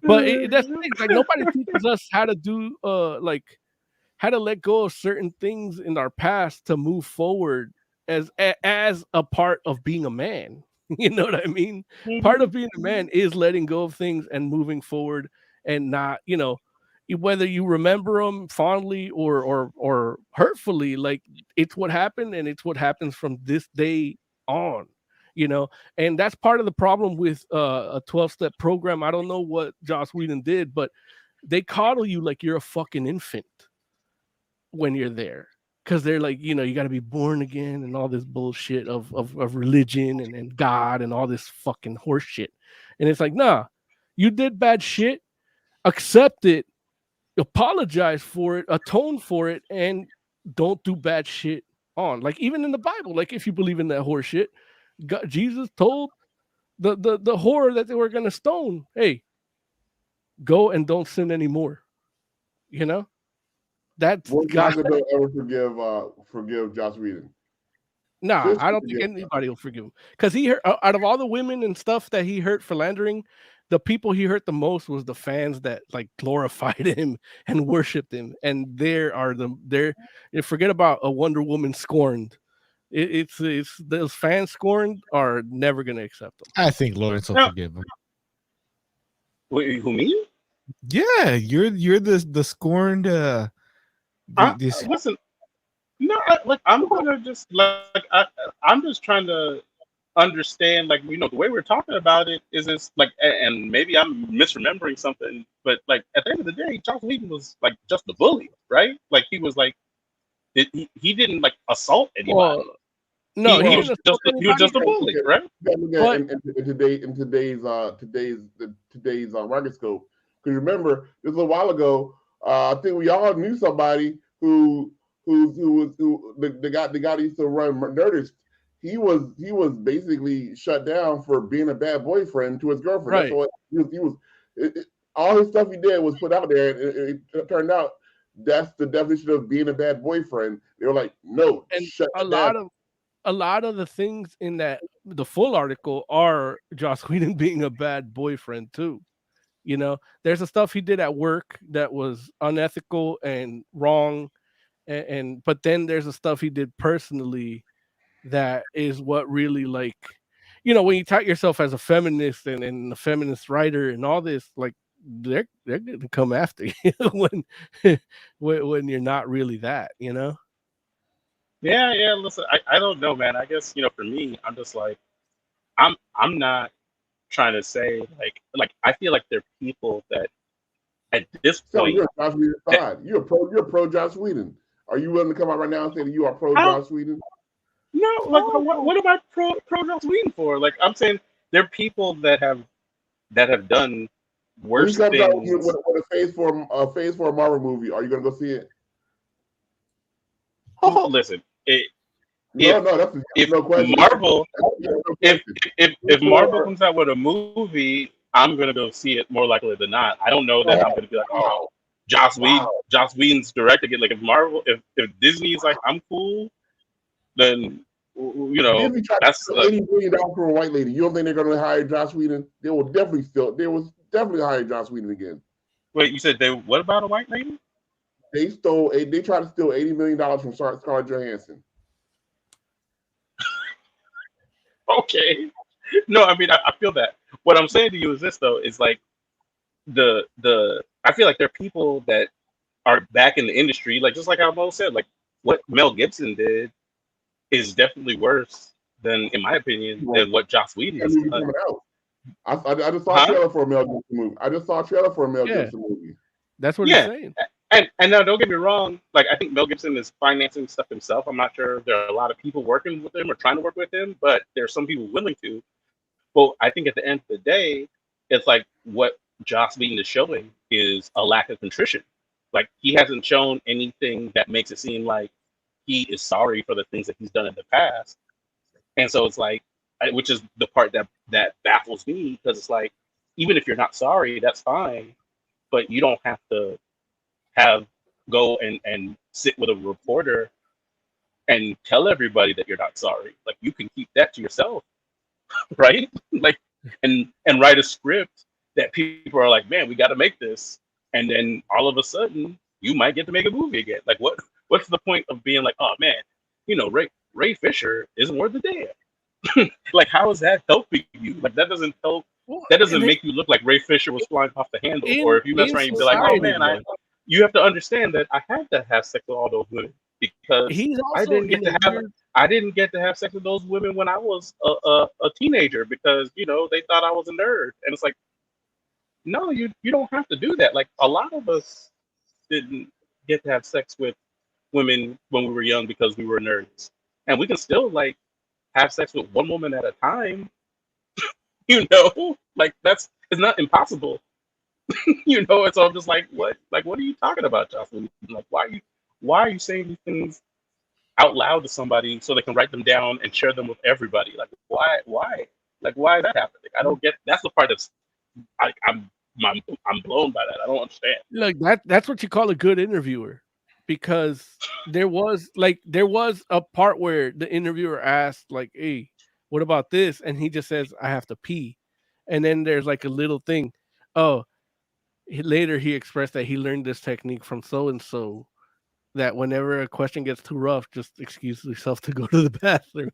but that's the thing, like nobody teaches us how to do how to let go of certain things in our past to move forward as a part of being a man. You know what I mean? Mm-hmm. Part of being a man is letting go of things and moving forward, and not, whether you remember them fondly or hurtfully, like it's what happened, and it's what happens from this day on, and that's part of the problem with a 12-step program. I don't know what Joss Whedon did, but they coddle you like you're a fucking infant when you're there. Because they're like, you got to be born again and all this bullshit of religion and God and all this fucking horse shit. And it's like, nah, you did bad shit, accept it, apologize for it, atone for it, and don't do bad shit on. Like even in the Bible, like if you believe in that horse shit, Jesus told the whore that they were going to stone, hey, go and don't sin anymore. That's God don't ever forgive Joss Whedon. Nah, I don't think anybody will forgive him, because he hurt, out of all the women and stuff that he hurt philandering, the people he hurt the most was the fans that like glorified him and worshipped him. And forget about a Wonder Woman scorned. It's those fans scorned are never gonna accept them. I think Lawrence will forgive him. Wait, who, me? Yeah, you're the scorned. Listen, no, I'm gonna just I'm just trying to understand, the way we're talking about it is this, and maybe I'm misremembering something, but at the end of the day, Joss Whedon was just a bully, right? He was he didn't assault anybody. Well, no, he was just a bully, right? In today's microscope, because remember, this was a while ago. I think we all knew somebody who the guy that used to run Nerdist, he was basically shut down for being a bad boyfriend to his girlfriend. Right. That's all he was. All his stuff he did was put out there, and it turned out that's the definition of being a bad boyfriend. They were like, no, And shut a it down. lot of the things in the full article are Joss Whedon being a bad boyfriend too. You know, there's the stuff he did at work that was unethical and wrong, and but then there's the stuff he did personally that is what really, like, you know, when you tout yourself as a feminist and a feminist writer and all this, like they're gonna come after you when you're not really that, you know. Yeah. Listen, I don't know, man. I guess, for me, I'm just like, I'm not trying to say like I feel like there are people that at this So point, you're Joss Whedon side. You're pro Joss Whedon. Are you willing to come out right now and say that you are pro Joss Whedon? no, like what am I pro Joss Whedon for? Like, I'm saying there are people that have done When he worse comes out things. with a phase 4 Marvel movie, are you gonna go see it? Listen, No, that's no question. Marvel, if Marvel comes out with a movie, I'm gonna go see it more likely than not. I don't know that I'm gonna be like, oh, Joss Whedon's directing it. Like, if Disney's like, I'm cool, then Disney tried that's to $80 million for a white lady. You don't think they're gonna hire Joss Whedon? They will definitely hire Joss Whedon again. Wait, you said what about a white lady? They tried to steal $80 million from Scarlett Johansson. Okay. No, I mean, I feel that. What I'm saying to you is this, though, is like I feel like there are people that are back in the industry, like, just like how Mo said, like, what Mel Gibson did is definitely worse than, in my opinion, than what Joss Whedon has done. I just saw a trailer for a Mel Gibson movie. Gibson movie. That's what he's saying. And now, don't get me wrong. Like, I think Mel Gibson is financing stuff himself. I'm not sure there are a lot of people working with him or trying to work with him, but there's some people willing to. Well, I think at the end of the day, it's like what Joss Whedon is showing is a lack of contrition. Like, he hasn't shown anything that makes it seem like he is sorry for the things that he's done in the past. And so it's like, which is the part that baffles me, because it's like, even if you're not sorry, that's fine, but you don't have to go and sit with a reporter and tell everybody that you're not sorry. Like, you can keep that to yourself, right? Like, and write a script that people are like, man, we got to make this, and then all of a sudden you might get to make a movie again. Like, what's the point of being like, oh man, Ray Fisher isn't worth a damn? Like, how is that helping you? Like, that doesn't help. That doesn't make you look like Ray Fisher was flying off the handle. Or if you mess around, you'd be like, oh man, you have to understand that I had to have sex with all those women because I didn't get to have sex with those women when I was a teenager because they thought I was a nerd. And it's like, no, you don't have to do that. Like, a lot of us didn't get to have sex with women when we were young because we were nerds, and we can still like have sex with one woman at a time. Like, it's not impossible. And so I'm just like, what? Like, what are you talking about, Jocelyn? Like, why are you saying these things out loud to somebody so they can write them down and share them with everybody? Like, why? Like, why is that happening? I don't get. That's the part that's I'm blown by that. I don't understand. Look, that's what you call a good interviewer, because there was a part where the interviewer asked, like, hey, what about this? And he just says, I have to pee. And then there's like a little thing. Oh, later he expressed that he learned this technique from so-and-so, that whenever a question gets too rough, just excuse yourself to go to the bathroom.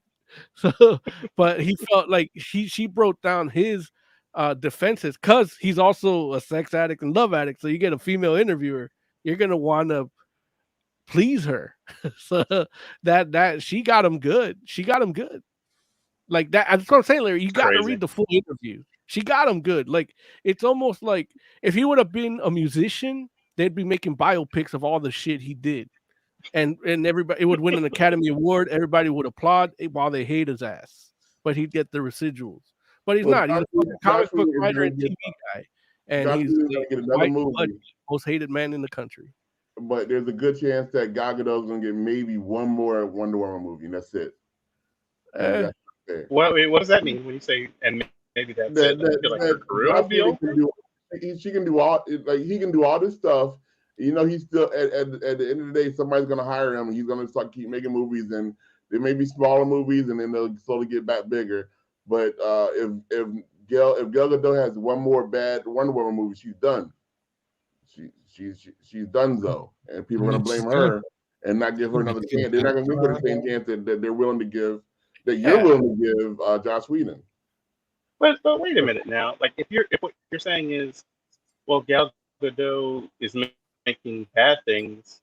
So, but he felt like she broke down his defenses, because he's also a sex addict and love addict. So you get a female interviewer, you're going to want to please her. So that she got him good. Like that. That's what I'm saying, Larry. You got to read the full interview. She got him good. Like, it's almost like if he would have been a musician, they'd be making biopics of all the shit he did, and everybody, it would win an Academy Award. Everybody would applaud while they hate his ass, but he'd get the residuals. But he's not. He's a comic book writer and TV guy, and he's the most hated man in the country. but there's a good chance that Gal Gadot's gonna get maybe one more Wonder Woman movie, and that's it. And that's fair. What does that mean when you say and maybe that's it? I feel like her career will be over. She can do all, like he can do all this stuff. You know, he's still at the end of the day, somebody's gonna hire him. And he's gonna keep making movies, and they may be smaller movies, and then they'll slowly get back bigger. But if Gal Gadot has one more bad Wonder Woman movie, she's done. She's done though, and people are gonna blame her and not give her another chance. They're not gonna give her the same chance that they're willing to give, that you're willing to give Joss Whedon. But wait a minute now. Like if what you're saying is, well, Gal Gadot is making bad things,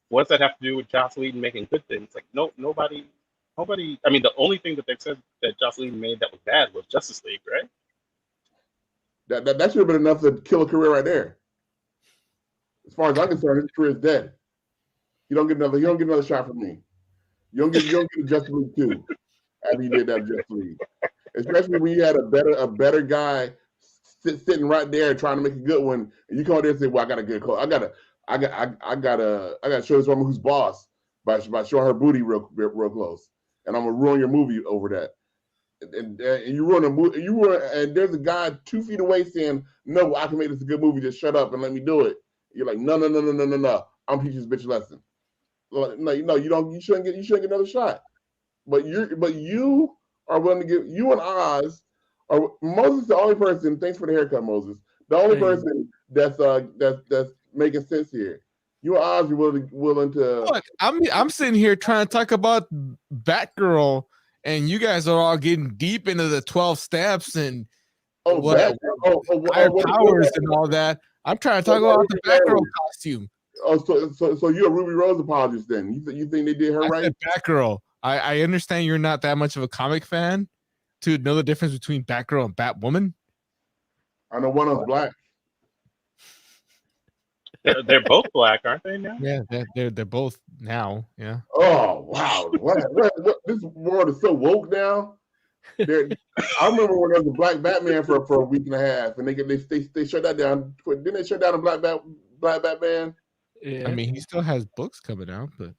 what does that have to do with Joss Whedon making good things? Like nobody. I mean, the only thing that they've said that Joss Whedon made that was bad was Justice League, right? That should have been enough to kill a career right there. As far as I'm concerned, his career is dead. You don't get another shot from me. You don't get Justice League 2 after you did that Justice League. Especially when you had a better guy sitting right there trying to make a good one, and you come out there and say, "Well, I got a good call. I gotta show this woman who's boss by showing her booty real close, and I'm gonna ruin your movie over that." And you ruin a movie. And there's a guy 2 feet away saying, "No, I can make this a good movie. Just shut up and let me do it." You're like, "No. I'm teaching this bitch a lesson." No, you don't. You shouldn't get another shot. But you are willing to give. You and Oz are Moses the only person. Thanks for the haircut, Moses. The only person that's making sense here. You and Oz are willing to. Look, I'm sitting here trying to talk about Batgirl, and you guys are all getting deep into the 12 steps and higher powers and all that. I'm trying to talk about the Batgirl costume. Oh, so you're a Ruby Rose apologist then? You think they did her right? Said Batgirl. I understand you're not that much of a comic fan to know the difference between Batgirl and Batwoman. I know one of them's black. They're both black, aren't they now? Yeah, they're both now. Yeah. Oh wow! What? This world is so woke now. I remember when there was a black Batman for a week and a half, and they shut that down. Didn't they shut down the black Batman? Yeah. I mean, he still has books coming out, but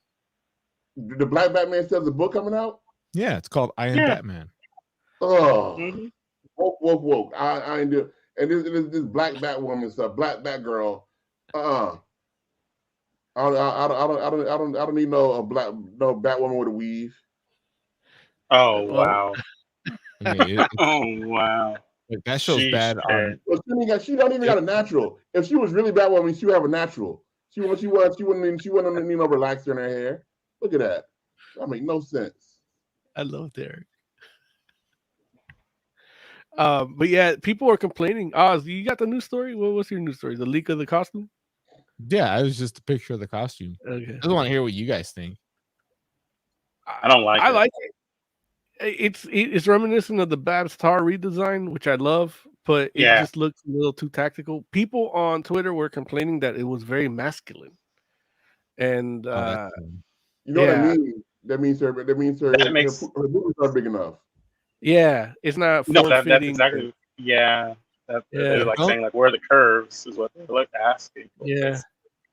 the black Batman still has a book coming out. Yeah, it's called I Am Batman. Oh, woke. I ain't do. And this black Batwoman stuff, black Batgirl. I don't need no Batwoman with a weave. Oh wow. Wow. That show's bad. She don't even got a natural. If she was really Batwoman, she would have a natural. She wouldn't need no relaxer in her hair. Look at that. That makes no sense. I love Derek. But yeah, people are complaining. Oz, you got the news story? What's your news story? The leak of the costume? Yeah, it was just a picture of the costume. Okay. I just want to hear what you guys think. I don't like it. I like it. It's reminiscent of the Babs Tar redesign, which I love, but it just looks a little too tactical. People on Twitter were complaining that it was very masculine. And you know what I mean? That means her boobs are big enough. Yeah, it's not that's exactly they're like saying like where are the curves is what they're like asking. Yeah.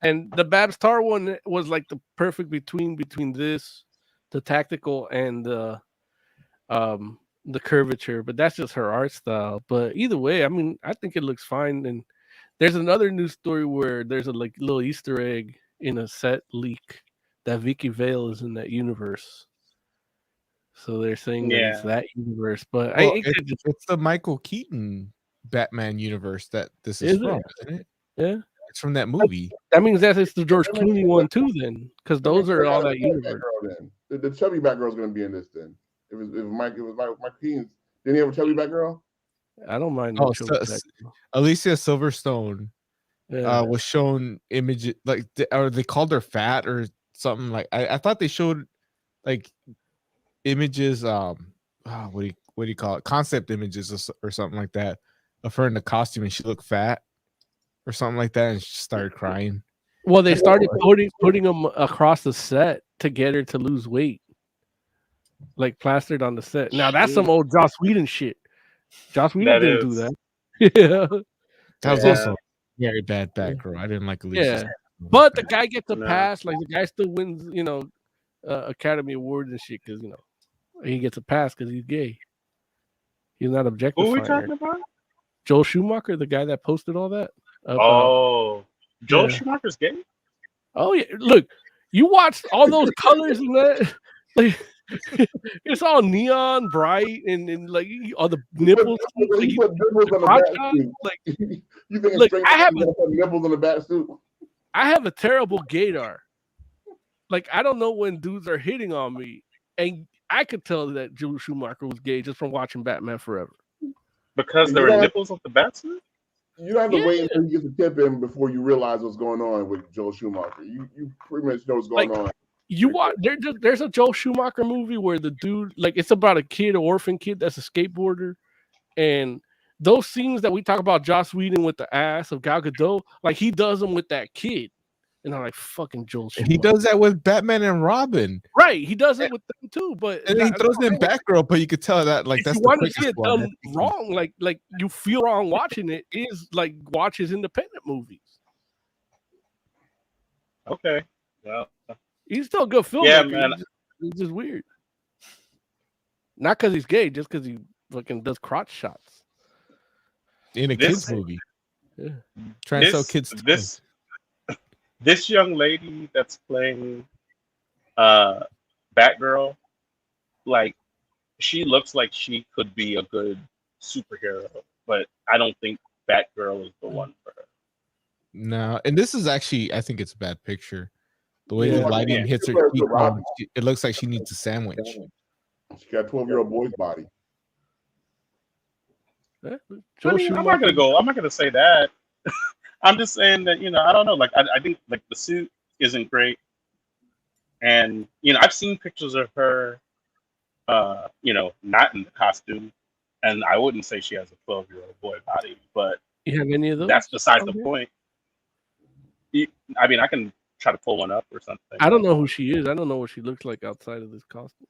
And the Babs Tar one was like the perfect between this, the tactical and the curvature, but that's just her art style. But either way, I mean, I think it looks fine. And there's another news story where there's a like little Easter egg in a set leak that Vicky Vale is in that universe. So they're saying that it's that universe, but it's the Michael Keaton Batman universe that this is from, isn't it? Yeah, it's from that movie. That means that it's the George Clooney one too, then, because those are all that universe. The chubby Batgirl is going to be in this then. It was Mike Keaton. Didn't he have a chubby Batgirl? I don't mind. Alicia Silverstone was shown images like, or they called her fat or something like. I thought they showed like images. What do you call it? Concept images or something like that of her in the costume, and she looked fat or something like that, and she started crying. Well, they started putting them across the set to get her to lose weight, like plastered on the set. Now that's some old Joss Whedon shit. Joss Whedon didn't do that. Yeah, that was also very bad Batgirl. I didn't like Alicia. But the guy gets a No. pass. Like the guy still wins, Academy Awards and shit because he gets a pass because he's gay. He's not Who objectifying. are we talking about? Joel Schumacher, the guy that posted all that. Joel Schumacher's gay? Oh yeah, look, you watched all those colors and that. Like, it's all neon bright and like all the nipples. Like, you put nipples on the bat suit. Like, you think look, it's I have nipples on the bat suit? I have a terrible gaydar. Like, I don't know when dudes are hitting on me, and I could tell that Joel Schumacher was gay just from watching Batman Forever. Because there were nipples on the bat suit? You don't have to wait until you get the tip in before you realize what's going on with Joel Schumacher. You pretty much know what's going on. You watch there's a Joel Schumacher movie where the dude, like, it's about a kid, an orphan kid that's a skateboarder, and those scenes that we talk about Joss Whedon with the ass of Gal Gadot, like he does them with that kid, and I'm like, fucking Joel Schumacher. He does that with Batman and Robin, right? He does it with them too, but and he throws in Batgirl, but you could tell that like that's you want to see it done wrong, like you feel wrong watching it. Is like watch his independent movies. Okay, well. He's still a good filmmaker. Yeah, man. He's just weird. Not because he's gay, just because he fucking does crotch shots in a kids movie. Yeah, trying to sell kids. This young lady that's playing Batgirl, like, she looks like she could be a good superhero, but I don't think Batgirl is the one for her. No, and this is actually, I think it's a bad picture. The way the lighting hits her cheekbone, it looks like she needs a sandwich. She got a 12-year-old boy's body. I'm not gonna say that. I'm just saying that, I don't know. Like, I think like the suit isn't great, and I've seen pictures of her, not in the costume, and I wouldn't say she has a 12-year-old boy body, but you have any of those? That's besides the point. I mean, I can try to pull one up or something. I don't know who she is. I don't know what she looks like outside of this costume.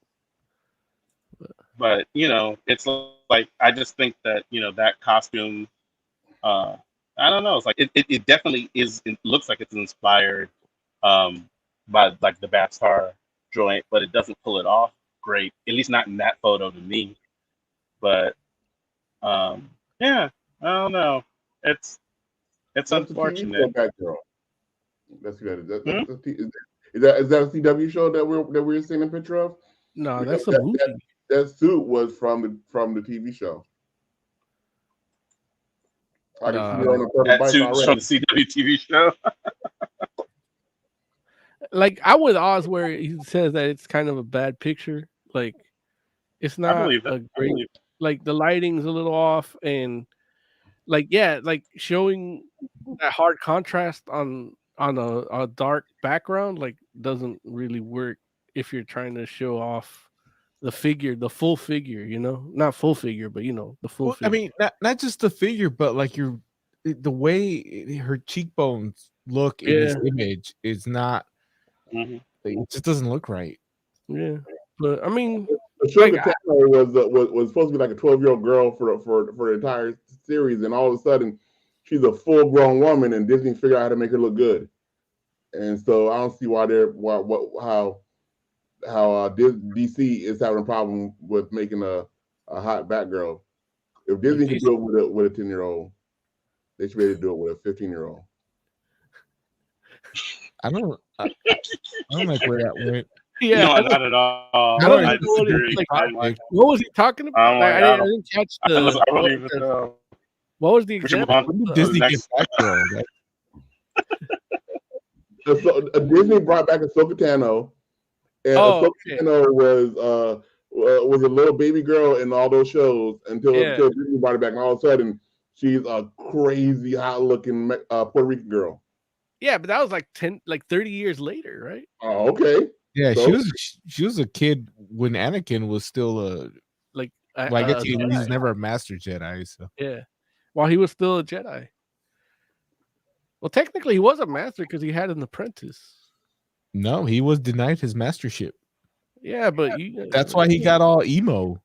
But it's like, I just think that that costume, I don't know. It's like it definitely is. It looks like it's inspired by like the Batstar joint, but it doesn't pull it off great. At least not in that photo to me. But yeah, I don't know. It's unfortunate. That's good. Is that a CW show that we're seeing a picture of? No, that's a movie. That suit was from the TV show. I can see her on a purple bike already. From the CW TV show. Like, I would Oz where he says that it's kind of a bad picture. Like, it's not a great. Like, the lighting's a little off, and like, like showing that hard contrast on a dark background like doesn't really work if you're trying to show off the figure, the full figure, not full figure, but the full figure. I mean, not just the figure, but like the way her cheekbones look in this image is not. It just doesn't look right. Yeah, but I mean, the show was supposed to be like a 12-year-old girl for the entire series, and all of a sudden she's a full-grown woman, and Disney figured out how to make her look good. And so I don't see how DC is having a problem with making a hot Batgirl. If Disney can do it with a 10-year-old, they should be able to do it with a 15-year-old. I don't like where that went. Yeah, no, not at all. I disagree. What was he talking about? I didn't catch the. I don't even know. What was the example? Disney gets Batgirl. Disney brought back Ahsoka Tano, and Ahsoka Tano was a little baby girl in all those shows until Disney brought it back, and all of a sudden she's a crazy, hot-looking Puerto Rican girl. Yeah, but that was like 30 years later, right? Oh, okay. Yeah, she was a kid when Anakin was still I guess he was never a Master Jedi. So yeah, while he was still a Jedi. Well, technically, he was a master because he had an apprentice. No, he was denied his mastership. Yeah, but that's why he got all emo.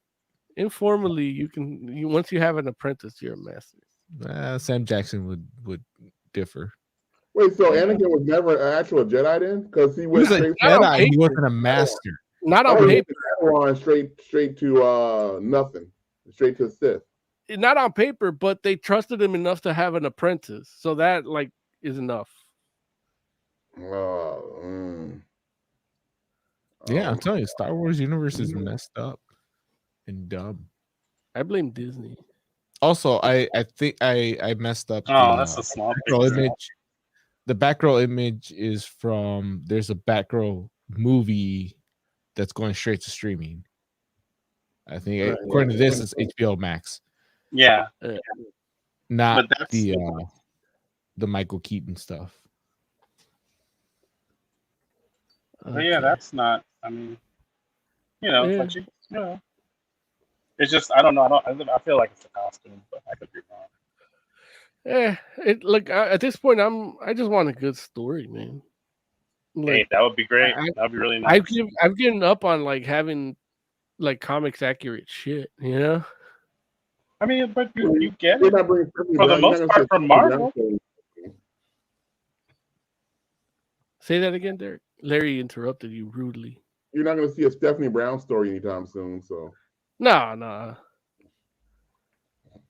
Informally, once you have an apprentice, you're a master. Sam Jackson would differ. Wait, so Anakin was never an actual Jedi then? Because he He went was a straight Jedi. He wasn't a master. Not on paper. Straight to nothing. Straight to Sith. Not on paper, but they trusted him enough to have an apprentice. So that like is enough. Yeah, I'm telling you, Star Wars universe is messed up and dumb. I blame Disney. Also, I think I messed up. That's a small Batgirl image. The Batgirl image is from. There's a Batgirl movie that's going straight to streaming. I think according to this, it's HBO Max. Yeah, not the Michael Keaton stuff. But yeah, that's not. I mean, it's like it's just I don't know. I feel like it's a costume, but I could be wrong. At this point, I just want a good story, man. Like, hey, that would be great. That would be really nice. I've given up on like having like comics accurate shit, you know. I mean, but you get it for the most part from Marvel. Say that again, Derek. Larry interrupted you rudely. You're not going to see a Stephanie Brown story anytime soon, so. No.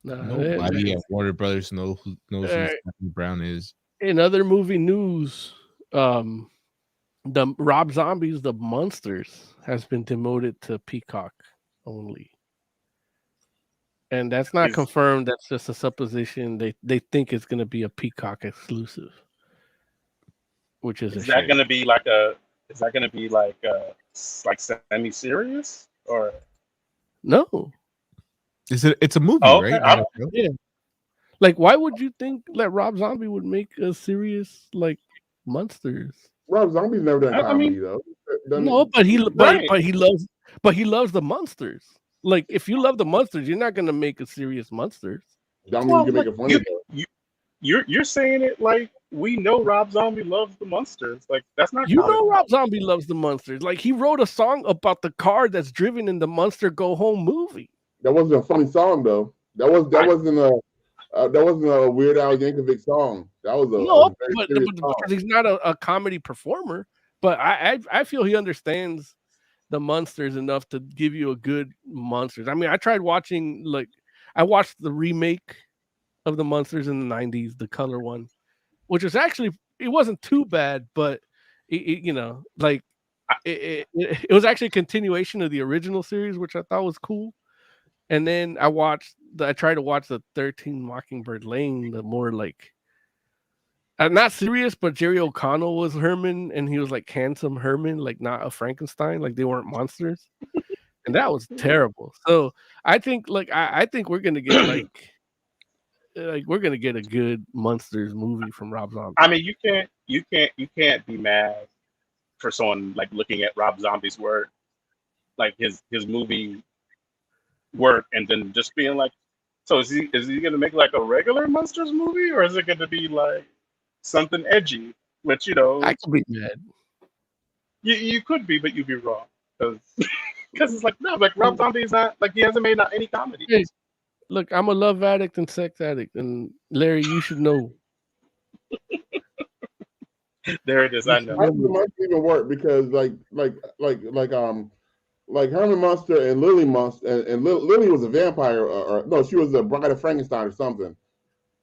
Nobody at Warner Brothers knows who Stephanie Brown is. In other movie news, the Rob Zombie's The Monsters has been demoted to Peacock only. And that's not confirmed. That's just a supposition. They think it's going to be a Peacock exclusive, which is that going to be like semi-serious or no? It's a movie, right? Yeah. Like, why would you think that Rob Zombie would make a serious like Monsters? Rob Zombie's never done comedy though. No, but he loves the Monsters. Like, if you love the Monsters, you're not gonna make a serious Monsters. You're saying it like we know Rob Zombie loves the Monsters. Like, that's not. You know Rob Zombie loves the Monsters. Like, he wrote a song about the car that's driven in the Monster Go Home movie. That wasn't a funny song though. That wasn't a Weird Al Yankovic song. That was but because he's not a comedy performer. But I feel he understands the Monsters enough to give you a good Monsters. I mean, I tried watching I watched the remake of the Monsters in the 90s, the color one, which was actually, it wasn't too bad, but it was actually a continuation of the original series, which I thought was cool. And then I tried to watch the 13 Mockingbird Lane, the more like, not serious, but Jerry O'Connell was Herman, and he was like handsome Herman, like not a Frankenstein, like they weren't monsters. And that was terrible. So I think I think we're gonna get we're gonna get a good Monsters movie from Rob Zombie. I mean, you can't be mad for someone like looking at Rob Zombie's work, like his movie work, and then just being like, so is he gonna make like a regular Monsters movie, or is it gonna be like something edgy? Which I could be mad. You could be, but you'd be wrong because it's like no, like Rob Zombie is not like he hasn't made any comedy. Hey, look, I'm a love addict and sex addict, and Larry, you should know. There it is. I know. It might even work because like Herman Munster and Lily Munster, and Lily was a vampire, or no, she was a Bride of Frankenstein or something.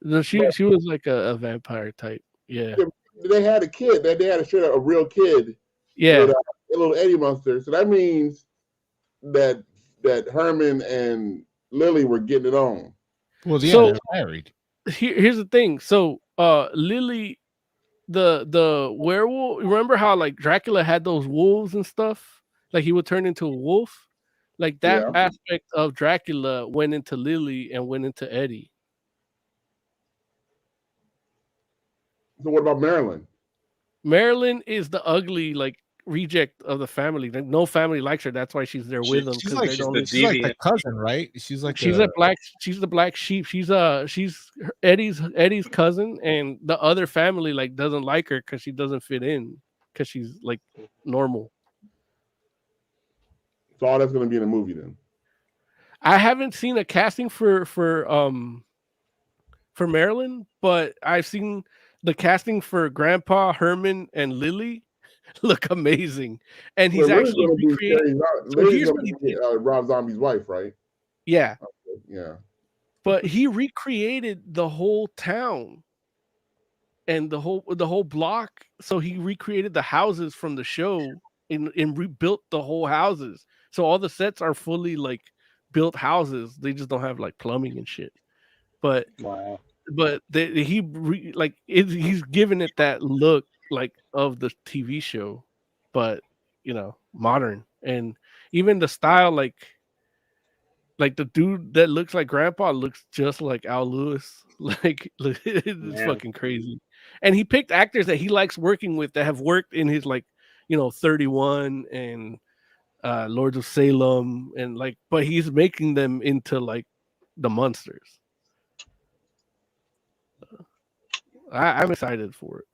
No, she was like a vampire type. Yeah. They had a kid. They had a real kid. Yeah. With, a little Eddie Munster. So that means that Herman and Lily were getting it on. Well, they're married. Here's the thing. So Lily, the werewolf. Remember how like Dracula had those wolves and stuff? Like he would turn into a wolf. Like that aspect of Dracula went into Lily and went into Eddie. So what about Marilyn? Marilyn is the ugly like reject of the family. Like, no family likes her. That's why she's there with them. She's like the cousin, right? She's the black sheep. She's Eddie's cousin, and the other family like doesn't like her because she doesn't fit in because she's like normal. So all that's going to be in the movie then. I haven't seen a casting for Marilyn, but I've seen the casting for Grandpa, Herman, and Lily look amazing, and he's Well, actually recreated. So here's what he did. Rob Zombie's wife, right? Yeah, Yeah. but he recreated the whole town and the whole block. So he recreated the houses from the show and rebuilt the whole houses. So all the sets are fully like built houses. They just don't have like plumbing and shit. But Wow. but he's given it that look like of the TV show, but modern, and even the style, like the dude that looks like Grandpa looks just like Al Lewis. Like it's fucking crazy. And he picked actors that he likes working with that have worked in his 31 and Lords of Salem, and but he's making them into like the monsters. I'm excited for it.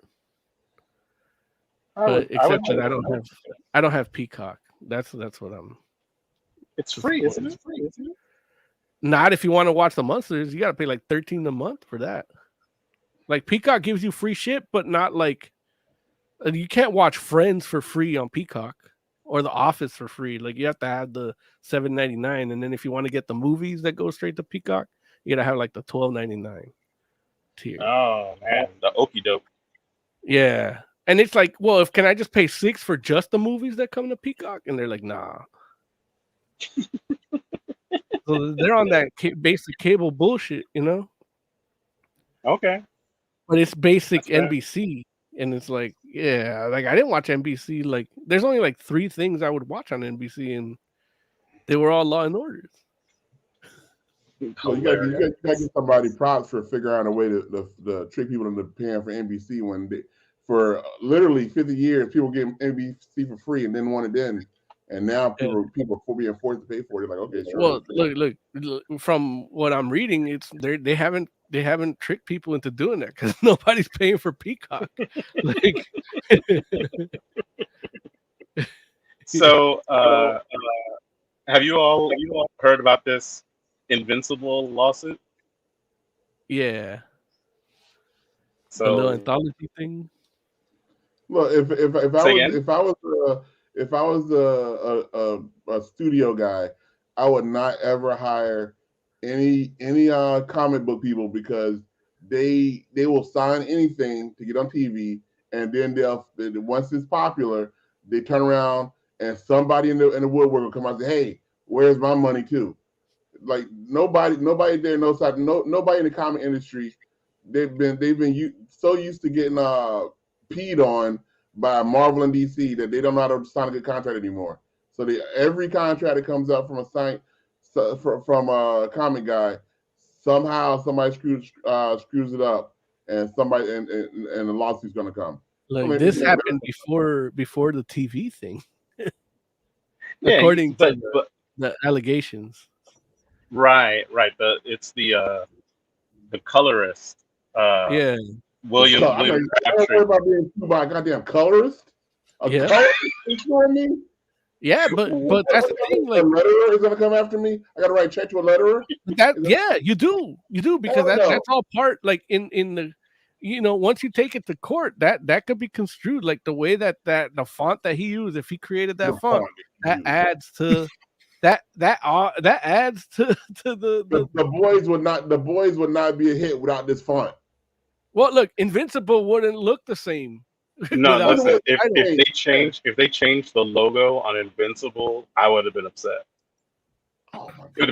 Except that I don't have Peacock. That's what I'm. It's free, isn't it? Not if you want to watch the monsters. You got to pay like $13 a month for that. Like Peacock gives you free shit, but not like you can't watch Friends for free on Peacock or The Office for free. Like you have to have the $7.99, and then if you want to get the movies that go straight to Peacock, you gotta have like the $12.99 tier. Oh man, the okie doke. Yeah, and it's like, well, can I just pay $6 for just the movies that come to Peacock? And they're like, nah. So they're on that basic cable bullshit, Okay. But it's basic NBC, and it's like, yeah, like I didn't watch NBC. Like, there's only like 3 things I would watch on NBC, and they were all Law and Orders. So you got to give somebody props for figuring out a way to trick people into paying for NBC when for literally 50 years people getting NBC for free and didn't want it then. And now people are being forced to pay for it. They're like, okay, sure. Well, look. From what I'm reading, it's they haven't tricked people into doing that because nobody's paying for Peacock. So, have you all heard about this Invincible lawsuit? Yeah. So the little anthology thing. Well, if I was a studio guy, I would not ever hire any comic book people because they will sign anything to get on TV, and then once it's popular, they turn around and somebody in the woodwork will come out and say, "Hey, where's my money too?" Like nobody there knows how. Nobody in the comic industry, they've been so used to getting peed on by Marvel and DC that they don't know how to sign a good contract anymore. So every contract that comes up from a comic guy, somehow somebody screws it up, and the lawsuit's gonna come. Like this happened before the TV thing, according to the allegations. Right. It's the colorist. William Crabtree. I don't worry about being sued by a goddamn colorist. Colorist is suing me? Yeah, but that's the thing. Like, a letterer is gonna come after me. I gotta write a check to a letterer. You do because that's all part like in the once you take it to court, that could be construed like the way that the font that he used, if he created that font, that adds to that adds to the boys would not be a hit without this font. Well, look, Invincible wouldn't look the same. No, listen, if they changed the logo on Invincible, I would have been upset. Oh my God.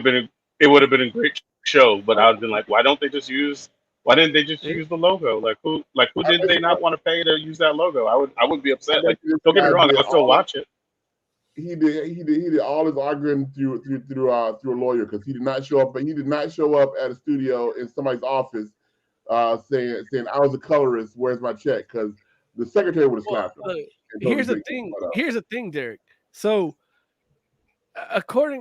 It would have been a great show, but I would have been like, why didn't they just use the logo? Like who did they not want to pay to use that logo? I would be upset. Like, don't get me wrong, I'll still watch it. He did all his arguing through a lawyer because he did not show up at a studio in somebody's office saying I was a colorist, where's my check? Because the secretary would have slapped him. Here's the thing, Derek. So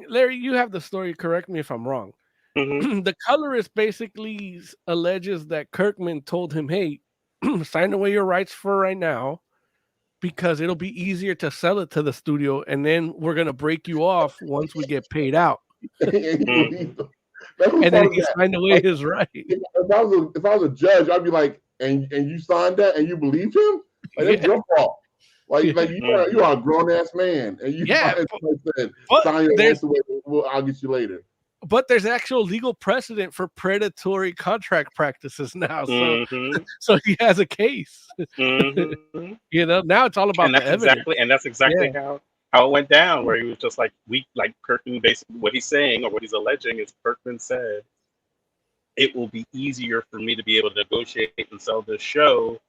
Larry, you have the story, correct me if I'm wrong. Mm-hmm. The colorist basically alleges that Kirkman told him, hey, sign away your rights for right now because it'll be easier to sell it to the studio, and then we're gonna break you off once we get paid out. And then he signed away his right. If I was a judge, I'd be like, and you signed that and you believed him? Like that's your fault. Like you are a grown ass man, and you said, sign your ass away. I'll get you later. But there's actual legal precedent for predatory contract practices now, so he has a case. You know, now it's all about the evidence. That's exactly how it went down. Where he was just like Kirkman, basically what he's saying or what he's alleging is Kirkman said, it will be easier for me to be able to negotiate and sell this show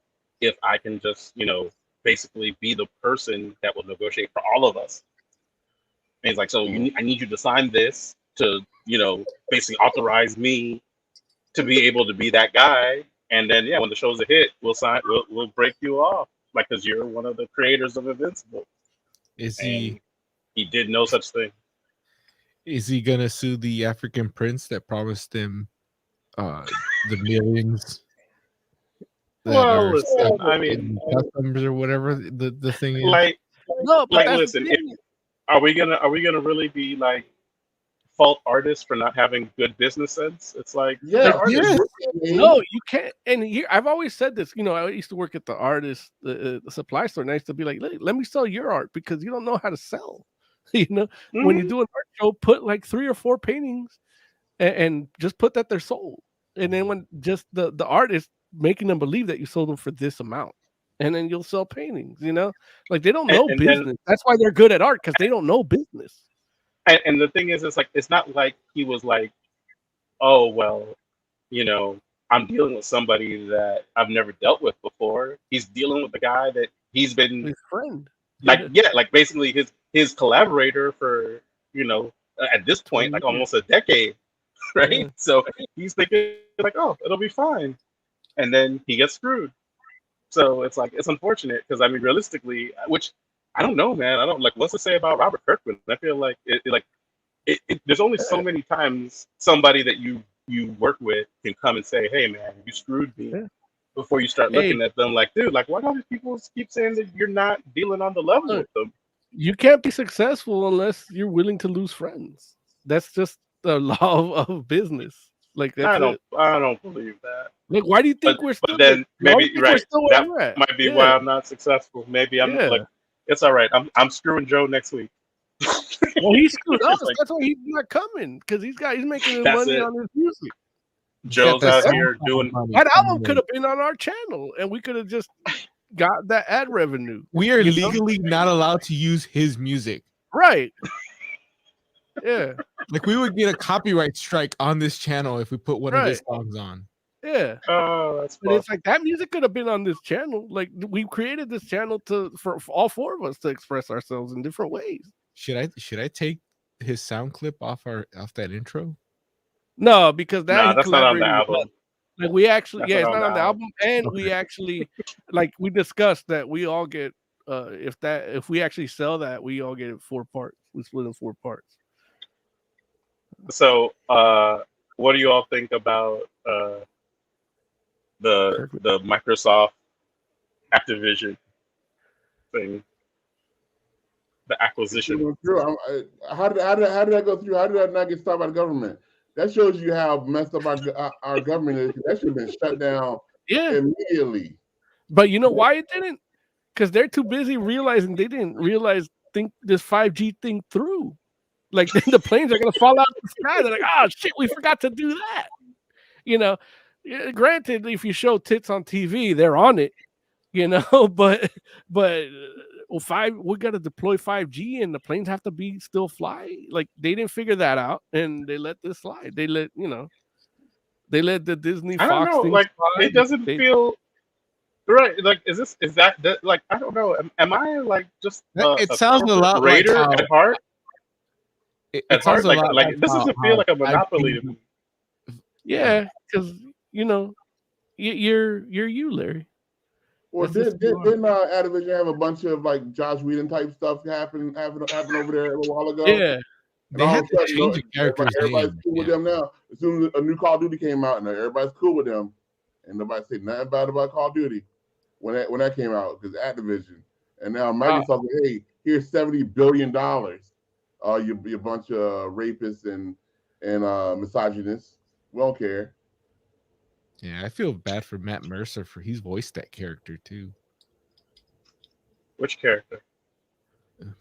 if I can just, basically be the person that will negotiate for all of us. And he's like, so I need you to sign this to, basically authorize me to be able to be that guy. And then, when the show's a hit, we'll break you off, because you're one of the creators of Invincible. He did no such thing. Is he gonna sue the African prince that promised him the millions? Well, listen, I mean, customs or whatever the thing is. Listen, are we gonna really be fault artists for not having good business sense? It's like, no, you can't. And here, I've always said this. I used to work at the supply store, and I used to be like, let me sell your art because you don't know how to sell. When you do an art show, put 3 or 4 paintings, and just put that they're sold. And then when just the artist making them believe that you sold them for this amount, and then you'll sell paintings. They don't know business. That's why they're good at art, because they don't know business. And the thing is, it's not like he was like, oh well, I'm dealing with somebody that I've never dealt with before. He's dealing with the guy that he's been his friend, basically his collaborator for at this point almost a decade, right? Yeah. So he's thinking oh, it'll be fine. And then he gets screwed. So it's unfortunate because realistically, which I don't know, man. I don't what's to say about Robert Kirkman. I feel like there's only so many times somebody that you work with can come and say, "Hey, man, you screwed me," before you start looking at them dude, why do these people keep saying that you're not dealing on the level with them? You can't be successful unless you're willing to lose friends. That's just the law of business. I don't believe that. Why do you think we're still? But then maybe right. That might be why I'm not successful. Maybe I'm it's all right. I'm screwing Joe next week. Well, he screwed us. That's why he's not coming, because he's making his money on his music. Joe's out here doing that album. Could have been on our channel, and we could have just got that ad revenue. We are legally not allowed to use his music, right? Yeah, we would get a copyright strike on this channel if we put one of his songs on. Yeah. Oh, that's but it's that music could have been on this channel. We created this channel for all 4 of us to express ourselves in different ways. Should I take his sound clip off that intro? No, because that's not on the album. We actually, it's not on the album, and we actually, we discussed that we all get if we actually sell that, we all get it 4 parts. We split in 4 parts. So, what do you all think about the Microsoft Activision thing, the acquisition? How did that go through? How did that not get stopped by the government? That shows you how messed up our government is. That should have been shut down immediately. But you know why it didn't? Because they're too busy realizing they didn't think this 5G thing through. The planes are going to fall out of the sky. They're like, oh, shit, we forgot to do that. Granted, if you show tits on TV, they're on it, but we got to deploy 5G and the planes have to still fly. They didn't figure that out and they let this slide. They let the Disney Fox thing slide. It doesn't feel right. Is that I don't know. Am I just it sounds a lot raider like at heart? It sounds a lot like this doesn't feel like a monopoly to me. Yeah, because you're you, Larry. Well, didn't Activision have a bunch of Josh Whedon type stuff happen over there a little while ago? Yeah, they had to change the character's everybody's name. cool with them now. As soon as a new Call of Duty came out, and everybody's cool with them, and nobody said nothing bad about Call of Duty when that came out because Activision, and now Microsoft said, hey, here's $70 billion. You bunch of rapists and misogynists. We don't care. Yeah, I feel bad for Matt Mercer for he's voiced that character too. Which character?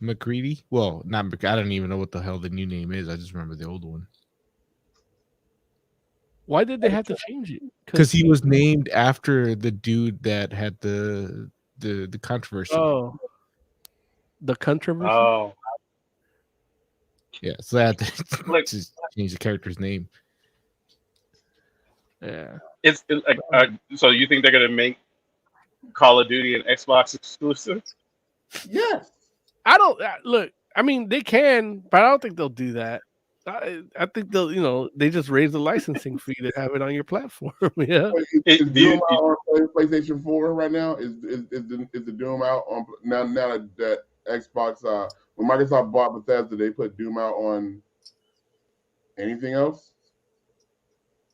McCready? Well, not I don't even know what the hell the new name is. I just remember the old one. Why did they have to change it? Because he was named after the dude that had the controversy. Oh, the controversy. Oh, yeah. So they had to just change the character's name. Yeah. It's like so. You think they're gonna make Call of Duty an Xbox exclusive? Yes. I don't look. I mean, they can, but I don't think they'll do that. I think they'll, you know, they just raise the licensing fee to have it on your platform. Yeah. Is Doom out on PlayStation 4 right now? Is the Doom out on now that Xbox? When Microsoft bought Bethesda, they put Doom out on anything else?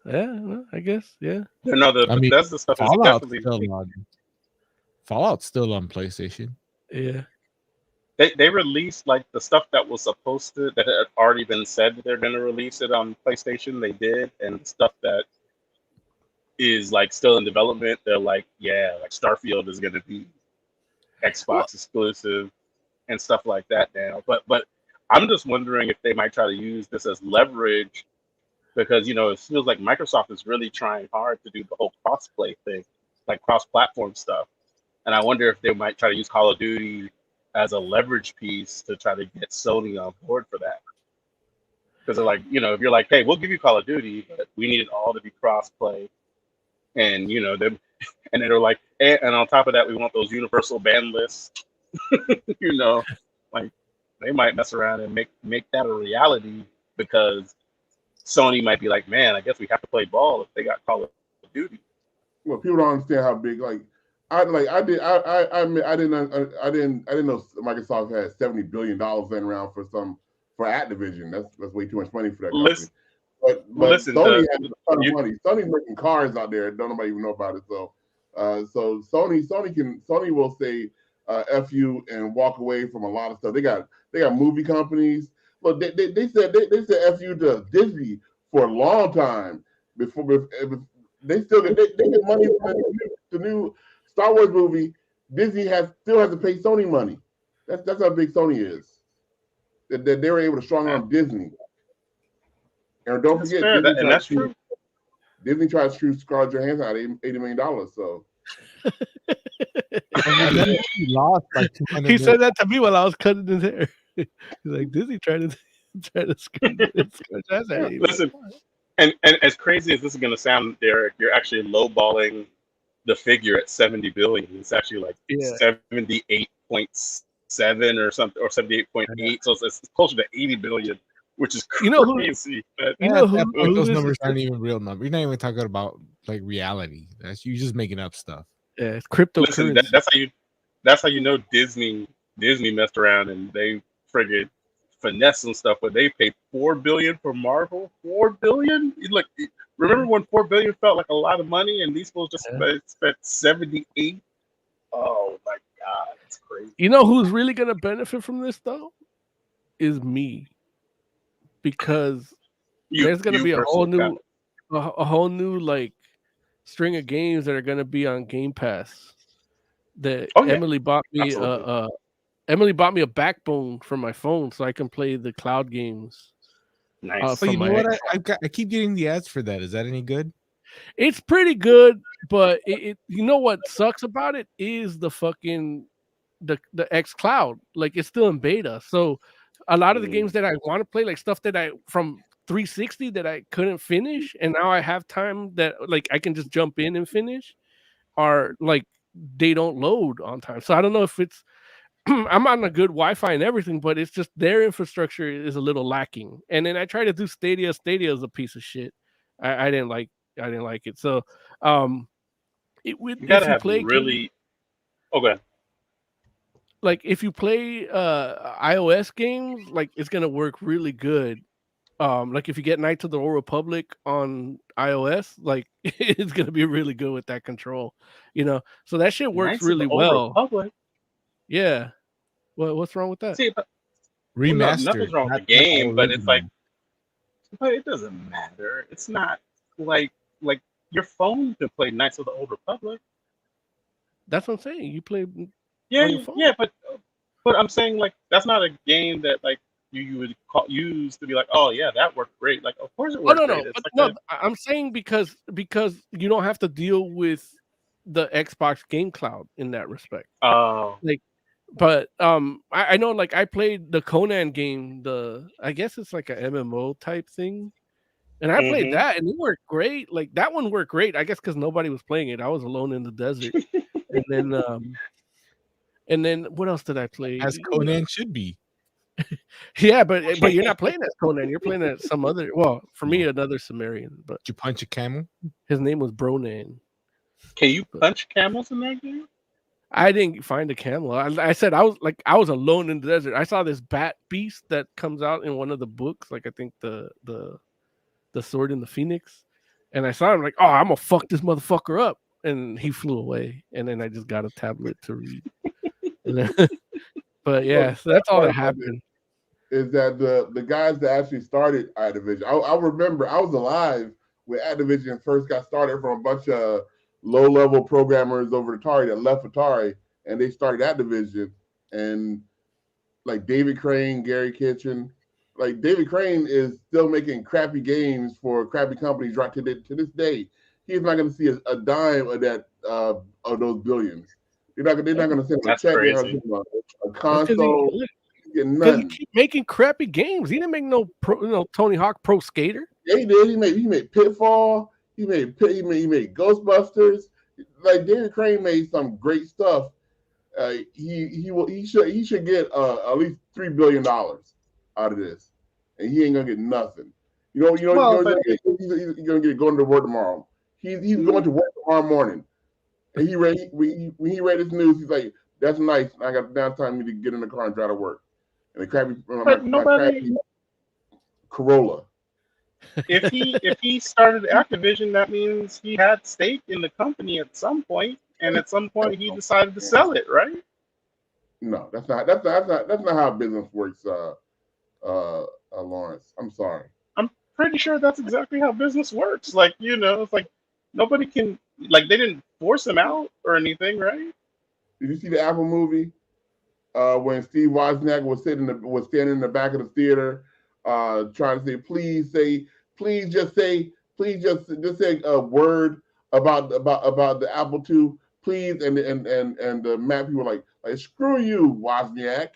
Yeah, well, I guess. Yeah. No, Bethesda stuff is definitely Fallout's still on PlayStation. Yeah. They released like the stuff that was supposed to that had already been said that they're going to release it on PlayStation. They did, and stuff that is like still in development. They're like, yeah, like Starfield is going to be Xbox exclusive and stuff like that now. But I'm just wondering if they might try to use this as leverage because you know it feels like Microsoft is really trying hard to do the whole cross-play thing, like cross-platform stuff. And I wonder if they might try to use Call of Duty as a leverage piece to try to get Sony on board for that. Because they're like, you know, if you're like, hey, we'll give you Call of Duty, but we need it all to be cross-play. And, you know, then they're like, and on top of that, we want those universal ban lists. You know, like they might mess around and make that a reality because Sony might be like, man, I guess we have to play ball if they got Call of Duty. Well, people don't understand how big, I didn't know Microsoft had $70 billion laying around for Activision. That's way too much money for that company. But listen, Sony has a ton of money. Sony's making cars out there. Don't nobody even know about it. So Sony will say F you and walk away from a lot of stuff. They got movie companies. Well, they said F you to Disney for a long time before they still get money from the new Star Wars movie. Disney still has to pay Sony money. That's how big Sony is. That they were able to strong arm Disney. And don't forget, that's true. Disney tried to screw Scarlett Johansson out of $80 million. So he lost like $200 He said that to me while I was cutting his hair. He's like, Disney trying to screw Johansson. Listen, and as crazy as this is going to sound, Derek, you're actually lowballing the figure at 70 billion. It's actually like 78.7 or something, or 78.8. So it's closer to 80 billion, which is crazy. Those numbers aren't even real numbers. You're not even talking about like reality. You're just making up stuff. Yeah, it's cryptocurrency. Listen, that's how you know Disney messed around and they friggin' finesse and stuff, but they paid $4 billion for Marvel. $4 billion. Look, remember when $4 billion felt like a lot of money, and these folks just spent 78. Oh my God, it's crazy. You know who's really gonna benefit from this though? Is me, because there's gonna be a whole new like string of games that are gonna be on Game Pass. That Emily bought me Emily bought me a backbone for my phone so I can play the cloud games. Nice. So you know what? I keep getting the ads for that. Is that any good? It's pretty good, but it you know what sucks about it is the fucking the X Cloud. Like it's still in beta. So a lot of the games that I want to play, like stuff that I from 360 that I couldn't finish, and now I have time that like I can just jump in and finish, are like they don't load on time. So I don't know if it's I'm on a good Wi-Fi and everything, but it's just their infrastructure is a little lacking. And then I try to do Stadia. Stadia is a piece of shit. I didn't like it. So you gotta have really okay. Like if you play iOS games, like it's gonna work really good. Like if you get Knights of the Old Republic on iOS, like it's gonna be really good with that control, you know. So that shit works really well. Republic. Yeah. What's wrong with that? See, remastered. Nothing's wrong with the game, but it's like, but it doesn't matter. It's not like your phone can play Knights of the Old Republic. That's what I'm saying. You play on Yeah, your phone. yeah, but I'm saying like that's not a game that like you would use to be like, oh yeah, that worked great. Like, of course it Oh worked no, great. no, It's but like no. I'm saying because you don't have to deal with the Xbox Game Cloud in that respect. Oh, Like, but I know like I played the Conan game. I guess it's like a MMO type thing, and I played that and it worked great. Like that one worked great. I guess because nobody was playing it. I was alone in the desert, and then what else did I play? As Conan should be. Yeah, but you're not playing as Conan. You're playing as some other. Well, for me, another Sumerian. But Did you punch a camel? his name was Bronan. can you punch camels in that game? I didn't find a camel. I said I was alone in the desert. I saw this bat beast that comes out in one of the books. Like I think the Sword in the Phoenix, and I saw him like, oh, I'm gonna fuck this motherfucker up, and he flew away. And then I just got a tablet to read. But yeah, so that's all that happened. Is that the guys that actually started Activision? I remember I was alive when Activision first got started from a bunch of low-level programmers over at Atari that left Atari, and they started Activision. And like David Crane, Gary Kitchen, like David Crane is still making crappy games for crappy companies right to this day. He's not going to see a dime of that of those billions. They're not going to send him a check, a console. Because he keep making crappy games. He didn't make no Tony Hawk Pro Skater. Yeah, he did. He made Pitfall. He made Ghostbusters. Like David Crane made some great stuff. He should get at least $3 billion out of this, and he ain't gonna get nothing. He's gonna get going to work tomorrow. He's going to work tomorrow morning, and when he read this news, he's like, "That's nice. I got downtime to get in the car and drive to work." And the crappy, crappy Corolla. If he started Activision, that means he had stake in the company at some point, and at some point he decided to sell it, right? No, that's not how business works, Lawrence. I'm sorry. I'm pretty sure that's exactly how business works. Like, it's like nobody can, like, they didn't force him out or anything, right? Did you see the Apple movie? When Steve Wozniak was standing in the back of the theater, trying to say, please just say a word about the Apple II, please, and the Mac people were like screw you, Wozniak.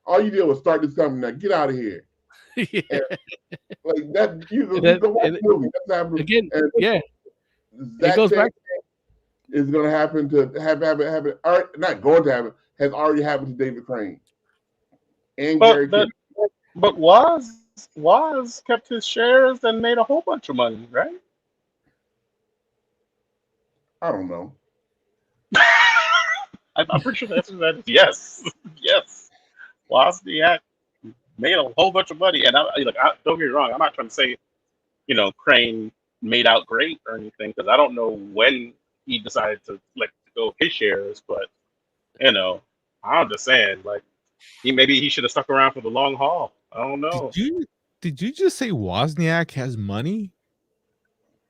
All you did was start this company. Now get out of here. Yeah. And, like that, you go watch the movie. That's happening again. And yeah, it goes back. Is going to happen to happen. Not going to happen. Has already happened to David Crane and Gary Kitchen. But Woz kept his shares and made a whole bunch of money, right? I don't know. I'm pretty sure the answer to that is yes. Yes. Wozniak made a whole bunch of money. And don't get me wrong, I'm not trying to say, Crane made out great or anything, because I don't know when he decided to go his shares, but I'm just saying, maybe he should have stuck around for the long haul. I don't know. Did you just say Wozniak has money?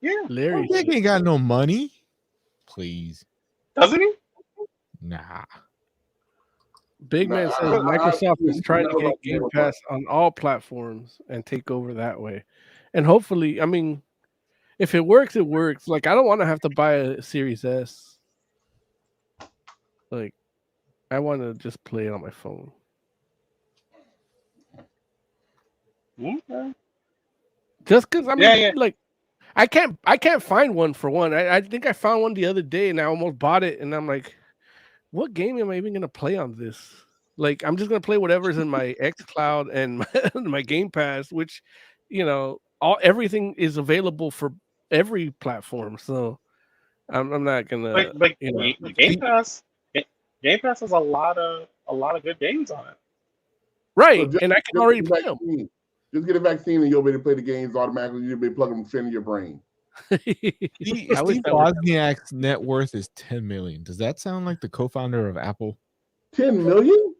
Yeah, Larry Wozniak ain't got no money. Please, doesn't he? Nah. Big Man says Microsoft is trying to get Game Pass on all platforms and take over that way, and hopefully, I mean, if it works, it works. Like I don't want to have to buy a Series S. Like, I want to just play it on my phone. Okay. Just because like, I can't find one for one. I think I found one the other day and I almost bought it, and I'm like, what game am I even gonna play on this? Like, I'm just gonna play whatever's in my xCloud and my Game Pass, which, everything is available for every platform. So I'm not gonna. Game Pass. Game Pass has a lot of good games on it. Right, and I can already play them. Just get a vaccine and you'll be able to play the games automatically. You'll be able to plug them straight in your brain. Steve Wozniak's net worth is $10 million. Does that sound like the co-founder of Apple? $10 million?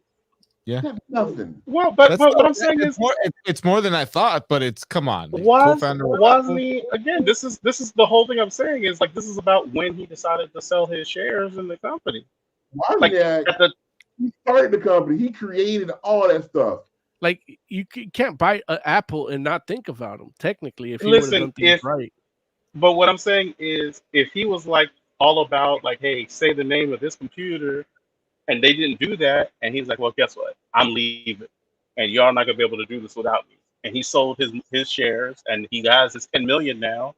Yeah. Nothing. Well, but what I'm saying is, it's more than I thought. But it's come on. Wasn't he again? This is the whole thing I'm saying is like this is about when he decided to sell his shares in the company. Wozniak, he started the company. He created all that stuff. Like you can't buy an Apple and not think about him. Technically, if he would have done things right. But what I'm saying is, if he was like all about like, hey, say the name of this computer, and they didn't do that, and he's like, well, guess what? I'm leaving, and y'all not gonna be able to do this without me. And he sold his shares, and he has his 10 million now.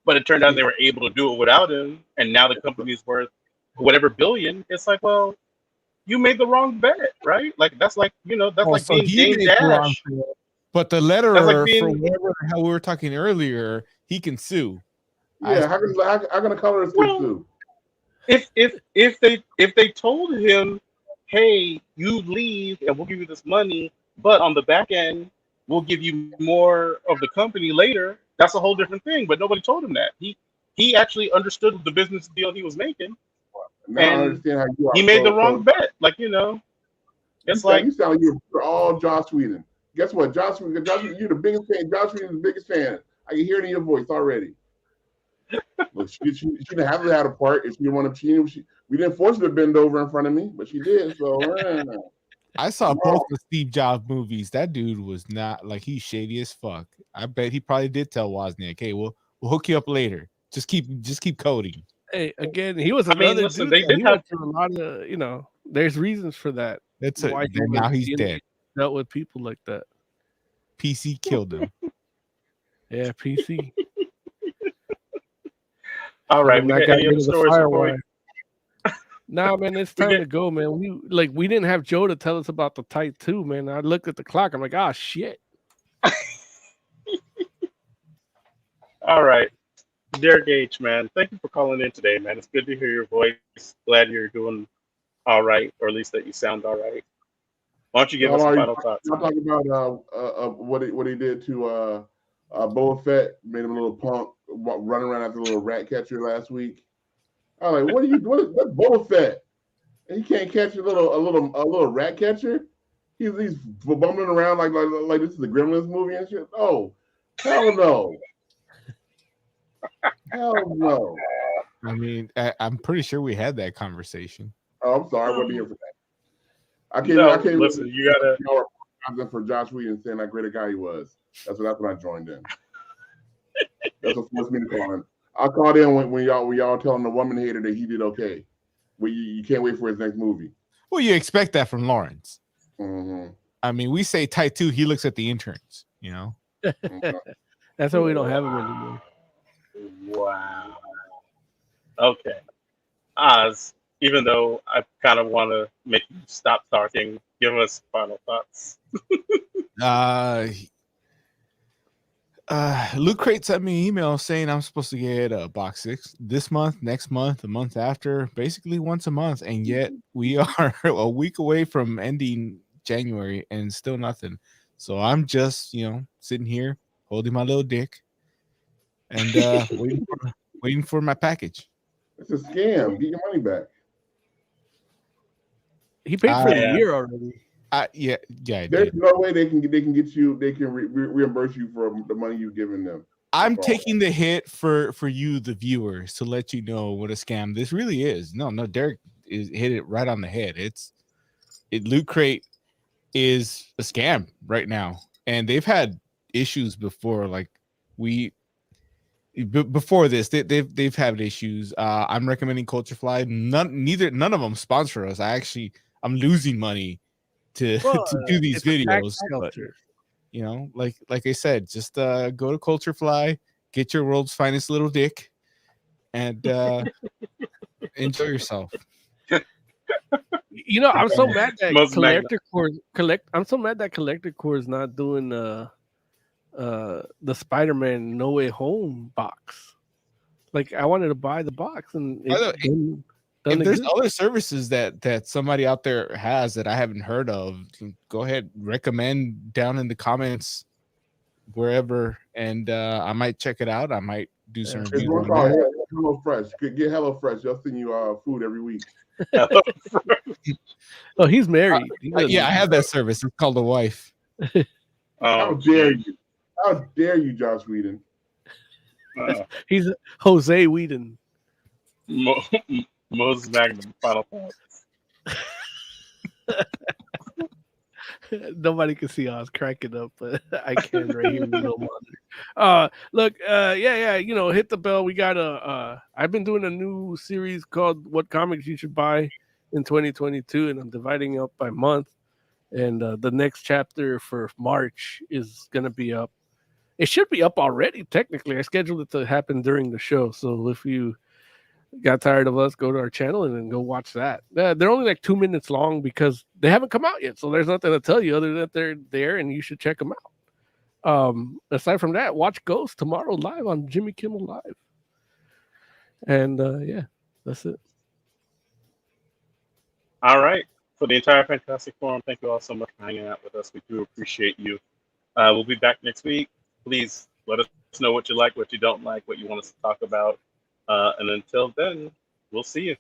But it turned out they were able to do it without him, and now the company's worth whatever billion. It's like, well, you made the wrong bet, right? Like that's like that's like being Dame Dash. But the letterer, for whatever the hell we were talking earlier, he can sue. Yeah, how can a colorist sue? If they told him, hey, you leave and we'll give you this money, but on the back end we'll give you more of the company later, that's a whole different thing. But nobody told him that. He actually understood the business deal he was making. Now I understand how you are. He made the wrong bet. Like, it's like you sound like you're all Joss Whedon. Guess what? Joss Whedon, you're the biggest fan. Joss Whedon's the biggest fan. I can hear it in your voice already. Look, she didn't have to have a part if she wanted to. We didn't force her to bend over in front of me, but she did. So I saw both the Steve Jobs movies. That dude was not like he's shady as fuck. I bet he probably did tell Wozniak, "Hey, we'll hook you up later. Just keep coding." Hey, again, he was another dude. They did have a lot of, there's reasons for that. That's it. Now he's dead. Dealt with people like that. PC killed him. Yeah, PC. All right, we got any other stories? Nah, man, it's time to go, man. We didn't have Joe to tell us about the Type 2, man. I looked at the clock. I'm like, ah, shit. All right. Derek H, man, thank you for calling in today, man. It's good to hear your voice. Glad you're doing all right, or at least that you sound all right. Why don't you give us some final thoughts? I'm talking about what he did to Boba Fett, made him a little punk, running around after a little rat catcher last week. I'm like, what are you doing? That's Boba Fett, and he can't catch a little rat catcher. He's bumbling around like this is the Gremlins movie and shit. Oh, hell no. Hell no. I mean, I'm pretty sure we had that conversation. Oh, I'm sorry. I wasn't here for that. I can't listen. You gotta for Josh Whedon saying how great a guy he was. That's when I joined in. That's what forced me to call in. I called in when y'all telling the woman hater that he did okay. Well, you can't wait for his next movie. Well, you expect that from Lawrence. Mm-hmm. I mean, we say Type 2, he looks at the interns. That's why we don't have him anymore. Wow. Okay. Oz, even though I kind of want to make you stop talking, give us final thoughts. Loot Crate sent me an email saying I'm supposed to get a box 6 this month, next month, the month after, basically once a month, and yet we are a week away from ending January and still nothing. So I'm just, sitting here holding my little dick and waiting for my package. It's a scam. Get your money back. He paid for the year already. Yeah. There's no way they can get you. They can reimburse you for the money you've given them. I'm taking the hit for you, the viewers, to let you know what a scam this really is. No, Derek hit it right on the head. Loot Crate is a scam right now, and they've had issues before. Like before this, they've had issues. I'm recommending Culture Fly. None of them sponsor us. I'm losing money to do these videos. But, like I said, just go to Culture Fly, get your world's finest little dick, and enjoy yourself. I'm so mad that I'm so mad that Collector Core is not doing the Spider-Man No Way Home box. Like, I wanted to buy the box, and if there's other services that somebody out there has that I haven't heard of, go ahead, recommend down in the comments wherever, and I might check it out. I might do some reviews. HelloFresh. Get HelloFresh. They'll send you food every week. Oh, he's married. Yeah, I have that service. It's called a wife. How dare you? How dare you, Josh Whedon? He's Jose Whedon. Moses Magnum, final thoughts. Nobody can see I was cracking up, but I can right here with no monitor. Look, yeah, hit the bell. We got I've been doing a new series called What Comics You Should Buy in 2022, and I'm dividing up by month. And the next chapter for March is gonna be up. It should be up already, technically. I scheduled it to happen during the show. So if you got tired of us, go to our channel and then go watch that. They're only like 2 minutes long because they haven't come out yet. So there's nothing to tell you other than that they're there and you should check them out. Aside from that, watch Ghost tomorrow live on Jimmy Kimmel Live. And yeah, that's it. All right. For the entire Fantastic Forum, thank you all so much for hanging out with us. We do appreciate you. We'll be back next week. Please let us know what you like, what you don't like, what you want us to talk about. And until then, we'll see you.